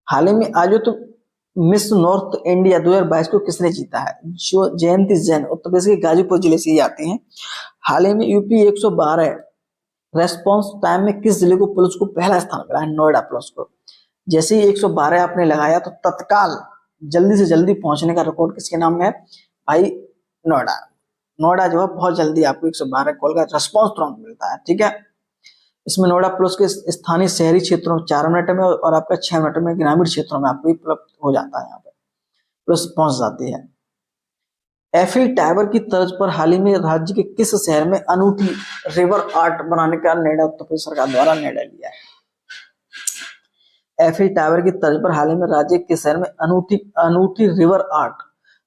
S2: हाल ही में आयोजित मिस नॉर्थ इंडिया 2022 को किसने जीता है? जो जयंती जैन उत्तर प्रदेश के गाजीपुर जिले से ही आती हैं। हाल ही में यूपी 112 रेस्पॉन्स टाइम में किस जिले को पुलिस को पहला स्थान मिला है? नोएडा पुलिस को। जैसे ही 112 आपने लगाया तो तत्काल जल्दी से जल्दी पहुंचने का रिकॉर्ड किसके नाम में है? भाई नोएडा जो है बहुत जल्दी आपको 112 कॉल का रेस्पॉन्स तुरंत मिलता है, ठीक है। इसमें नोएडा पुलिस के स्थानीय शहरी क्षेत्रों में 4 मिनट में और आपका 6 मिनट में ग्रामीण क्षेत्रों में आपको उपलब्ध हो जाता है, यहाँ पे पुलिस पहुंच जाती है। एफिल टावर की तर्ज पर हाल ही में राज्य के किस शहर में अनूठी रिवर आर्ट बनाने का निर्णय उत्तर प्रदेश सरकार द्वारा निर्णय लिया है? एफिल टावर की तर्ज पर हाल ही में राज्य के शहर में अनूठी रिवर आर्ट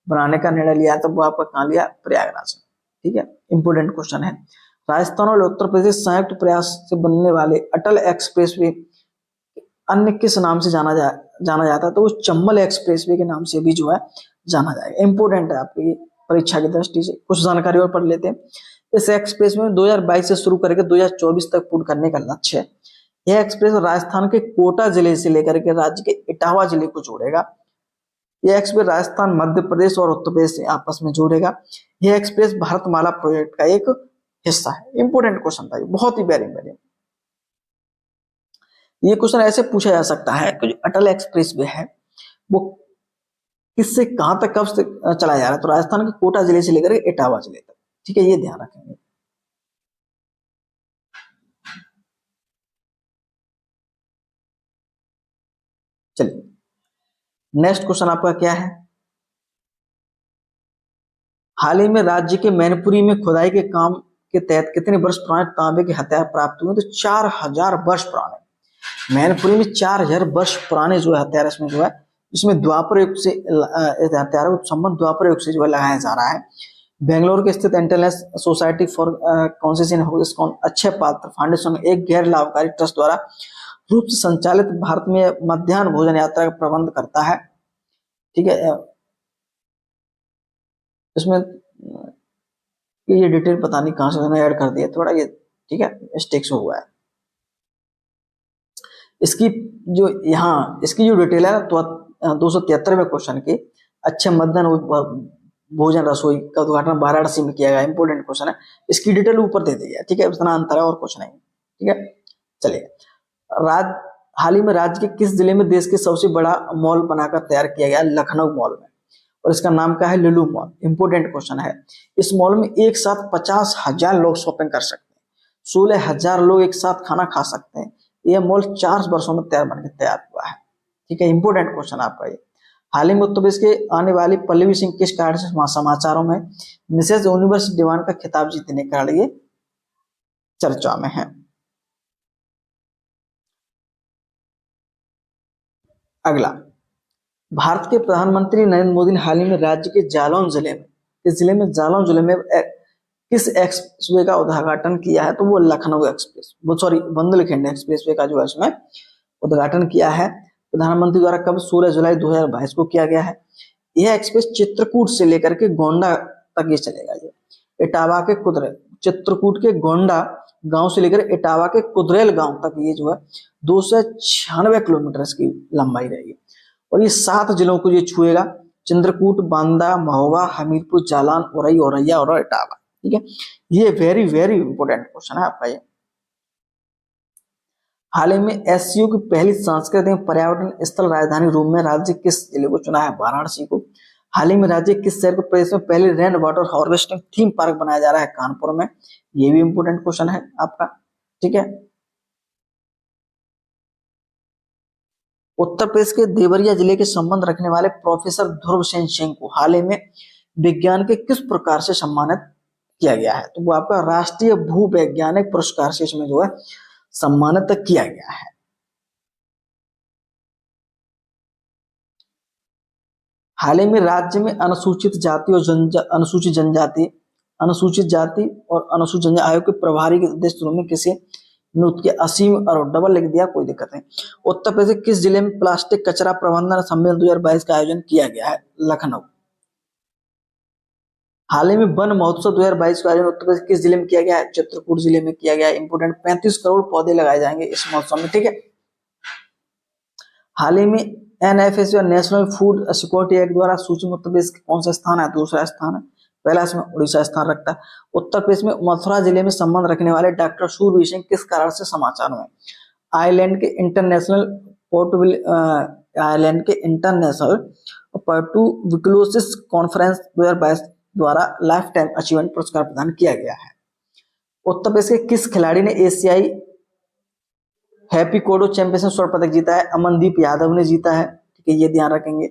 S2: बनाने का निर्णय लिया, तो वो आपका कहाँ लिया? प्रयागराज, ठीक है। इंपोर्टेंट क्वेश्चन है। राजस्थान और उत्तर प्रदेश संयुक्त प्रयास से बनने वाले अटल एक्सप्रेसवे अन्य किस नाम से जाना जाता है? तो वो चंबल एक्सप्रेसवे के नाम से भी जो है जाना जाएगा। इंपोर्टेंट है आपकी परीक्षा की दृष्टि से। कुछ जानकारी और पढ़ लेते हैं। इस एक्सप्रेस में 2022 से शुरू करके 2024 तक पूर्ण करने का लक्ष्य है। यह एक्सप्रेस राजस्थान के कोटा जिले से लेकर के राज्य के इटावा जिले को जोड़ेगा। यह एक्सप्रेस राजस्थान, मध्य प्रदेश और उत्तर प्रदेश से आपस में जोड़ेगा। यह एक्सप्रेस भारतमाला प्रोजेक्ट का एक हिस्सा है। इंपोर्टेंट क्वेश्चन था ये, बहुत ही वेरी वेरी। ये क्वेश्चन ऐसे पूछा जा सकता है कि जो अटल एक्सप्रेस वे है वो किससे कहां तक कब से चला जा रहा है? तो राजस्थान के कोटा जिले से लेकर इटावा जिले तक, ठीक है। ये ध्यान रखेंगे। चलिए, नेक्स्ट क्वेश्चन आपका क्या है? हाल ही में राज्य के मैनपुरी में खुदाई के काम के तहत कितने वर्ष पुराने तांबे के हथियार प्राप्त हुए? तो 4000 वर्ष पुराने। मैनपुरी में 4000 वर्ष पुराने जो हथियार इसमें जो है इसमें द्वापर युग से हत्यारों का संबंध द्वापर युग से जो है लगाया जा रहा है। बेंगलोर के स्थित इंटरनेशनल सोसाइटी फॉर कॉन्सेशन अच्छे पात्र फाउंडेशन एक गैर लाभकारी ट्रस्ट द्वारा रूप से संचालित भारत में मध्याह्न भोजन यात्रा का प्रबंध करता है। ठीक है, इसमें ये डिटेल पता नहीं कहां से उन्होंने ऐड कर दिया थोड़ा, ये ठीक है मिस्टेक से हुआ है। इसकी जो डिटेल है तो 273वें क्वेश्चन की अच्छे मध्याह्न भोजन रसोई का उद्घाटन वाराणसी में किया गया, इंपोर्टेंट क्वेश्चन है। इसकी डिटेल ऊपर दे दी है, ठीक है, इतना अंतर है और कुछ नहीं। ठीक है, चलिए हाल ही में राज्य के किस जिले में देश के सबसे बड़ा मॉल बनाकर तैयार किया गया? लखनऊ मॉल में, और इसका नाम क्या है? लुलु मॉल। इंपोर्टेंट क्वेश्चन है। इस मॉल में एक साथ 50,000 लोग शॉपिंग कर सकते हैं, 16,000 लोग एक साथ खाना खा सकते हैं। यह मॉल 4 वर्षों में तैयार हुआ है। ठीक है, इंपोर्टेंट क्वेश्चन आपका ये। हाल ही में उत्तर प्रदेश के आने वाली पल्लवी सिंह किस कारण से समाचारों में मिसेज यूनिवर्स डिवान का खिताब जीतने के कारण ये चर्चा में है? अगला, भारत के प्रधानमंत्री नरेंद्र मोदी ने हाल ही में राज्य के जालौन जिले में किस एक्सप्रेसवे का उद्घाटन किया है? तो वो लखनऊ एक्सप्रेस, वो सॉरी बुंदेलखंड एक्सप्रेसवे का जो है इसमें उद्घाटन किया है प्रधानमंत्री द्वारा। कब? 16 जुलाई 2022 को किया गया है। यह एक्सप्रेस चित्रकूट से लेकर के गोंडा तक ये चलेगा। ये इटावा के चित्रकूट के गोंडा गांव से लेकर इटावा के कुदरेल गांव तक ये जो है 296 किलोमीटर की लंबाई रहेगी, और ये 7 जिलों को ये छुएगा: चित्रकूट, बांदा, महोबा, हमीरपुर, जालौन, औरैया और इटावा। ठीक है, ये वेरी वेरी इंपोर्टेंट क्वेश्चन है आपका ये। हाल ही में एससीओ की पहली सांस्कृतिक पर्यटन स्थल राजधानी रोम में राज्य किस जिले को चुना है? वाराणसी को। हाल ही में राज्य किस शहर को प्रदेश में पहले rain water harvesting theme park बनाया जा रहा है? कानपुर में। ये भी इंपोर्टेंट क्वेश्चन है आपका। ठीक है, उत्तर प्रदेश के देवरिया जिले के संबंध रखने वाले प्रोफेसर ध्रुव सेन सिंह को हाल ही में विज्ञान के किस प्रकार से सम्मानित किया गया है? तो वो आपका राष्ट्रीय भूवैज्ञानिक पुरस्कार से इसमें जो है सम्मानित किया गया है। हाल ही में राज्य में अनुसूचित जाति और अनुसूचित जाति और अनुसूचित जनजाति आयोग के प्रभारी के उद्देश्य में किसी नियुक्त के असीम और डबल लिख दिया, कोई दिक्कत नहीं। उत्तर प्रदेश किस जिले में प्लास्टिक कचरा प्रबंधन सम्मेलन 2022 का आयोजन किया गया है? लखनऊ। हाल ही में वन महोत्सव 2022 का आयोजन उत्तर प्रदेश किस जिले में किया गया है? चित्रकूट जिले में किया गया है। इंपोर्टेंट 35 करोड़ पौधे लगाए जाएंगे इस महोत्सव में। ठीक है, हाल ही में एनएफएससी और नेशनल फूड सिक्योरिटी एक्ट द्वारा सूची में उत्तर प्रदेश कौन सा स्थान है? दूसरा स्थान है। पहला इसमें उड़ीसा स्थान रखता है। उत्तर प्रदेश में मथुरा जिले में संबंध रखने वाले डॉक्टर सूरवीर सिंह किस कारण से समाचार में? आयरलैंड के इंटरनेशनल ट्यूबरकुलोसिस कॉन्फ्रेंस 2022 द्वारा लाइफ टाइम अचीवमेंट पुरस्कार प्रदान किया गया है। उत्तर प्रदेश के किस खिलाड़ी ने एशियाई हैप्पी कोडो चैंपियनशिप स्वर्ण पदक जीता है? अमनदीप यादव ने जीता है। ठीक है, ये ध्यान रखेंगे।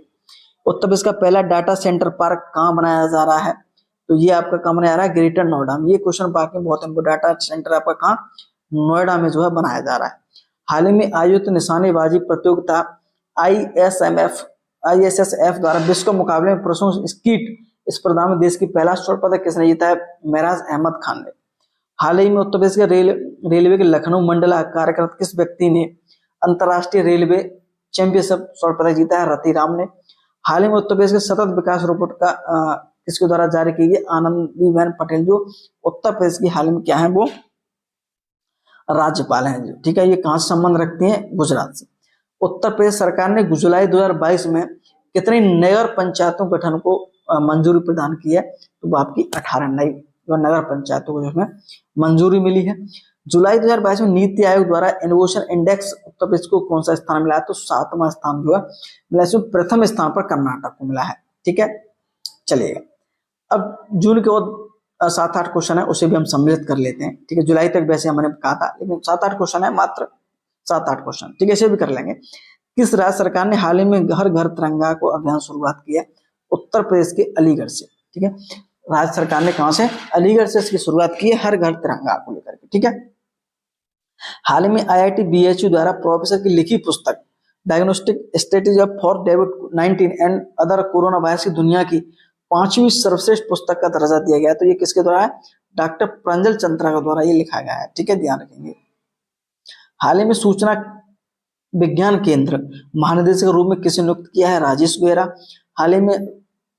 S2: उत्तर प्रदेश का पहला डाटा सेंटर पार्क कहाँ बनाया जा रहा है? तो ये आपका कहाँ बनाया जा रहा है? ग्रेटर नोएडा में। ये क्वेश्चन बाकी बहुत इंपोर्टेंट। डाटा सेंटर आपका कहाँ? नोएडा में जो है बनाया जा रहा है। हाल ही में आयोजित निशानेबाजी प्रतियोगिता ISSF द्वारा विश्व मुकाबले में पुरुषों स्कीट स्पर्धा में देश की पहला स्वर्ण पदक किसने जीता है? मेराज अहमद खान ने। हाल ही में उत्तर प्रदेश के रेलवे के लखनऊ मंडल कार्यक्रत किस व्यक्ति ने अंतरराष्ट्रीय रेलवे चैंपियनशिप स्वर्ण पदक जीता है? रतिराम ने। हाल ही में उत्तर प्रदेश के सतत विकास रिपोर्ट का किसके द्वारा जारी की गई? आनंदीबेन पटेल, जो उत्तर प्रदेश की हाल में क्या है? वो राज्यपाल हैं। ठीक है, ये कहां से संबंध रखती हैं? गुजरात से। उत्तर प्रदेश सरकार ने जुलाई 2022 में कितनी नगर पंचायतों गठन को मंजूरी प्रदान की है? तो वो आपकी 18 नई जो नगर पंचायतों को जिसमें मंजूरी मिली है। जुलाई 2022 में नीति आयोग द्वारा इनोवेशन इंडेक्स उत्तर प्रदेश को कौन सा स्थान मिला है? तो 7वां स्थान जो है मिला। इसमें प्रथम स्थान पर कर्नाटक को मिला है। ठीक है, चलिएगा अब जून के और 7-8 क्वेश्चन है, उसे भी हम सम्मिलित कर लेते हैं। ठीक है, जुलाई तक वैसे हमने कहा था, लेकिन 7-8 क्वेश्चन है, मात्र 7-8 क्वेश्चन। ठीक है, इसे भी कर लेंगे। किस राज्य सरकार ने हाल ही में घर घर तिरंगा को अभियान शुरुआत किया? उत्तर प्रदेश के अलीगढ़ से। ठीक है, राज्य सरकार ने कहां से? अलीगढ़ से इसकी शुरुआत की है, हर घर तिरंगा को लेकर के। ठीक है, हाल ही में IIT BHU द्वारा प्रोफेसर की लिखी पुस्तक diagnostic strategy for covid and other corona virus की दुनिया की 5वीं सर्वश्रेष्ठ पुस्तक का दर्जा दिया गया है। तो ये किसके द्वारा है? डॉक्टर प्रंजल चंद्रा के द्वारा ये लिखा गया है। ठीक है, ध्यान रखेंगे। हाल ही में सूचना विज्ञान केंद्र महानिदेशक के रूप में किसे नियुक्त किया है? राजेश गोयरा। हाल ही में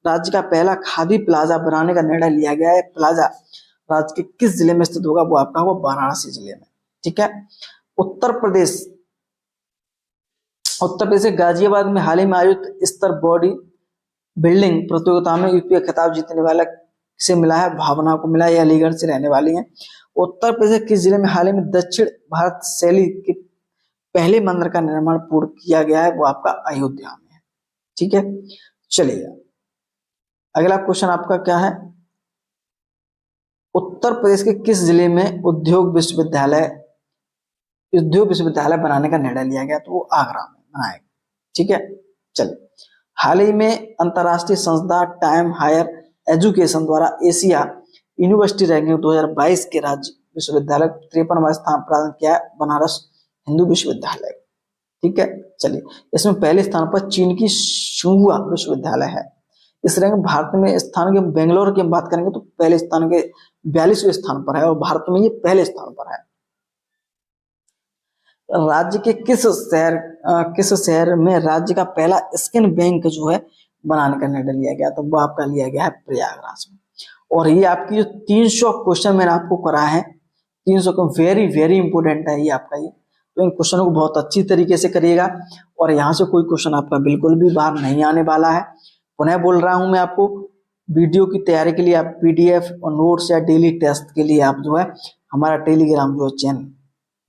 S2: राज्य का पहला खादी प्लाजा बनाने का निर्णय लिया गया है। प्लाजा राज्य के किस जिले में स्थित होगा? वो आपका होगा वाराणसी जिले में। ठीक है। उत्तर प्रदेश के गाजियाबाद में हाल ही में आयोजित स्तर बॉडी बिल्डिंग प्रतियोगिता में यूपी का खिताब जीतने वाला किसे मिला है? भावना को मिला है। अलीगढ़ से रहने वाली है। उत्तर प्रदेश के किस जिले में हाल ही में दक्षिण भारत शैली के पहले मंदिर का निर्माण पूर्ण किया गया है? वो आपका अयोध्या में है। ठीक है, चलिए अगला क्वेश्चन आपका क्या है? उत्तर प्रदेश के किस जिले में उद्योग विश्वविद्यालय बनाने का निर्णय लिया गया? तो वो आगरा में बनाएगा। ठीक है, चलिए हाल ही में अंतरराष्ट्रीय संस्था टाइम हायर एजुकेशन द्वारा एशिया यूनिवर्सिटी रैंकिंग 2022 के राज्य विश्वविद्यालय 53वां स्थान प्राप्त किया है बनारस हिंदू विश्वविद्यालय। ठीक है, चलिए इसमें पहले स्थान पर चीन की शिंहुआ विश्वविद्यालय है। इस रैंक भारत में स्थान के बेंगलोर की हम बात करेंगे तो पहले स्थान के 42वें स्थान पर है और भारत में ये पहले स्थान पर है। राज्य के किस शहर में राज्य का पहला स्किन बैंक जो है बनाने का निर्णय लिया गया? तो वो आपका लिया गया है प्रयागराज में। और ये आपकी जो 300 क्वेश्चन मैंने आपको करा है, 300 को वेरी वेरी इंपोर्टेंट है ये आपका ये। तो इन क्वेश्चनों को बहुत अच्छी तरीके से करिएगा और यहाँ से कोई क्वेश्चन आपका बिल्कुल भी बाहर नहीं आने वाला है। पुनः बोल रहा हूं मैं आपको, वीडियो की तैयारी के लिए आप पीडीएफ और नोट्स या डेली टेस्ट के लिए आप जो है हमारा टेलीग्राम जो चैनल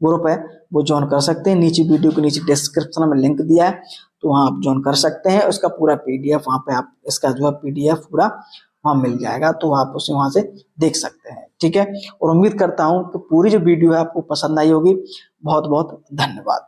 S2: ग्रुप है वो ज्वाइन कर सकते हैं। नीचे वीडियो के नीचे डिस्क्रिप्शन में लिंक दिया है तो वहाँ आप ज्वाइन कर सकते हैं। उसका पूरा पीडीएफ वहाँ पे आप इसका जो है पीडीएफ पूरा वहाँ मिल जाएगा तो आप उसे वहाँ से देख सकते हैं। ठीक है, और उम्मीद करता हूँ कि पूरी जो वीडियो है आपको पसंद आई होगी। बहुत बहुत धन्यवाद।